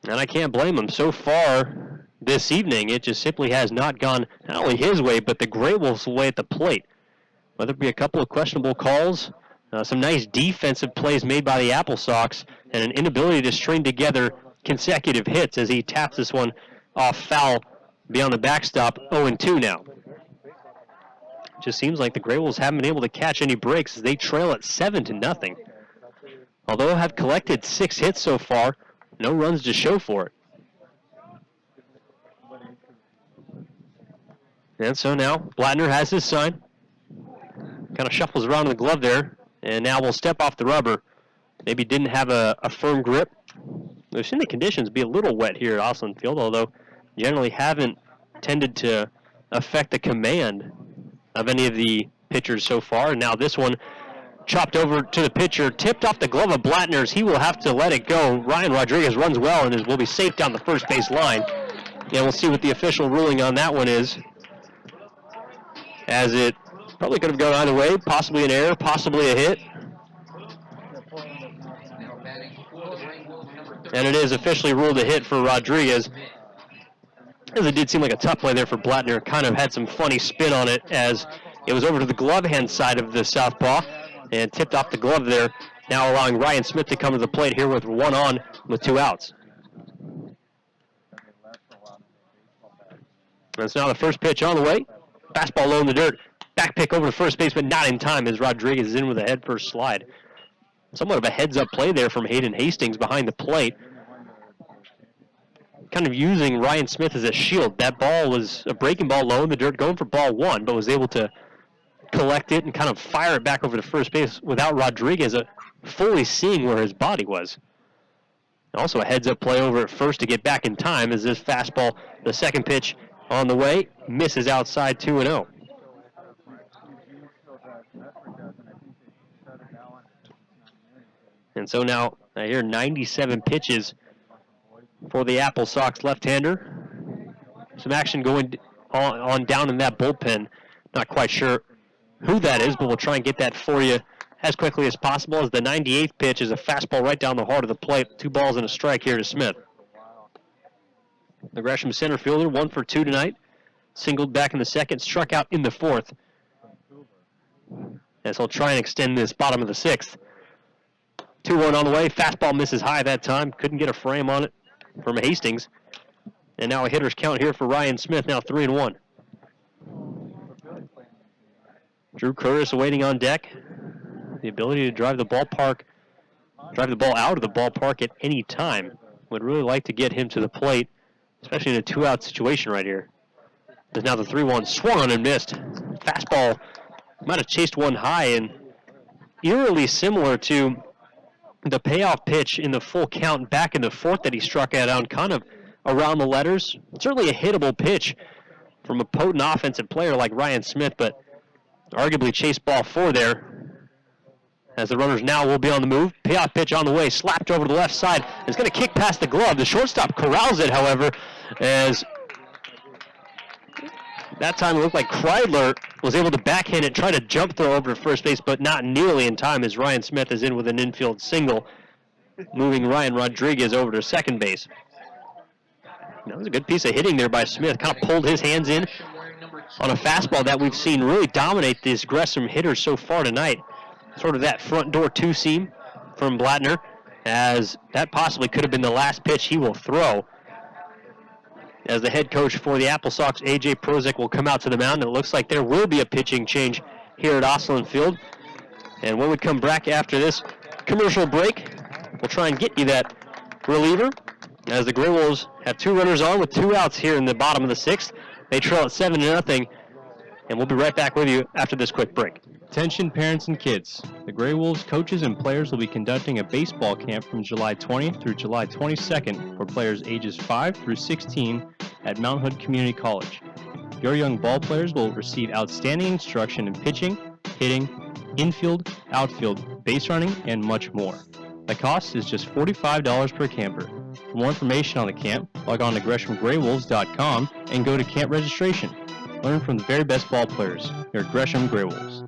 And I can't blame him. So far this evening, it just simply has not gone not only his way, but the GreyWolves' way at the plate. Whether it be a couple of questionable calls, some nice defensive plays made by the AppleSox, and an inability to string together consecutive hits as he taps this one off foul beyond the backstop. 0-2 now. Just seems like the GreyWolves haven't been able to catch any breaks as they trail at 7-0. Although have collected 6 hits so far, no runs to show for it. And so now Blattner has his sign. Kind of shuffles around in the glove there. And now will step off the rubber. Maybe didn't have a firm grip. We've seen the conditions be a little wet here at Oslund Field, although generally haven't tended to affect the command of any of the pitchers so far. And now this one chopped over to the pitcher, tipped off the glove of Blattner's. He will have to let it go. Ryan Rodriguez runs well and will be safe down the first base line. And we'll see what the official ruling on that one is, as it probably could have gone either way, possibly an error, possibly a hit. And it is officially ruled a hit for Rodriguez, as it did seem like a tough play there for Blattner. Kind of had some funny spin on it as it was over to the glove hand side of the southpaw and tipped off the glove there, now allowing Ryan Smith to come to the plate here with 1 on with 2 outs. And so now the first pitch on the way. Fastball low in the dirt. Back pick over to first base, but not in time as Rodriguez is in with a head first slide. Somewhat of a heads-up play there from Hayden Hastings behind the plate. Kind of using Ryan Smith as a shield. That ball was a breaking ball low in the dirt, going for ball 1, but was able to collect it and kind of fire it back over to first base without Rodriguez fully seeing where his body was. Also a heads-up play over at first to get back in time as this fastball, the second pitch on the way, misses outside 2-0. And so now, I hear 97 pitches for the AppleSox left-hander. Some action going on down in that bullpen. Not quite sure who that is, but we'll try and get that for you as quickly as possible, as the 98th pitch is a fastball right down the heart of the plate. 2 balls and a strike here to Smith. The Gresham center fielder, 1 for 2 tonight. Singled back in the second, struck out in the fourth. As he'll try and extend this bottom of the sixth. 2-1 on the way. Fastball misses high that time. Couldn't get a frame on it from Hastings. And now a hitter's count here for Ryan Smith, now 3-1. Drew Curtis waiting on deck. The ability to drive the ball out of the ballpark at any time. Would really like to get him to the plate, especially in a 2-out situation right here. There's now the 3-1 swung on and missed. Fastball might have chased one high, and eerily similar to the payoff pitch in the full count back in the fourth that he struck out on, kind of around the letters. Certainly a hittable pitch from a potent offensive player like Ryan Smith, but arguably chase ball 4 there. As the runners now will be on the move. Payoff pitch on the way, slapped over to the left side. It's going to kick past the glove. The shortstop corrals it, however, as that time it looked like Kreidler was able to backhand it, try to jump throw over to first base, but not nearly in time as Ryan Smith is in with an infield single, moving Ryan Rodriguez over to second base. That was a good piece of hitting there by Smith. Kind of pulled his hands in on a fastball that we've seen really dominate these Gresham hitters so far tonight. Sort of that front door two-seam from Blattner, as that possibly could have been the last pitch he will throw. As the head coach for the AppleSox, A.J. Prozik, will come out to the mound, and it looks like there will be a pitching change here at Oslund Field. And when we come back after this commercial break, we'll try and get you that reliever, as the GreyWolves have 2 runners on with 2 outs here in the bottom of the 6th. They trail at 7-0, and we'll be right back with you after this quick break. Attention parents and kids. The GreyWolves coaches and players will be conducting a baseball camp from July 20th through July 22nd for players ages 5 through 16 at Mount Hood Community College. Your young ball players will receive outstanding instruction in pitching, hitting, infield, outfield, base running, and much more. The cost is just $45 per camper. For more information on the camp, log on to GreshamGreyWolves.com and go to camp registration. Learn from the very best ball players here at Gresham GreyWolves.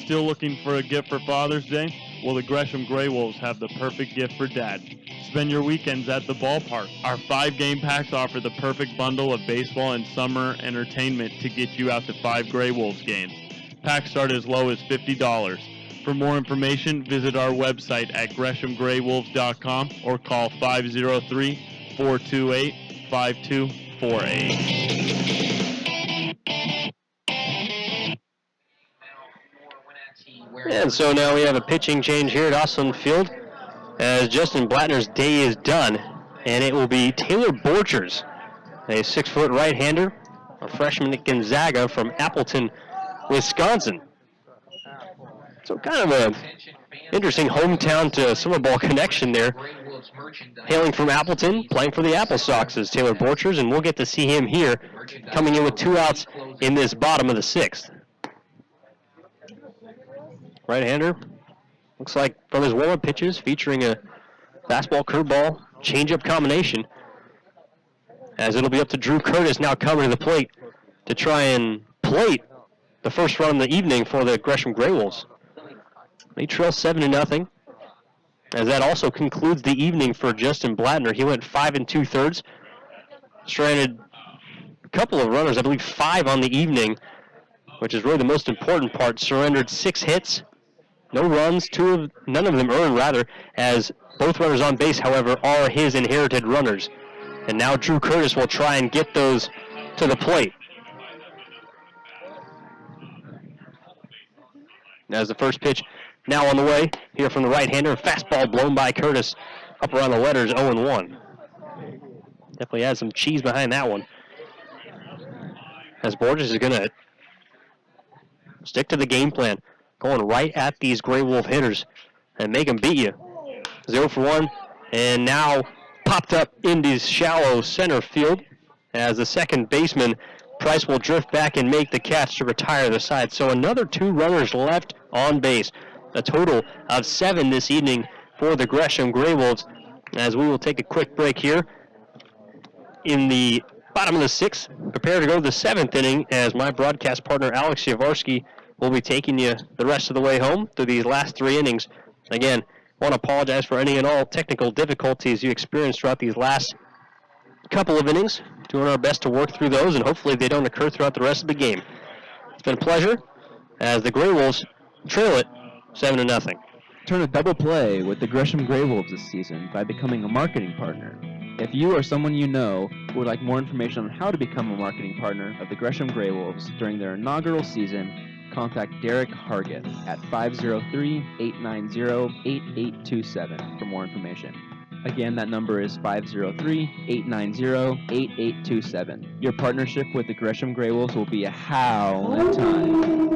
Still looking for a gift for Father's Day? Well, the Gresham GreyWolves have the perfect gift for Dad. Spend your weekends at the ballpark. Our 5-game packs offer the perfect bundle of baseball and summer entertainment to get you out to 5 GreyWolves games. Packs start as low as $50. For more information, visit our website at GreshamGreyWolves.com or call 503-428-5248. And so now we have a pitching change here at Oslund Field as Justin Blattner's day is done, and it will be Taylor Borchers, a 6-foot right-hander, a freshman at Gonzaga from Appleton, Wisconsin. So kind of a interesting hometown to summer ball connection there. Hailing from Appleton, playing for the AppleSox is Taylor Borchers, and we'll get to see him here coming in with 2 outs in this bottom of the 6th. Right-hander, looks like from his warm-up pitches, featuring a fastball, curveball, changeup combination. As it'll be up to Drew Curtis now coming to the plate to try and plate the first run of the evening for the Gresham GreyWolves. They trail 7-0. As that also concludes the evening for Justin Blattner. He went 5 2/3, stranded a couple of runners, I believe 5 on the evening, which is really the most important part. Surrendered 6 hits. No runs, none of them earned, rather, as both runners on base, however, are his inherited runners. And now Drew Curtis will try and get those to the plate. As the first pitch now on the way, here from the right-hander, fastball blown by Curtis up around the letters, 0-1. Definitely has some cheese behind that one. As Borges is going to stick to the game plan, going right at these GreyWolf hitters and make them beat you. 0-for-1, and now popped up into shallow center field as the second baseman, Price, will drift back and make the catch to retire the side. So another 2 runners left on base. A total of 7 this evening for the Gresham GreyWolves, as we will take a quick break here in the bottom of the 6th. Prepare to go to the 7th inning as my broadcast partner Alex Yavarski will be taking you the rest of the way home through these last 3 innings. Again, I want to apologize for any and all technical difficulties you experienced throughout these last couple of innings. Doing our best to work through those, and hopefully they don't occur throughout the rest of the game. It's been a pleasure as the GreyWolves trail it 7-0. Turn a double play with the Gresham GreyWolves this season by becoming a marketing partner. If you or someone you know would like more information on how to become a marketing partner of the Gresham GreyWolves during their inaugural season, contact Derek Hargett at 503-890-8827 for more information. Again, that number is 503-890-8827. Your partnership with the Gresham GreyWolves will be a howling time.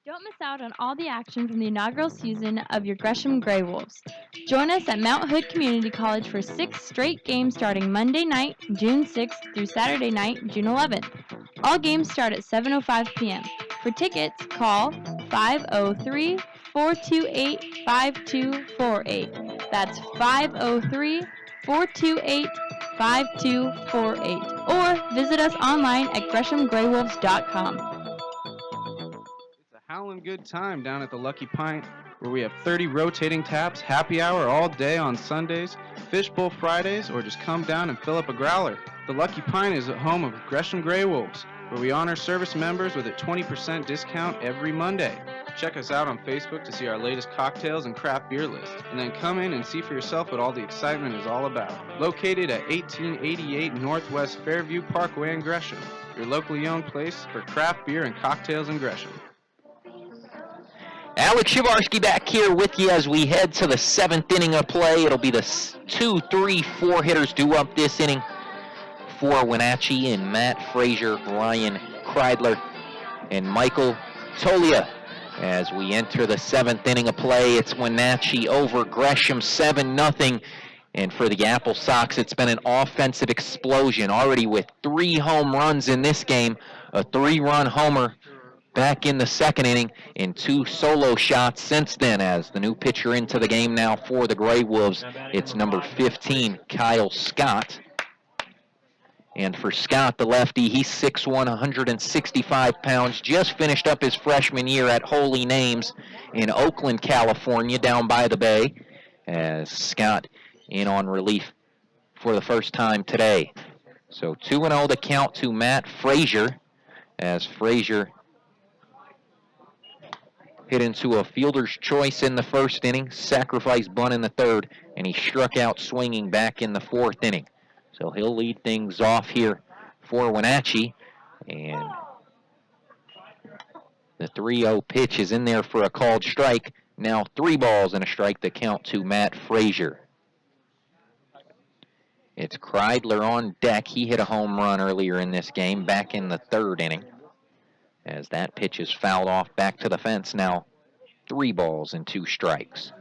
Don't miss out on all the action from the inaugural season of your Gresham GreyWolves. Join us at Mount Hood Community College for 6 straight games starting Monday night, June 6th through Saturday night, June 11th. All games start at 7:05 p.m. For tickets, call 503-428-5248. That's 503-428-5248. Or visit us online at GreshamGreyWolves.com. It's a howling good time down at the Lucky Pint, where we have 30 rotating taps, happy hour all day on Sundays, fishbowl Fridays, or just come down and fill up a growler. The Lucky Pint is the home of Gresham GreyWolves, where we honor service members with a 20% discount every Monday. Check us out on Facebook to see our latest cocktails and craft beer list, and then come in and see for yourself what all the excitement is all about. Located at 1888 Northwest Fairview Parkway in Gresham, your locally owned place for craft beer and cocktails in Gresham. Alex Shivarsky back here with you as we head to the 7th inning of play. It'll be the 2, 3, 4 hitters due up this inning for Wenatchee, and Matt Frazier, Ryan Kreidler, and Michael Tolia. As we enter the 7th inning of play, it's Wenatchee over Gresham 7-0. And for the AppleSox, it's been an offensive explosion, already with 3 home runs in this game, a 3-run homer back in the 2nd inning, and 2 solo shots since then. As the new pitcher into the game now for the GreyWolves, it's number 15, Kyle Scott. And for Scott, the lefty, he's 6'1", 165 pounds, just finished up his freshman year at Holy Names in Oakland, California, down by the bay, as Scott in on relief for the first time today. So 2-0 the count to Matt Frazier, as Frazier hit into a fielder's choice in the 1st inning, sacrifice bunt in the 3rd, and he struck out swinging back in the 4th inning. So he'll lead things off here for Wenatchee, and the 3-0 pitch is in there for a called strike. Now 3 balls and a strike to count to Matt Frazier. It's Kreidler on deck. He hit a home run earlier in this game, back in the 3rd inning, as that pitch is fouled off back to the fence. Now 3 balls and 2 strikes.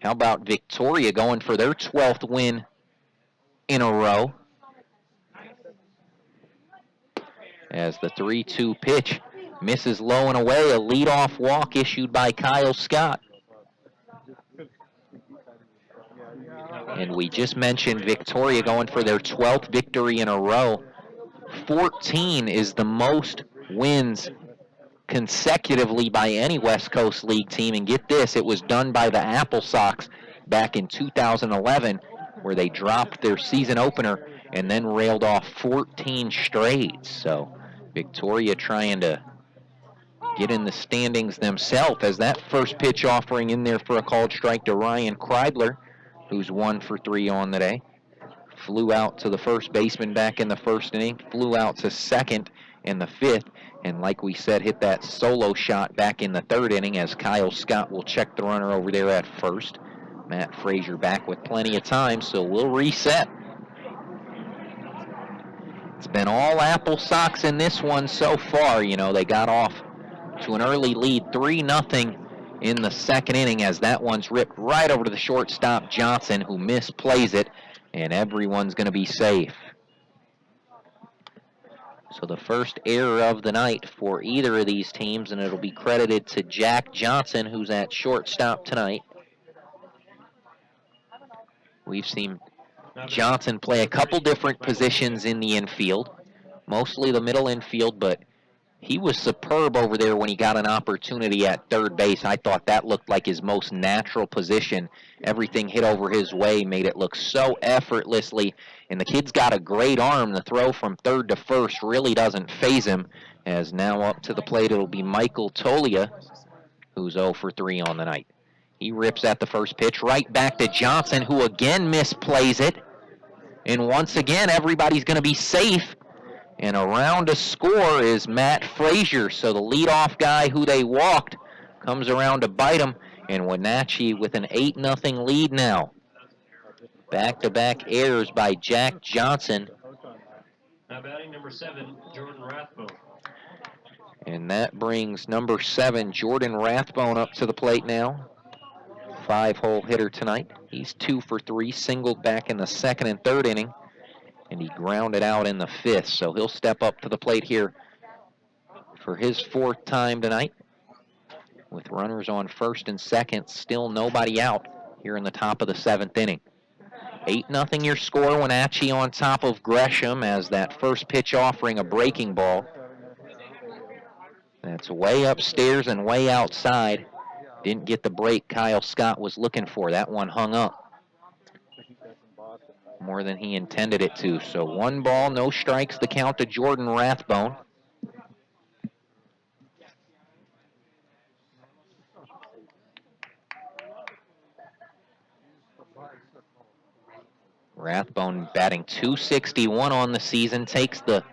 How about Victoria going for their 12th win in a row? As the 3-2 pitch misses low and away, a leadoff walk issued by Kyle Scott. And we just mentioned Victoria going for their 12th victory in a row. 14 is the most wins consecutively by any West Coast League team, and get this, it was done by the AppleSox back in 2011, where they dropped their season opener and then railed off 14 straight. So Victoria trying to get in the standings themselves, as that first pitch offering in there for a called strike to Ryan Kreidler, who's 1 for 3 on the day. Flew out to the first baseman back in the 1st inning, flew out to 2nd in the 5th, and like we said, hit that solo shot back in the 3rd inning, as Kyle Scott will check the runner over there at 1st. Matt Frazier back with plenty of time, so we'll reset. It's been all AppleSox in this one so far. You know, they got off to an early lead, 3-0 in the 2nd inning, as that one's ripped right over to the shortstop Johnson, who misplays it, and everyone's going to be safe. So the first error of the night for either of these teams, and it'll be credited to Jack Johnson, who's at shortstop tonight. We've seen Johnson play a couple different positions in the infield, mostly the middle infield, but he was superb over there when he got an opportunity at 3rd base. I thought that looked like his most natural position. Everything hit over his way, made it look so effortlessly. And the kid's got a great arm. The throw from 3rd to 1st really doesn't faze him, as now up to the plate it'll be Michael Tolia, who's 0 for 3 on the night. He rips at the first pitch, right back to Johnson, who again misplays it. And once again, everybody's going to be safe. And around to score is Matt Frazier. So the leadoff guy who they walked comes around to bite him. And Wenatchee with an 8-0 lead now. Back-to-back errors by Jack Johnson. Now batting number 7, Jordan Rathbone. And that brings number 7, Jordan Rathbone, up to the plate now. 5-hole hitter tonight. He's 2 for 3, singled back in the second and third inning, and he grounded out in the fifth. So he'll step up to the plate here for his 4th time tonight. With runners on first and second, still nobody out here in the top of the 7th inning. 8-0 your score. Wenatchee on top of Gresham as that first pitch offering a breaking ball. That's way upstairs and way outside. Didn't get the break Kyle Scott was looking for. That one hung up more than he intended it to. So 1 ball, no strikes, the count to Jordan Rathbone. Rathbone batting .261 on the season, takes the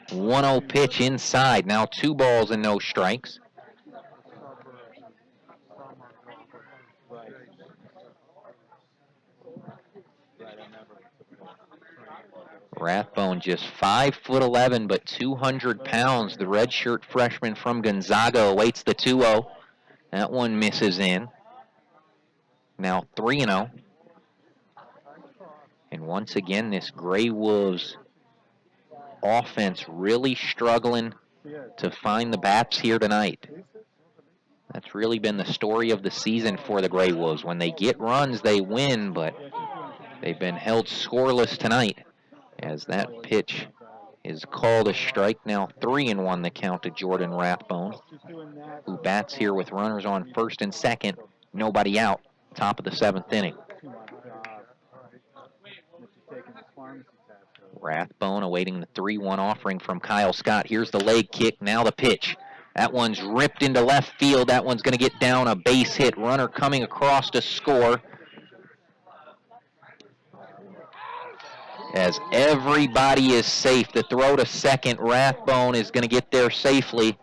1-0 pitch inside. Now 2 balls and no strikes. Rathbone just 5'11", but 200 pounds. The redshirt freshman from Gonzaga awaits the 2-0. That one misses in. Now 3-0. And once again, this Grey Wolves offense really struggling to find the bats here tonight. That's really been the story of the season for the Grey Wolves. When they get runs, they win, but they've been held scoreless tonight as that pitch is called a strike. Now 3-1 the count to Jordan Rathbone, who bats here with runners on first and second, nobody out, top of the 7th inning. Rathbone awaiting the 3-1 offering from Kyle Scott. Here's the leg kick, now the pitch. That one's ripped into left field. That one's going to get down, a base hit. Runner coming across to score. As everybody is safe, the throw to second, Rathbone is going to get there safely.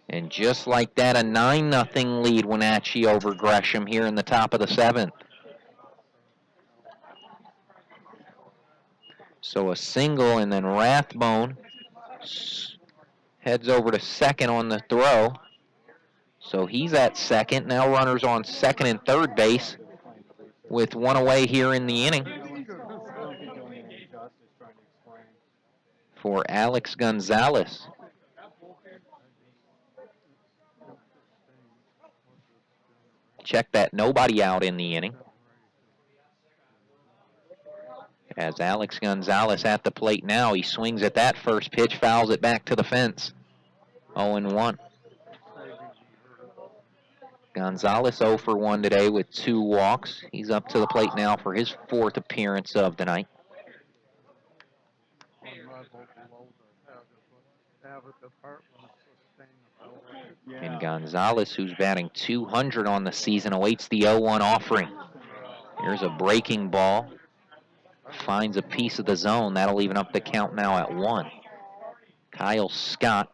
And just like that, a 9-0 lead, Wenatchee over Gresham here in the top of the 7th. So a single, and then Rathbone heads over to second on the throw. So he's at second. Now runners on second and third base with 1 away here in the inning for Alex Gonzalez. Check that, nobody out in the inning. As Alex Gonzalez at the plate now, he swings at that first pitch, fouls it back to the fence. 0-1. Gonzalez 0 for 1 today with 2 walks. He's up to the plate now for his 4th appearance of the night. And Gonzalez, who's batting .200 on the season, awaits the 0-1 offering. Here's a breaking ball. Finds a piece of the zone. That'll even up the count now at 1. Kyle Scott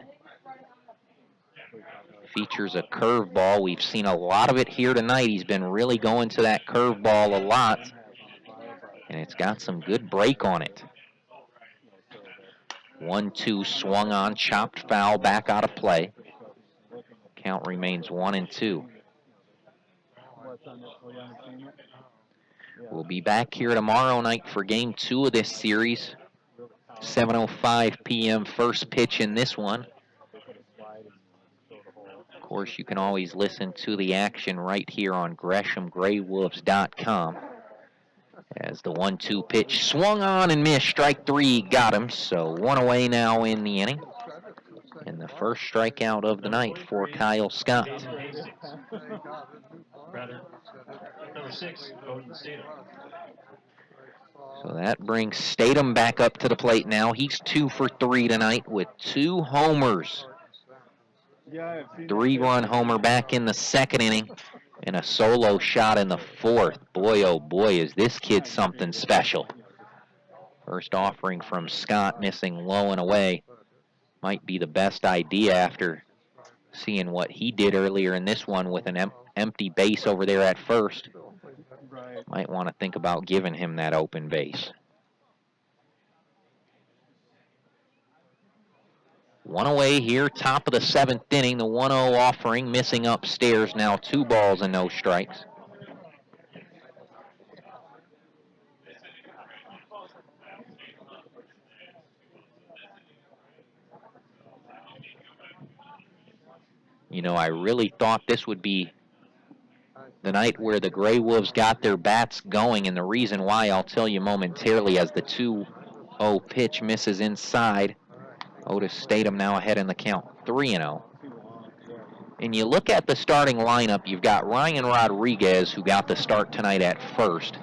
features a curveball. We've seen a lot of it here tonight. He's been really going to that curveball a lot, and it's got some good break on it. 1-2 swung on, chopped foul, back out of play. Count remains 1-2. We'll be back here tomorrow night for game 2 of this series. 7:05 p.m. first pitch in this one. Of course, you can always listen to the action right here on GreshamGreyWolves.com. As the 1-2 pitch swung on and missed, strike 3 got him. So 1 away now in the inning. And the first strikeout of the night for Kyle Scott. Number 6, Odin Statham. So that brings Statham back up to the plate now. He's 2 for 3 tonight with 2 homers. 3-run homer back in the second inning and a solo shot in the 4th. Boy, oh boy, is this kid something special. First offering from Scott, missing low and away. Might be the best idea after seeing what he did earlier in this one with an empty base over there at first. Might want to think about giving him that open base. One away here, top of the 7th inning. The 1-0 offering, missing upstairs now. 2 balls and no strikes. You know, I really thought this would be the night where the Grey Wolves got their bats going, and the reason why I'll tell you momentarily as the 2-0 pitch misses inside. Otis Statham now ahead in the count, 3-0. And you look at the starting lineup, you've got Ryan Rodriguez, who got the start tonight at first.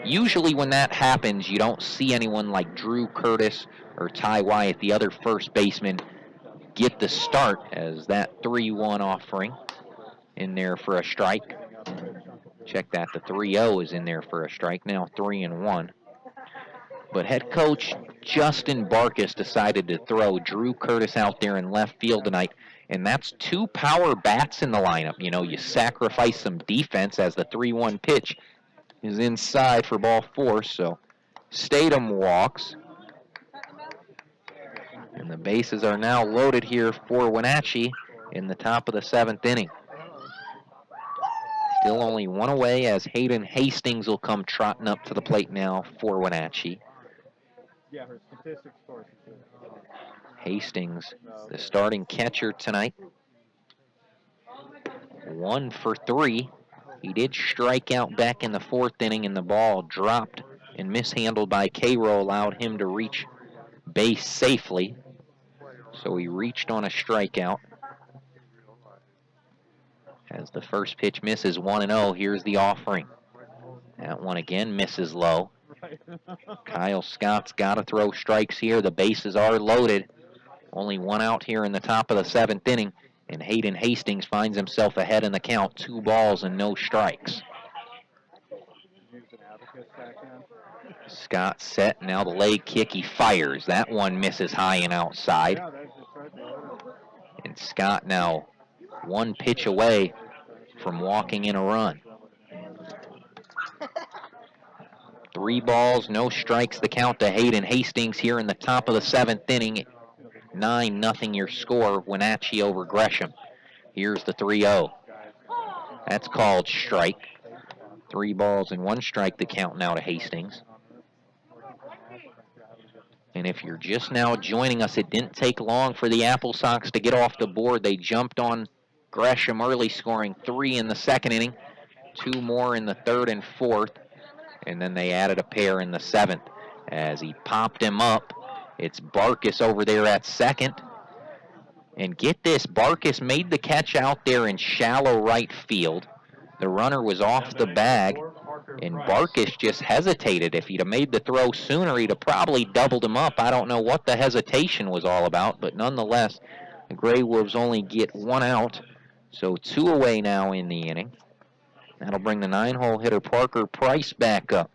Usually when that happens, you don't see anyone like Drew Curtis or Ty Wyatt, the other first baseman, get the start, as that 3-1 offering in there for a strike. Check that, the 3-0 is in there for a strike, now 3-1. But head coach Justin Barkus decided to throw Drew Curtis out there in left field tonight, and that's 2 power bats in the lineup. You know, you sacrifice some defense as the 3-1 pitch is inside for ball 4, so Statham walks. And the bases are now loaded here for Wenatchee in the top of the 7th inning. Still only 1 away as Hayden Hastings will come trotting up to the plate now for Wenatchee. Hastings, the starting catcher tonight. 1 for 3. He did strike out back in the 4th inning, and the ball dropped and mishandled by Cairo allowed him to reach base safely. So he reached on a strikeout. As the first pitch misses 1-0, here's the offering. That one again misses low. Kyle Scott's got to throw strikes here. The bases are loaded. Only 1 out here in the top of the 7th inning, and Hayden Hastings finds himself ahead in the count. 2 balls and no strikes. Scott set, now the leg kick, he fires. That one misses high and outside. And Scott now 1 pitch away from walking in a run. 3 balls, no strikes, the count to Hayden Hastings here in the top of the 7th inning. 9-0 your score, Wenatchee over Gresham. Here's the 3-0. That's called strike. 3 balls and 1 strike, the count now to Hastings. And if you're just now joining us, it didn't take long for the AppleSox to get off the board. They jumped on Gresham early, scoring 3 in the 2nd inning, 2 more in the 3rd and 4th, and then they added a pair in the 7th. As he popped him up, it's Barkus over there at second. And get this, Barkus made the catch out there in shallow right field. The runner was off the bag, and Barkus just hesitated. If he'd have made the throw sooner, he'd have probably doubled him up. I don't know what the hesitation was all about, but nonetheless, the Grey Wolves only get 1 out, so 2 away now in the inning. That'll bring the 9-hole hitter Parker Price back up.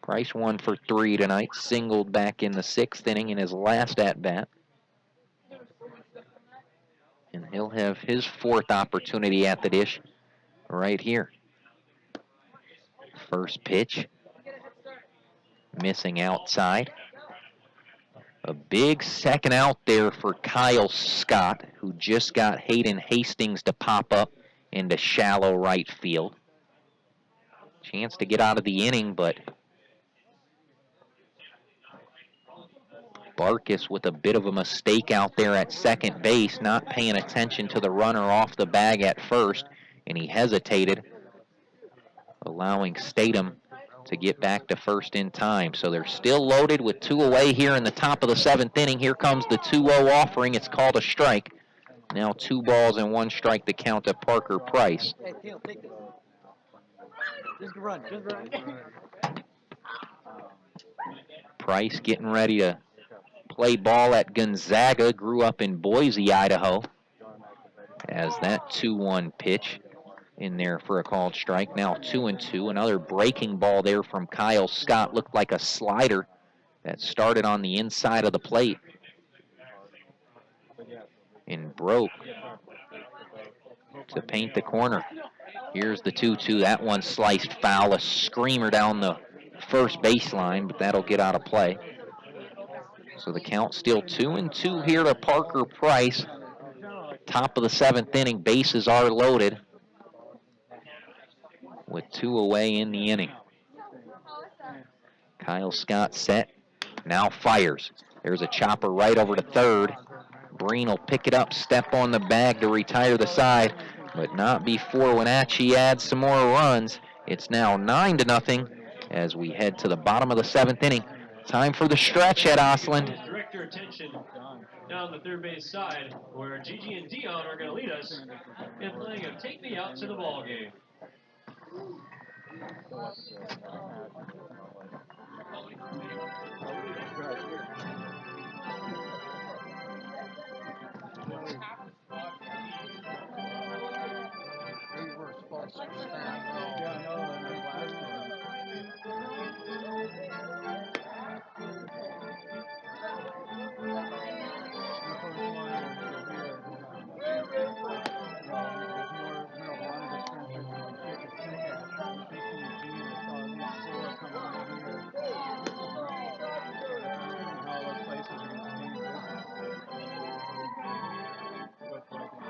Price 1 for 3 tonight, singled back in the 6th inning in his last at-bat. And he'll have his 4th opportunity at the dish right here. First pitch, missing outside. A big second out there for Kyle Scott, who just got Hayden Hastings to pop up into shallow right field. Chance to get out of the inning, but Barkus with a bit of a mistake out there at second base, not paying attention to the runner off the bag at first, and he hesitated, allowing Statham to get back to first in time. So they're still loaded with 2 away here in the top of the 7th inning. Here comes the 2-0 offering. It's called a strike. Now 2 balls and 1 strike to count to Parker Price. Hey, Theo, take this. Just run. Price getting ready to play ball at Gonzaga, grew up in Boise, Idaho. As that 2-1 pitch in there for a called strike. Now 2-2. Another breaking ball there from Kyle Scott. Looked like a slider that started on the inside of the plate and broke to paint the corner. Here's the 2-2. That one sliced foul. A screamer down the first baseline, but that'll get out of play. So the count still 2-2 here to Parker Price. Top of the 7th inning, bases are loaded with 2 away in the inning. Kyle Scott set, now fires. There's a chopper right over to third. Breen will pick it up, step on the bag to retire the side, but not before Wenatchee adds some more runs. It's now 9-0 as we head to the bottom of the 7th inning. Time for the stretch at Oslund. Direct your attention down the third base side, where Gigi and Dion are going to lead us in playing a Take Me Out to the Ball game.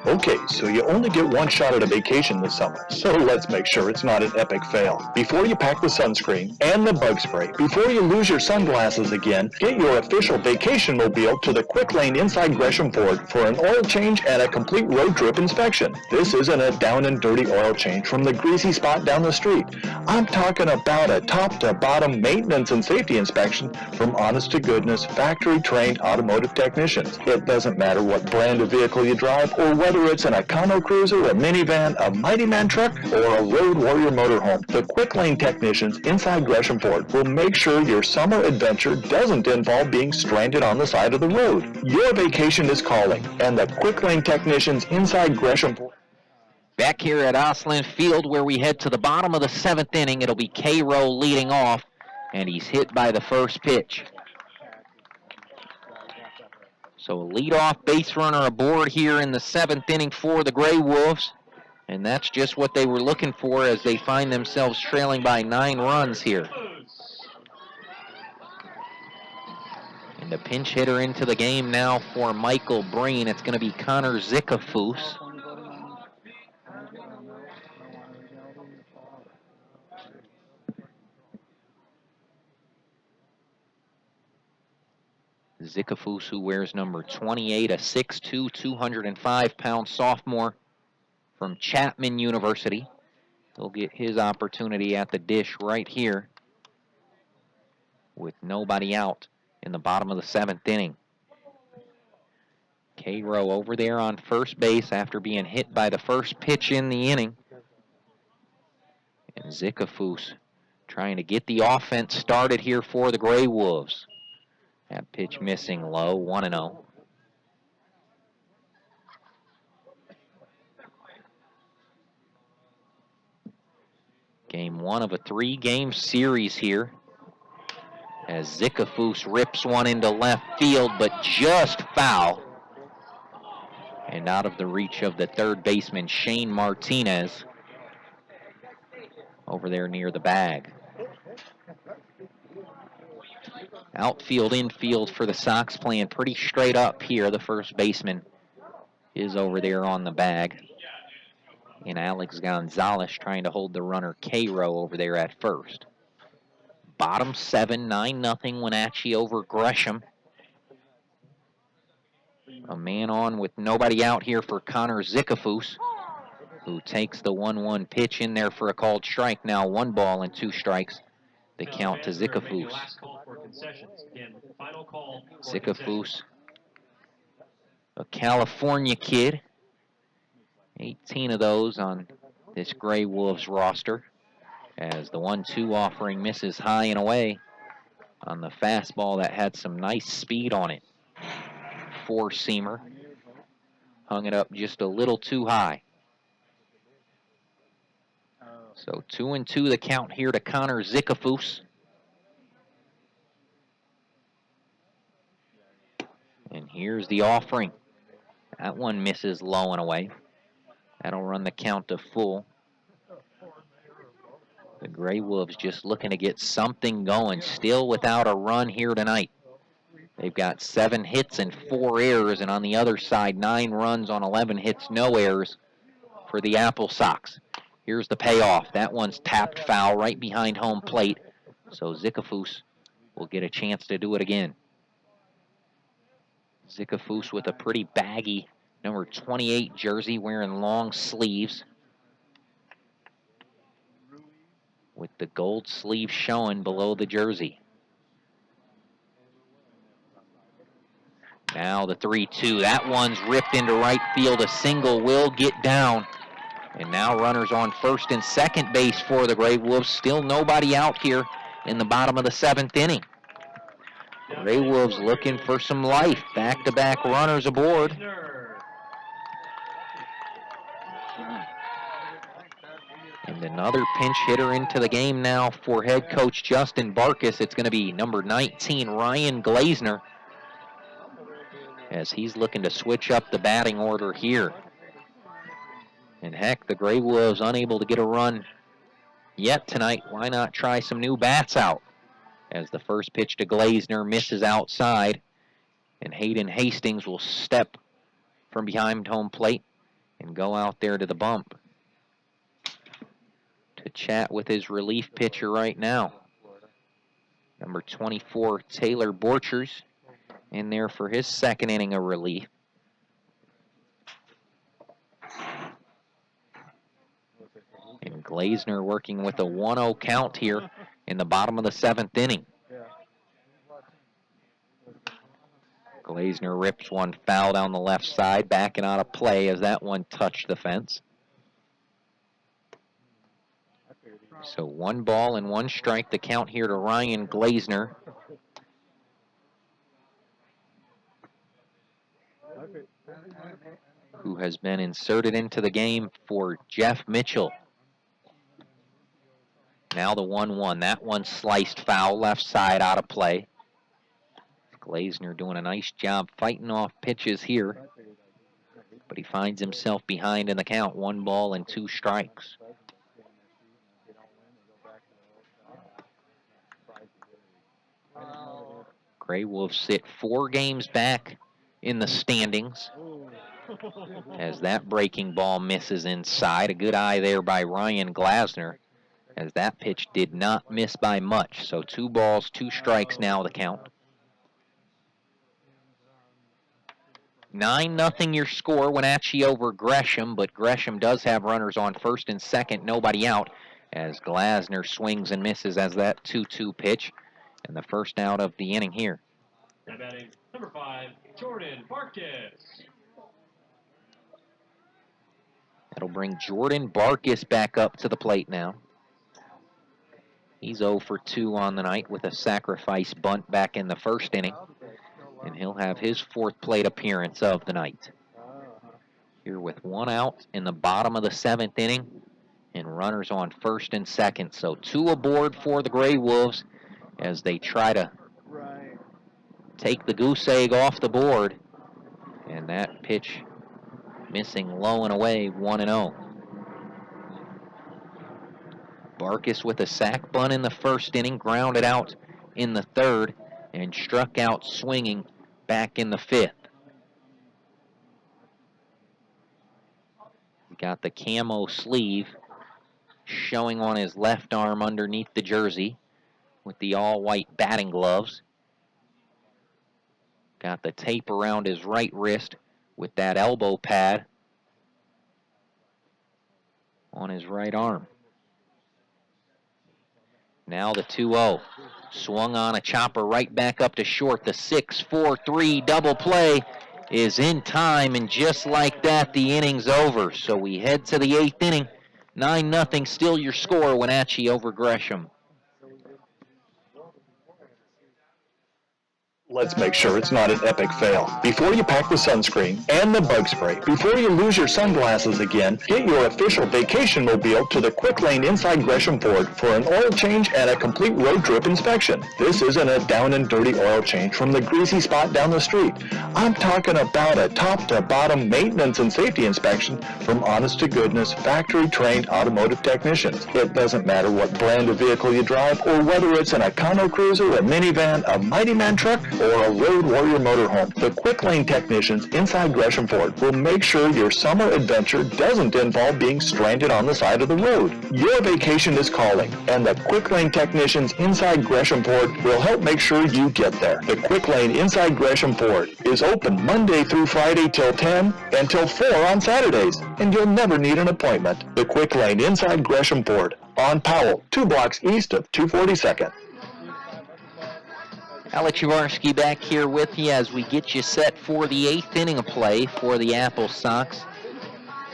Okay, so you only get one shot at a vacation this summer, so let's make sure it's not an epic fail. Before you pack the sunscreen and the bug spray, before you lose your sunglasses again, get your official vacation mobile to the Quick Lane inside Gresham Ford for an oil change and a complete road trip inspection. This isn't a down and dirty oil change from the greasy spot down the street. I'm talking about a top-to-bottom maintenance and safety inspection from honest-to-goodness, factory-trained automotive technicians. It doesn't matter what brand of vehicle you drive or whether it's an Econo Cruiser, a minivan, a Mighty Man truck, or a Road Warrior motorhome. The Quick Lane technicians inside Gresham Ford will make sure your summer adventure doesn't involve being stranded on the side of the road. Your vacation is calling, and the Quick Lane technicians inside Gresham Ford. Back here at Oslund Field where we head to the bottom of the 7th inning, it'll be K-Row leading off, and he's hit by the first pitch. So a leadoff base runner aboard here in the 7th inning for the Grey Wolves, and that's just what they were looking for as they find themselves trailing by 9 runs here. And the pinch hitter into the game now for Michael Breen. It's going to be Connor Zickafoos. Zickafoos, who wears number 28, a 6'2", 205-pound sophomore from Chapman University. He'll get his opportunity at the dish right here with nobody out in the bottom of the 7th inning. K-Row over there on first base after being hit by the first pitch in the inning. And Zickafoos trying to get the offense started here for the Grey Wolves. That pitch missing low, 1-0. Game 1 of a 3-game series here as Zickafoos rips one into left field, but just foul. And out of the reach of the third baseman, Shane Martinez, over there near the bag. Outfield, infield for the Sox playing pretty straight up here. The first baseman is over there on the bag. And Alex Gonzalez trying to hold the runner K-Row over there at first. Bottom 7, 9-0 Wenatchee over Gresham. A man on with nobody out here for Connor Zickafoos, who takes the 1-1 pitch in there for a called strike. Now 1 ball and 2 strikes. The count to Zickafoos. Zickafoos, a California kid. 18 of those on this Grey Wolves roster. As the 1-2 offering misses high and away on the fastball that had some nice speed on it. 4-seamer. Hung it up just a little too high. So 2-2 the count here to Connor Zickafoos. And here's the offering. That one misses low and away. That'll run the count to full. The Grey Wolves just looking to get something going. Still without a run here tonight. They've got 7 hits and 4 errors, and on the other side, 9 runs on 11 hits, no errors for the AppleSox. Here's the payoff. That one's tapped foul right behind home plate, so Zikafus will get a chance to do it again. Zikafus with a pretty baggy number 28 jersey, wearing long sleeves, with the gold sleeve showing below the jersey. Now the 3-2. That one's ripped into right field. A single will get down. And now runners on first and second base for the GreyWolves. Still nobody out here in the bottom of the 7th inning. GreyWolves looking for some life. Back-to-back runners aboard. And another pinch hitter into the game now for head coach Justin Barkus. It's going to be number 19, Ryan Glazner, as he's looking to switch up the batting order here. And heck, the GreyWolves unable to get a run yet tonight. Why not try some new bats out? As the first pitch to Glazner misses outside, and Hayden Hastings will step from behind home plate and go out there to the bump to chat with his relief pitcher right now. Number 24, Taylor Borchers, in there for his second inning of relief. And Glazner working with a 1-0 count here in the bottom of the 7th inning. Glazner rips one foul down the left side, backing out of play as that one touched the fence. So 1 ball and 1 strike, the count here to Ryan Glazner. Who has been inserted into the game for Jeff Mitchell. Now the 1-1. That one sliced foul, left side, out of play. Glazner doing a nice job fighting off pitches here, but he finds himself behind in the count. 1 ball and 2 strikes. GreyWolves sit 4 games back in the standings, as that breaking ball misses inside. A good eye there by Ryan Glazner, as that pitch did not miss by much. So 2 balls, 2 strikes now the count. 9-0 your score, Wenatchee over Gresham, but Gresham does have runners on first and second, nobody out, as Glazner swings and misses as that 2-2 pitch, and the first out of the inning here. Now batting, number 5, Jordan Barkus. That'll bring Jordan Barkus back up to the plate now. He's 0 for 2 on the night with a sacrifice bunt back in the first inning, and he'll have his 4th plate appearance of the night. Here with 1 out in the bottom of the 7th inning, and runners on first and second. So 2 aboard for the GreyWolves as they try to take the goose egg off the board. And that pitch missing low and away, 1-0. Barkus with a sac bunt in the first inning, grounded out in the 3rd, and struck out swinging back in the 5th. We got the camo sleeve showing on his left arm underneath the jersey with the all-white batting gloves. Got the tape around his right wrist with that elbow pad on his right arm. Now the 2-0. Swung on a chopper right back up to short. The 6-4-3 double play is in time, and just like that, the inning's over. So we head to the 8th inning. 9-0 still your score, Wenatchee over Gresham. Let's make sure it's not an epic fail. Before you pack the sunscreen and the bug spray, before you lose your sunglasses again, get your official vacation mobile to the Quick Lane inside Gresham Ford for an oil change and a complete road trip inspection. This isn't a down and dirty oil change from the greasy spot down the street. I'm talking about a top to bottom maintenance and safety inspection from honest to goodness factory trained automotive technicians. It doesn't matter what brand of vehicle you drive or whether it's an Econo Cruiser, a minivan, a Mighty Man truck, or a Road Warrior motorhome, the Quick Lane technicians inside Gresham Ford will make sure your summer adventure doesn't involve being stranded on the side of the road. Your vacation is calling, and the Quick Lane technicians inside Gresham Ford will help make sure you get there. The Quick Lane inside Gresham Ford is open Monday through Friday till 10 and till 4 on Saturdays, and you'll never need an appointment. The Quick Lane inside Gresham Ford on Powell, 2 blocks east of 242nd. Alex Jaworski back here with you as we get you set for the 8th inning of play for the AppleSox.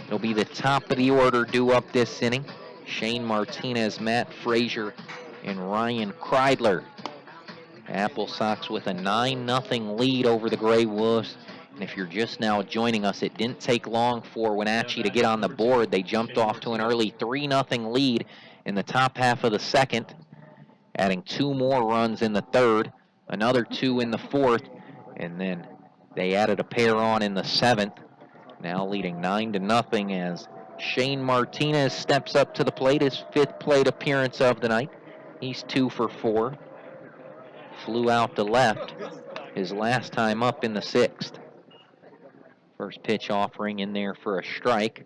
It'll be the top of the order due up this inning. Shane Martinez, Matt Frazier, and Ryan Kreidler. AppleSox with a 9-0 lead over the Grey Wolves. And if you're just now joining us, it didn't take long for Wenatchee to get on the board. They jumped off to an early 3-0 lead in the top half of the second, adding 2 more runs in the third, another 2 in the fourth, and then they added a pair on in the seventh. Now leading 9-0 as Shane Martinez steps up to the plate, his 5th plate appearance of the night. He's 2 for 4. Flew out to left his last time up in the 6th. First pitch offering in there for a strike.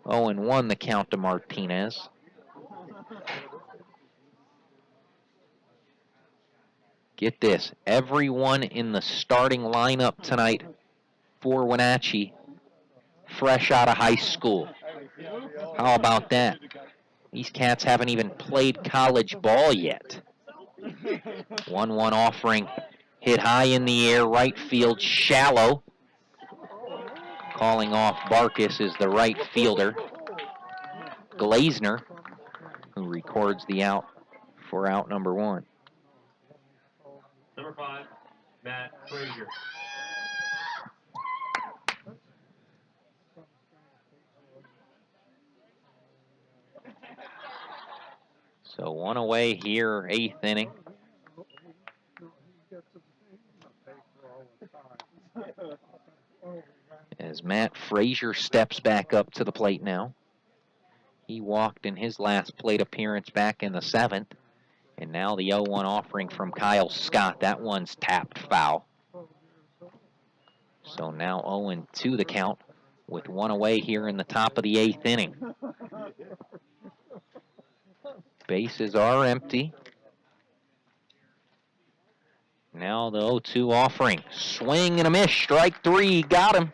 0-1 the count to Martinez. Get this, everyone in the starting lineup tonight for Wenatchee fresh out of high school. How about that? These cats haven't even played college ball yet. 1-1 offering, hit high in the air, right field, shallow. Calling off Barkus is the right fielder, Glazner, who records the out for out number 1. Number 5, Matt Frazier. So 1 away here, 8th inning. As Matt Frazier steps back up to the plate now. He walked in his last plate appearance back in the 7th. And now the 0-1 offering from Kyle Scott. That one's tapped foul. So now 0-2 the count with 1 away here in the top of the 8th inning. Bases are empty. Now the 0-2 offering. Swing and a miss. Strike 3. Got him.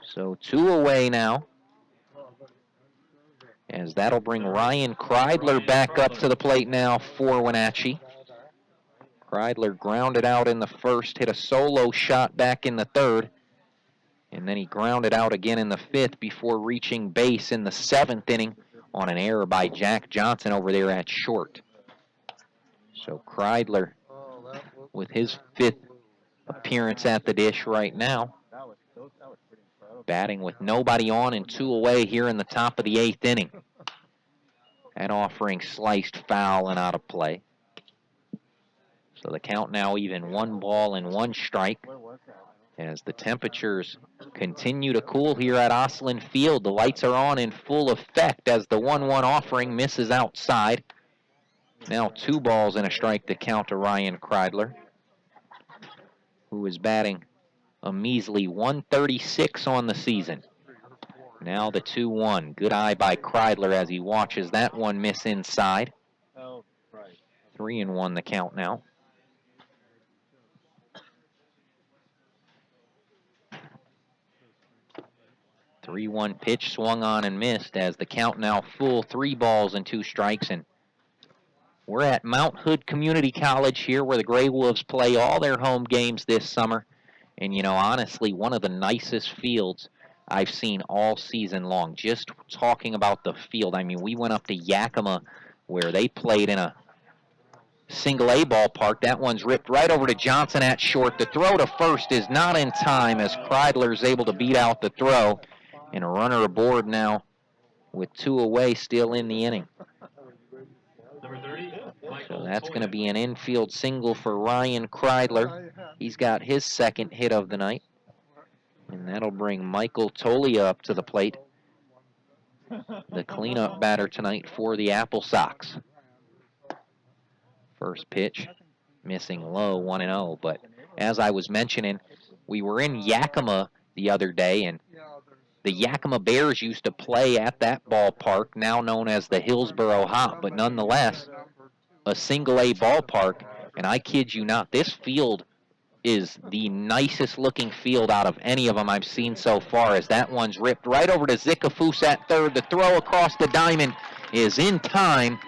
So 2 away now. As that'll bring Ryan Kreidler back up to the plate now for Wenatchee. Kreidler grounded out in the 1st, hit a solo shot back in the 3rd, and then he grounded out again in the 5th before reaching base in the 7th inning on an error by Jack Johnson over there at short. So Kreidler with his 5th appearance at the dish right now. Batting with nobody on and 2 away here in the top of the 8th inning. That offering sliced foul and out of play. So the count now even 1 ball and 1 strike. As the temperatures continue to cool here at Oslund Field, the lights are on in full effect as the 1-1 offering misses outside. Now 2 balls and a strike to count to Ryan Kreidler, who is batting a measly 136 on the season. Now the 2-1. Good eye by Kreidler as he watches that one miss inside. 3-1 the count now. The 3-1 pitch swung on and missed as the count now full, 3 balls and 2 strikes. And we're at Mount Hood Community College here where the Grey Wolves play all their home games this summer. And, you know, honestly, one of the nicest fields I've seen all season long. Just talking about the field, I mean, we went up to Yakima where they played in a single-A ballpark. That one's ripped right over to Johnson at short. The throw to first is not in time as Kreidler is able to beat out the throw. And a runner aboard now with 2 away still in the inning. Number 30, So that's going to be an infield single for Ryan Kreidler. He's got his 2nd hit of the night. And that'll bring Michael Tolia up to the plate, the cleanup batter tonight for the AppleSox. First pitch missing low, 1-0. But as I was mentioning, we were in Yakima the other day, and the Yakima Bears used to play at that ballpark, now known as the Hillsboro Hop, but nonetheless, a single-A ballpark. And I kid you not, this field is the nicest looking field out of any of them I've seen so far, as that one's ripped right over to Zikafus at third. The throw across the diamond is in time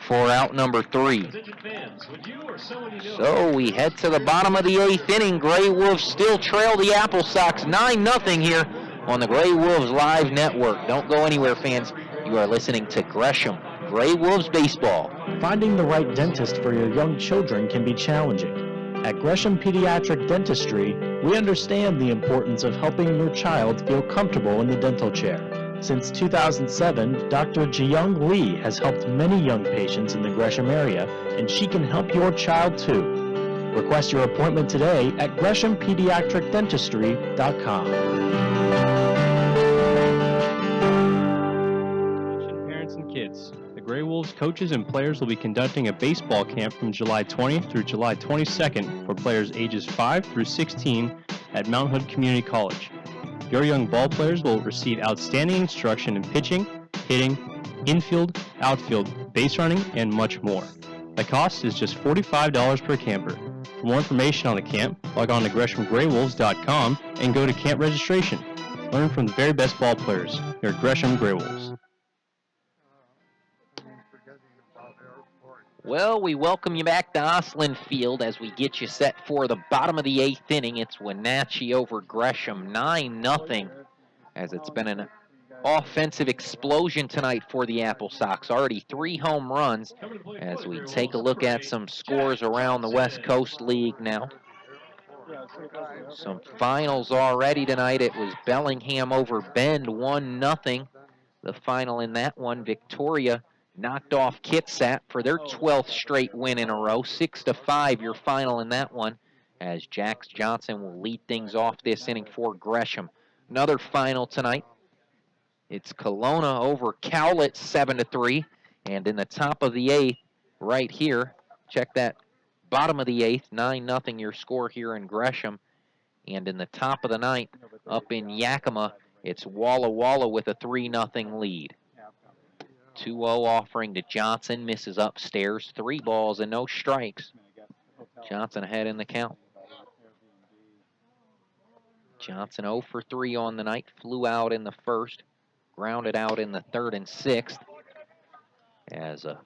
for out number 3. So we head to the bottom of the 8th inning. Grey Wolves still trail the AppleSox 9-0 here on the Grey Wolves Live Network. Don't go anywhere, fans. You are listening to Gresham Grey Wolves Baseball. Finding the right dentist for your young children can be challenging. At Gresham Pediatric Dentistry, we understand the importance of helping your child feel comfortable in the dental chair. Since 2007, Dr. Jiyoung Lee has helped many young patients in the Gresham area, and she can help your child too. Request your appointment today at GreshamPediatricDentistry.com. Attention parents and kids. The Grey Wolves coaches and players will be conducting a baseball camp from July 20th through July 22nd for players ages 5 through 16 at Mount Hood Community College. Your young ball players will receive outstanding instruction in pitching, hitting, infield, outfield, base running, and much more. The cost is just $45 per camper. For more information on the camp, log on to GreshamGreyWolves.com and go to camp registration. Learn from the very best ball players here at Gresham GreyWolves. Well, we welcome you back to Oslund Field as we get you set for the bottom of the 8th inning. It's Wenatchee over Gresham, 9-0, as it's been an offensive explosion tonight for the AppleSox. Already 3 home runs as we take a look at some scores around the West Coast League now. Some finals already tonight. It was Bellingham over Bend, 1-0. The final in that one, Victoria knocked off Kitsap for their 12th straight win in a row. 6-5 your final in that one, as Jax Johnson will lead things off this inning for Gresham. Another final tonight. It's Kelowna over Cowlitz, 7-3. And in the top of the 8th, right here, check that bottom of the 8th, 9-0 your score here in Gresham. And in the top of the 9th, up in Yakima, it's Walla Walla with a 3-0 lead. 2-0 offering to Johnson, misses upstairs. 3 balls and no strikes. Johnson ahead in the count. Johnson 0 for 3 on the night. Flew out in the first. Grounded out in the 3rd and 6th. As a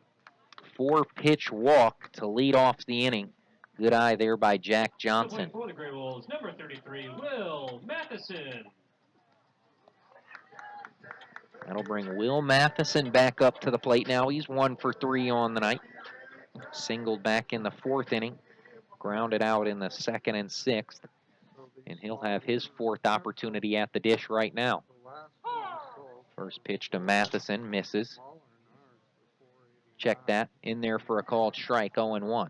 4-pitch walk to lead off the inning. Good eye there by Jack Johnson. For the Grey Wolves, number 33, Will Matheson. That'll bring Will Matheson back up to the plate now. He's 1 for 3 on the night. Singled back in the 4th inning. Grounded out in the 2nd and 6th. And he'll have his 4th opportunity at the dish right now. First pitch to Matheson, misses. Check that, in there for a called strike, 0-1.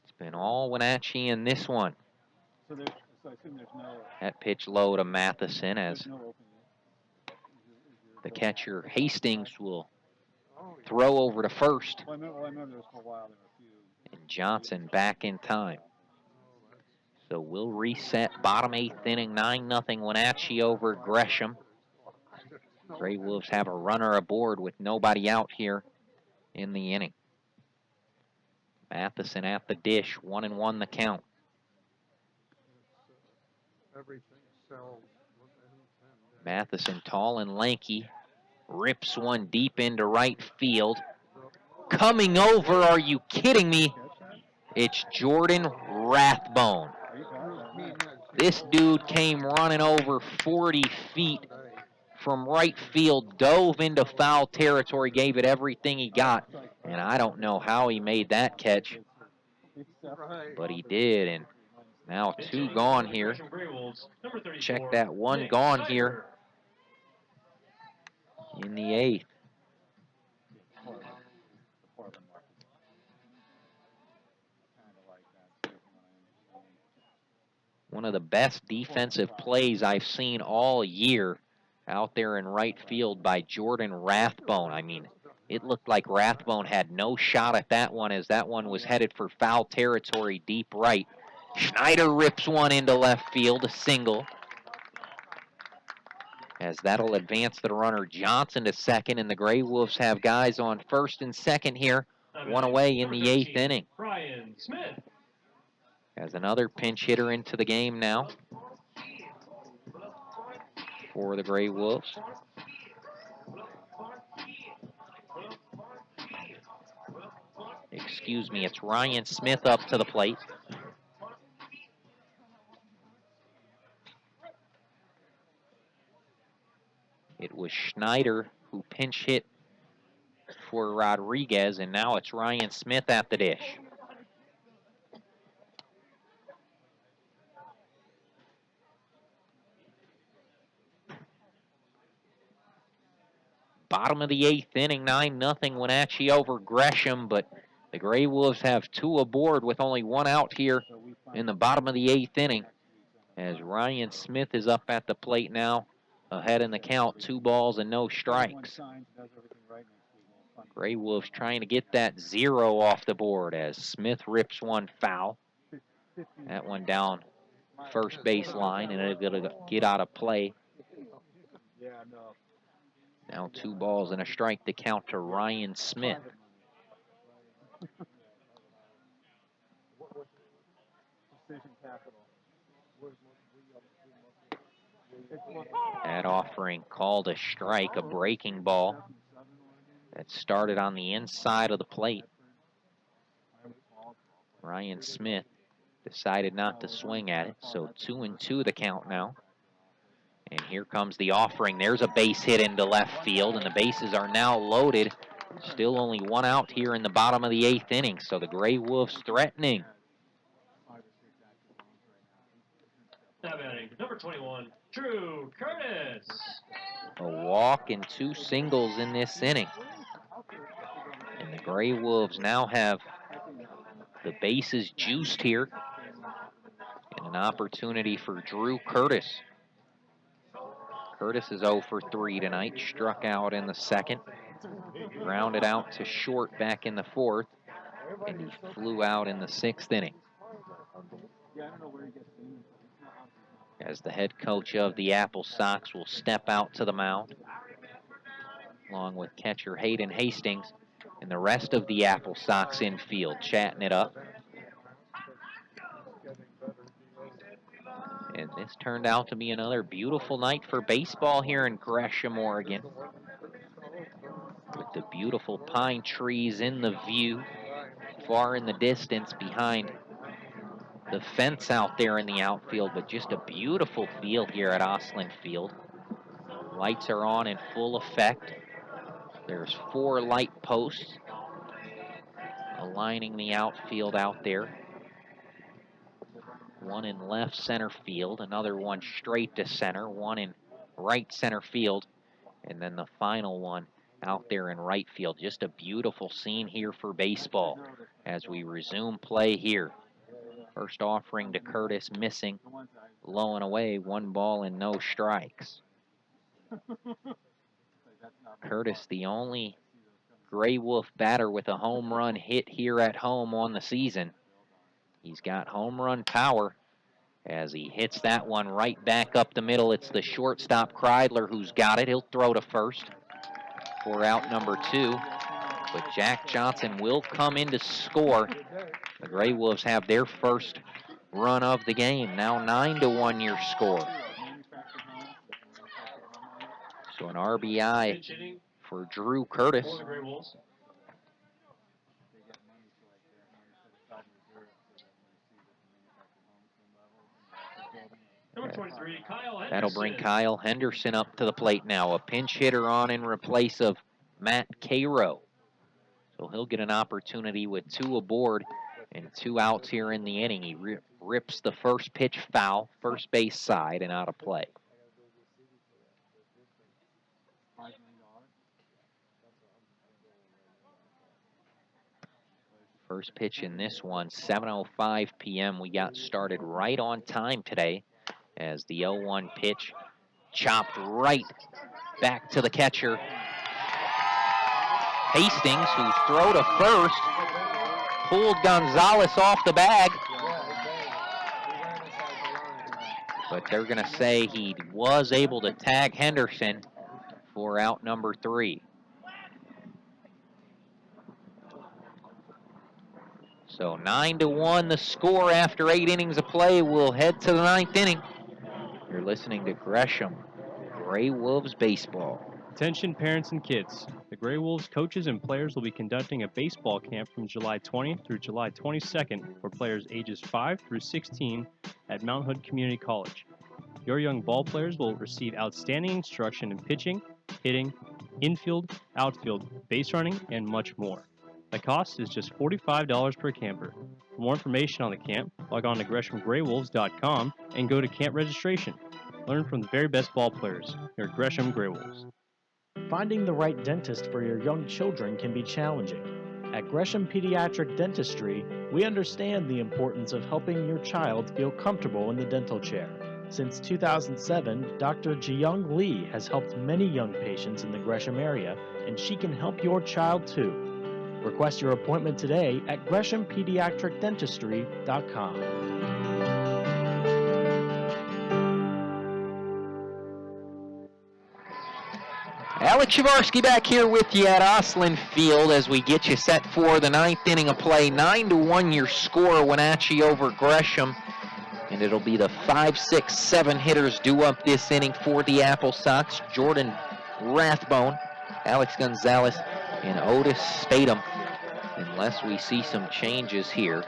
It's been all Wenatchee in this one. That pitch low to Matheson as the catcher Hastings will throw over to first. And Johnson back in time. So we'll reset bottom 8th inning, 9-0 Wenatchee over Gresham. Grey Wolves have a runner aboard with nobody out here in the inning. Matheson at the dish, 1-1 the count. Matheson, tall and lanky, rips one deep into right field. Coming over, are you kidding me? It's Jordan Rathbone. This dude came running over 40 feet from right field, dove into foul territory, gave it everything he got, and I don't know how he made that catch, but he did, and now 2 gone here. Check that, 1 gone here in the 8th. One of the best defensive plays I've seen all year out there in right field by Jordan Rathbone. I mean, it looked like Rathbone had no shot at that one as that one was headed for foul territory deep right. Schneider rips one into left field, a single. As that'll advance the runner Johnson to second, and the Grey Wolves have guys on first and second here, one away in the 8th inning. Brian Smith. As another pinch hitter into the game now for the Grey Wolves. Excuse me, it's Ryan Smith up to the plate. It was Schneider who pinch hit for Rodriguez, and now it's Ryan Smith at the dish. Bottom of the 8th inning, 9-0 Wenatchee over Gresham, but the Grey Wolves have 2 aboard with only 1 out here in the bottom of the 8th inning. As Ryan Smith is up at the plate now, ahead in the count, 2 balls and no strikes. Grey Wolves trying to get that 0 off the board as Smith rips one foul. That one down first base line, and it's going to get out of play. Now 2 balls and a strike to count to Ryan Smith. That offering called a strike, a breaking ball that started on the inside of the plate. Ryan Smith decided not to swing at it, so 2-2 the count now. And here comes the offering. There's a base hit into left field, and the bases are now loaded. Still only 1 out here in the bottom of the 8th inning, so the Grey Wolves threatening. Now batting, number 21, Drew Curtis. A walk and 2 singles in this inning. And the Grey Wolves now have the bases juiced here. And an opportunity for Drew Curtis. Curtis is 0 for 3 tonight, struck out in the 2nd. Grounded out to short back in the 4th. And he flew out in the 6th inning. As the head coach of the AppleSox will step out to the mound, along with catcher Hayden Hastings and the rest of the AppleSox infield, chatting it up. And this turned out to be another beautiful night for baseball here in Gresham, Oregon. With the beautiful pine trees in the view, far in the distance behind the fence out there in the outfield, but just a beautiful field here at Oslund Field. Lights are on in full effect. There's 4 light posts aligning the outfield out there. One in left center field, another one straight to center, one in right center field, and then the final one out there in right field. Just a beautiful scene here for baseball as we resume play here. First offering to Curtis, missing, low and away, 1 ball and no strikes. Curtis, the only Grey Wolf batter with a home run hit here at home on the season. He's got home run power as he hits that one right back up the middle. It's the shortstop Kreidler who's got it. He'll throw to first for out number 2. But Jack Johnson will come in to score. The Grey Wolves have their first run of the game. Now 9-1 your score. So an RBI for Drew Curtis. Number 23, Kyle Henderson. That'll bring Kyle Henderson up to the plate now. A pinch hitter on in replace of Matt Cairo. So he'll get an opportunity with 2 aboard and 2 outs here in the inning. He rips the first pitch foul, first base side, and out of play. First pitch in this one, 7:05 p.m. We got started right on time today as the 0-1 pitch chopped right back to the catcher, Hastings, whose throw to first pulled Gonzalez off the bag. But they're going to say he was able to tag Henderson for out number 3. So 9-1 the score after 8 innings of play. We'll head to the 9th inning. You're listening to Gresham GreyWolves baseball. Attention parents and kids. The Grey Wolves coaches and players will be conducting a baseball camp from July 20th through July 22nd for players ages 5 through 16 at Mount Hood Community College. Your young ball players will receive outstanding instruction in pitching, hitting, infield, outfield, base running, and much more. The cost is just $45 per camper. For more information on the camp, log on to GreshamGreyWolves.com and go to camp registration. Learn from the very best ball players here at Gresham GreyWolves. Finding the right dentist for your young children can be challenging. At Gresham Pediatric Dentistry, we understand the importance of helping your child feel comfortable in the dental chair. Since 2007, Dr. Jiyoung Lee has helped many young patients in the Gresham area, and she can help your child too. Request your appointment today at GreshamPediatricDentistry.com. Alex Shavarski back here with you at Oslund Field as we get you set for the 9th inning of play. 9-1 your score, Wenatchee over Gresham. And it'll be the 5, 6, 7 hitters due up this inning for the AppleSox. Jordan Rathbone, Alex Gonzalez, and Otis Statham. Unless we see some changes here.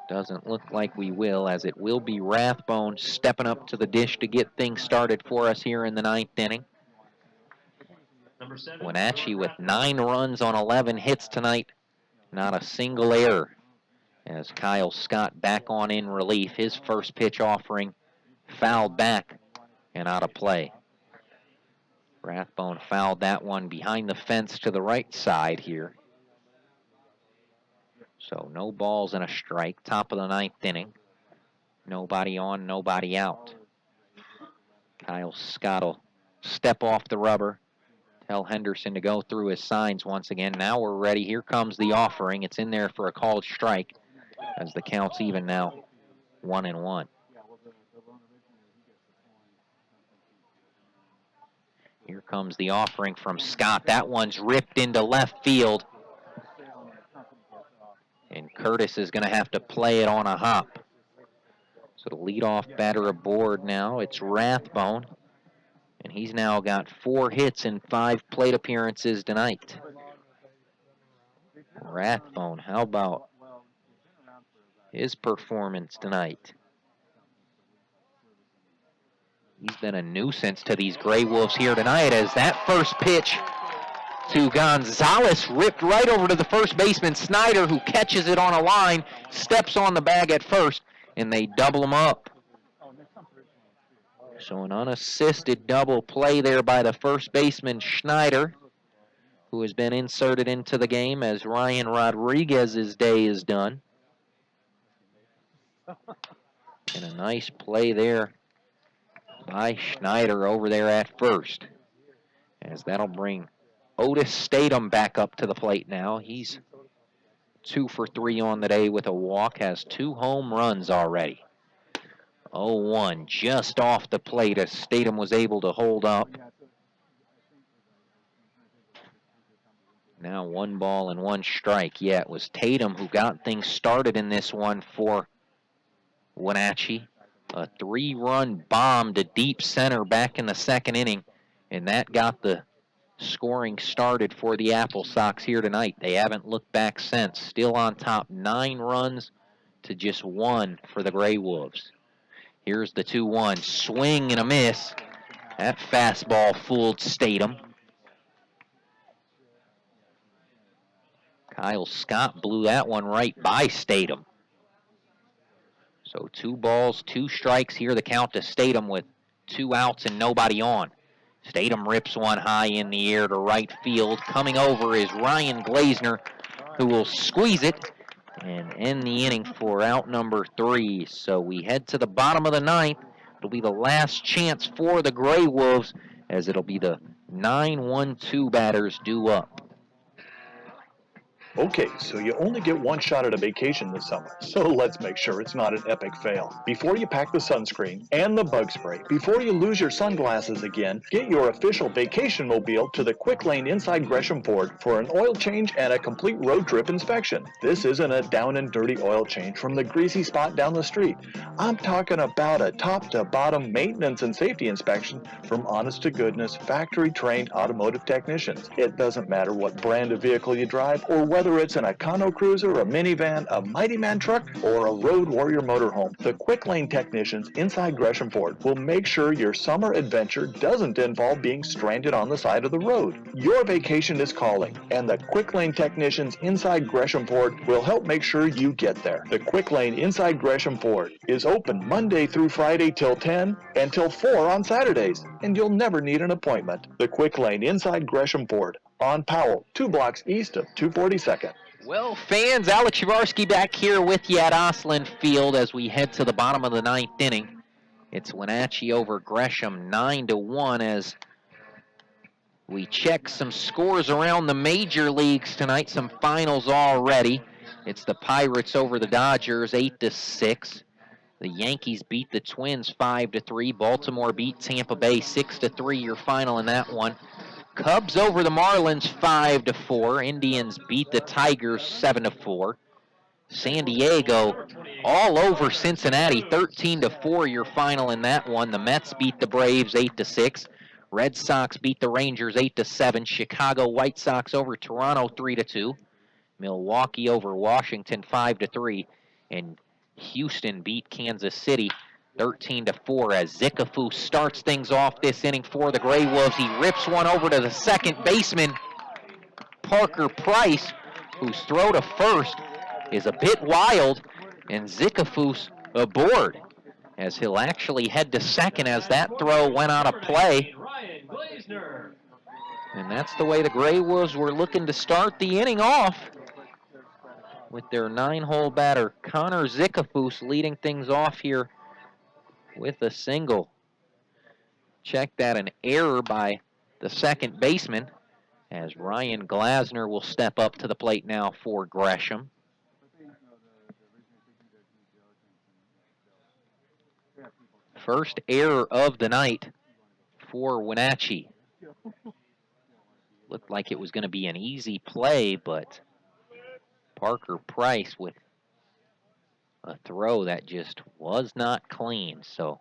Doesn't look like we will, as it will be Rathbone stepping up to the dish to get things started for us here in the 9th inning. Wenatchee with 9 runs on 11 hits tonight. Not a single error as Kyle Scott back on in relief. His first pitch offering fouled back and out of play. Rathbone fouled that one behind the fence to the right side here. So no balls and a strike. Top of the 9th inning. Nobody on, nobody out. Kyle Scott will step off the rubber. Tell Henderson to go through his signs once again. Now we're ready. Here comes the offering. It's in there for a called strike as the count's even now 1-1. Here comes the offering from Scott. That one's ripped into left field. And Curtis is going to have to play it on a hop. So the leadoff batter aboard now, it's Rathbone. And he's now got 4 hits in 5 plate appearances tonight. Rathbone, how about his performance tonight? He's been a nuisance to these Grey Wolves here tonight as that first pitch to Gonzalez ripped right over to the first baseman, Snyder, who catches it on a line, steps on the bag at first, and they double him up. So an unassisted double play there by the first baseman, Schneider, who has been inserted into the game as Ryan Rodriguez's day is done. And a nice play there by Schneider over there at first, as that'll bring Otis Statham back up to the plate now. He's 2 for 3 on the day with a walk, has 2 home runs already. 0-1 just off the plate as Statham was able to hold up. Now 1 ball and 1 strike. Yeah, it was Tatum who got things started in this one for Wenatchee. A 3-run bomb to deep center back in the 2nd inning, and that got the scoring started for the AppleSox here tonight. They haven't looked back since. Still on top, 9 runs to just 1 for the Grey Wolves. Here's the 2-1. Swing and a miss. That fastball fooled Statham. Kyle Scott blew that one right by Statham. So 2 balls, 2 strikes here. The count to Statham with 2 outs and nobody on. Statham rips one high in the air to right field. Coming over is Ryan Glazner, who will squeeze it and end the inning for out number 3. So we head to the bottom of the 9th. It'll be the last chance for the Grey Wolves, as it'll be the 9-1-2 batters due up. Okay, so you only get one shot at a vacation this summer, so let's make sure it's not an epic fail. Before you pack the sunscreen and the bug spray, before you lose your sunglasses again, get your official vacation mobile to the Quick Lane inside Gresham Ford for an oil change and a complete road trip inspection. This isn't a down and dirty oil change from the greasy spot down the street. I'm talking about a top to bottom maintenance and safety inspection from honest to goodness factory trained automotive technicians. It doesn't matter what brand of vehicle you drive or whether it's an Econo Cruiser, a minivan, a Mighty Man truck, or a Road Warrior motorhome, the Quick Lane technicians inside Gresham Ford will make sure your summer adventure doesn't involve being stranded on the side of the road. Your vacation is calling, and the Quick Lane technicians inside Gresham Ford will help make sure you get there. The Quick Lane inside Gresham Ford is open Monday through Friday till 10 and till 4 on Saturdays, and you'll never need an appointment. The Quick Lane inside Gresham Ford on Powell, 2 blocks east of 242nd. Well, fans, Alex Yavarski back here with you at Oslund Field as we head to the bottom of the 9th inning. It's Wenatchee over Gresham 9-1 as we check some scores around the major leagues tonight, some finals already. It's the Pirates over the Dodgers 8-6. The Yankees beat the Twins 5-3. Baltimore beat Tampa Bay 6-3. Your final in that one. Cubs over the Marlins 5-4. Indians beat the Tigers 7-4. San Diego all over Cincinnati 13-4. Your final in that one. The Mets beat the Braves 8-6. Red Sox beat the Rangers 8-7. Chicago White Sox over Toronto 3-2. Milwaukee over Washington 5-3. And Houston beat Kansas City 13-4 as Zikafu starts things off this inning for the Grey Wolves. He rips one over to the second baseman, Parker Price, whose throw to first is a bit wild, and Zikafu's aboard as he'll actually head to second as that throw went out of play. And that's the way the Grey Wolves were looking to start the inning off, with their 9-hole batter, Connor Zikafu, leading things off here with a single. Check that, an error by the second baseman, as Ryan Glasner will step up to the plate now for Gresham. First error of the night for Wenatchee. Looked like it was going to be an easy play, but Parker Price with a throw that just was not clean. So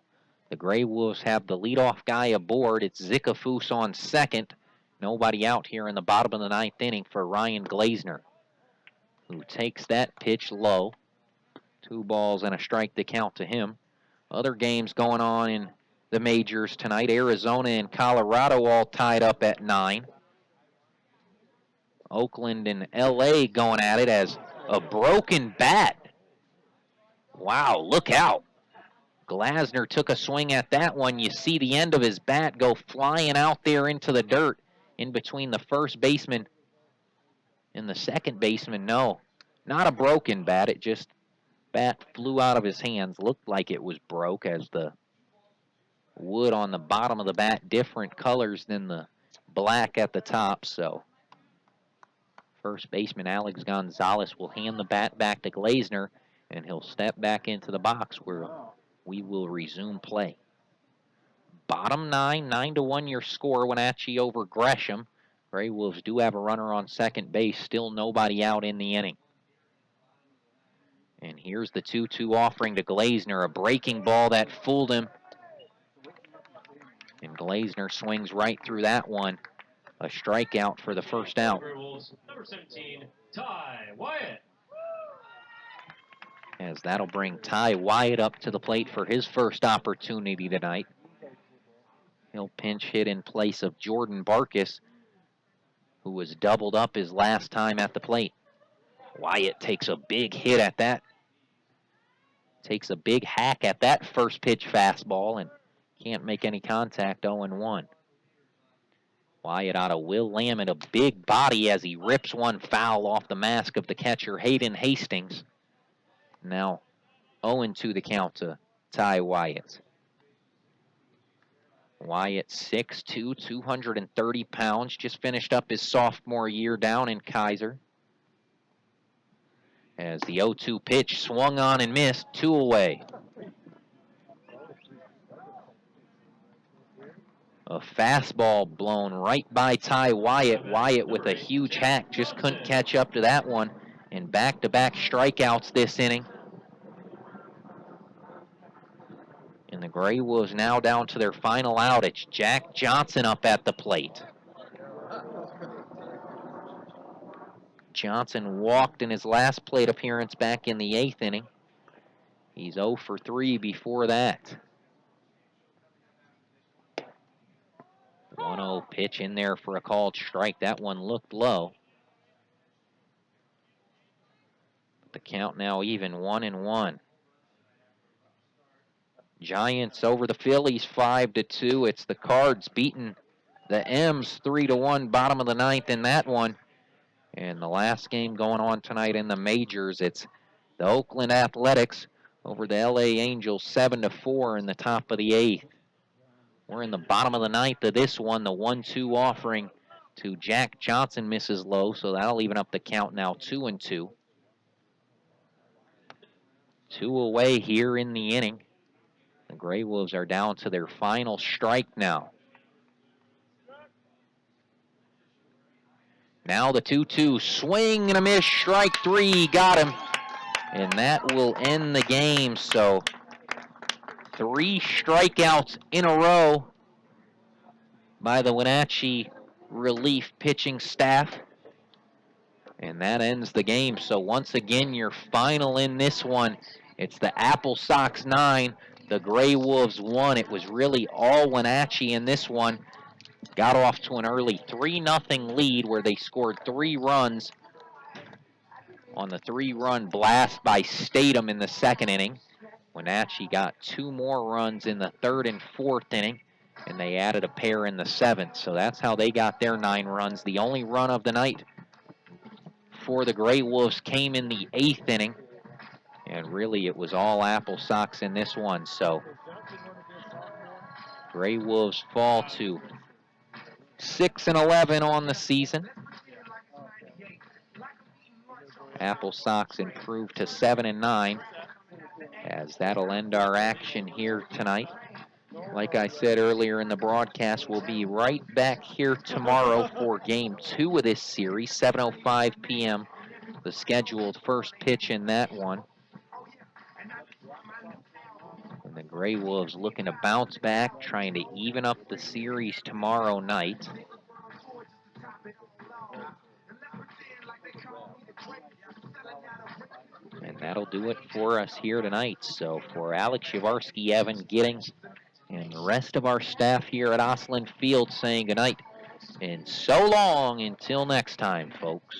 the Grey Wolves have the leadoff guy aboard. It's Zikafu on second. Nobody out here in the bottom of the 9th inning for Ryan Glasner, who takes that pitch low. 2 balls and a strike to count to him. Other games going on in the majors tonight. Arizona and Colorado all tied up at 9. Oakland and LA going at it as a broken bat. Wow, look out. Glasner took a swing at that one. You see the end of his bat go flying out there into the dirt in between the first baseman and the second baseman. No, not a broken bat. It just, bat flew out of his hands. Looked like it was broke, as the wood on the bottom of the bat, different colors than the black at the top. So first baseman Alex Gonzalez will hand the bat back to Glasner, and he'll step back into the box where we will resume play. Bottom 9, 9-1 your score. Wenatchee over Gresham. Grey Wolves do have a runner on second base. Still nobody out in the inning. And here's the 2-2 offering to Glasner. A breaking ball that fooled him. And Glasner swings right through that one. A strikeout for the first out. Number 17, Ty Wyatt. As that'll bring Ty Wyatt up to the plate for his first opportunity tonight. He'll pinch hit in place of Jordan Barkis, who was doubled up his last time at the plate. Wyatt takes a big hit at that. Takes a big hack at that first pitch fastball and can't make any contact. 0-1. Wyatt out of Will Lamb, a big body as he rips one foul off the mask of the catcher, Hayden Hastings. Now 0-2 the count to Ty Wyatt. Wyatt 6'2", 230 pounds, just finished up his sophomore year down in Kaiser. As the 0-2 pitch swung on and missed, 2 away. A fastball blown right by Ty Wyatt. Wyatt with a huge hack, just couldn't catch up to that one. And back-to-back strikeouts this inning. And the Grey Wolves now down to their final out. It's Jack Johnson up at the plate. Johnson walked in his last plate appearance back in the 8th inning. He's 0 for 3 before that. 1-0 pitch in there for a called strike. That one looked low. The count now even 1-1. Giants over the Phillies 5-2. It's the Cards beating the M's 3-1, bottom of the 9th in that one. And the last game going on tonight in the majors, it's the Oakland Athletics over the LA Angels 7-4 in the top of the 8th. We're in the bottom of the 9th of this one. The 1-2 offering to Jack Johnson misses low, so that'll even up the count now 2-2. 2 away here in the inning. The Grey Wolves are down to their final strike now. Now the 2-2, swing and a miss, strike 3, got him. And that will end the game, so 3 strikeouts in a row by the Wenatchee relief pitching staff. And that ends the game. So once again, your final in this one, it's the AppleSox 9, the Grey Wolves 1. It was really all Wenatchee in this one. Got off to an early 3-0 lead where they scored 3 runs on the 3-run blast by Statham in the 2nd inning. Wenatchee got 2 more runs in the 3rd and 4th inning, and they added a pair in the 7th. So that's how they got their 9 runs. The only run of the night for the Grey Wolves came in the 8th inning, and really it was all AppleSox in this one. So Grey Wolves fall to 6-11 on the season. AppleSox improved to 7-9, as that'll end our action here tonight. Like I said earlier in the broadcast, we'll be right back here tomorrow for Game 2 of this series, 7:05 p.m., the scheduled first pitch in that one. And the Grey Wolves looking to bounce back, trying to even up the series tomorrow night. And that'll do it for us here tonight. So for Alex Yavarski, Evan Giddings, and the rest of our staff here at Oslund Field saying goodnight. And so long until next time, folks.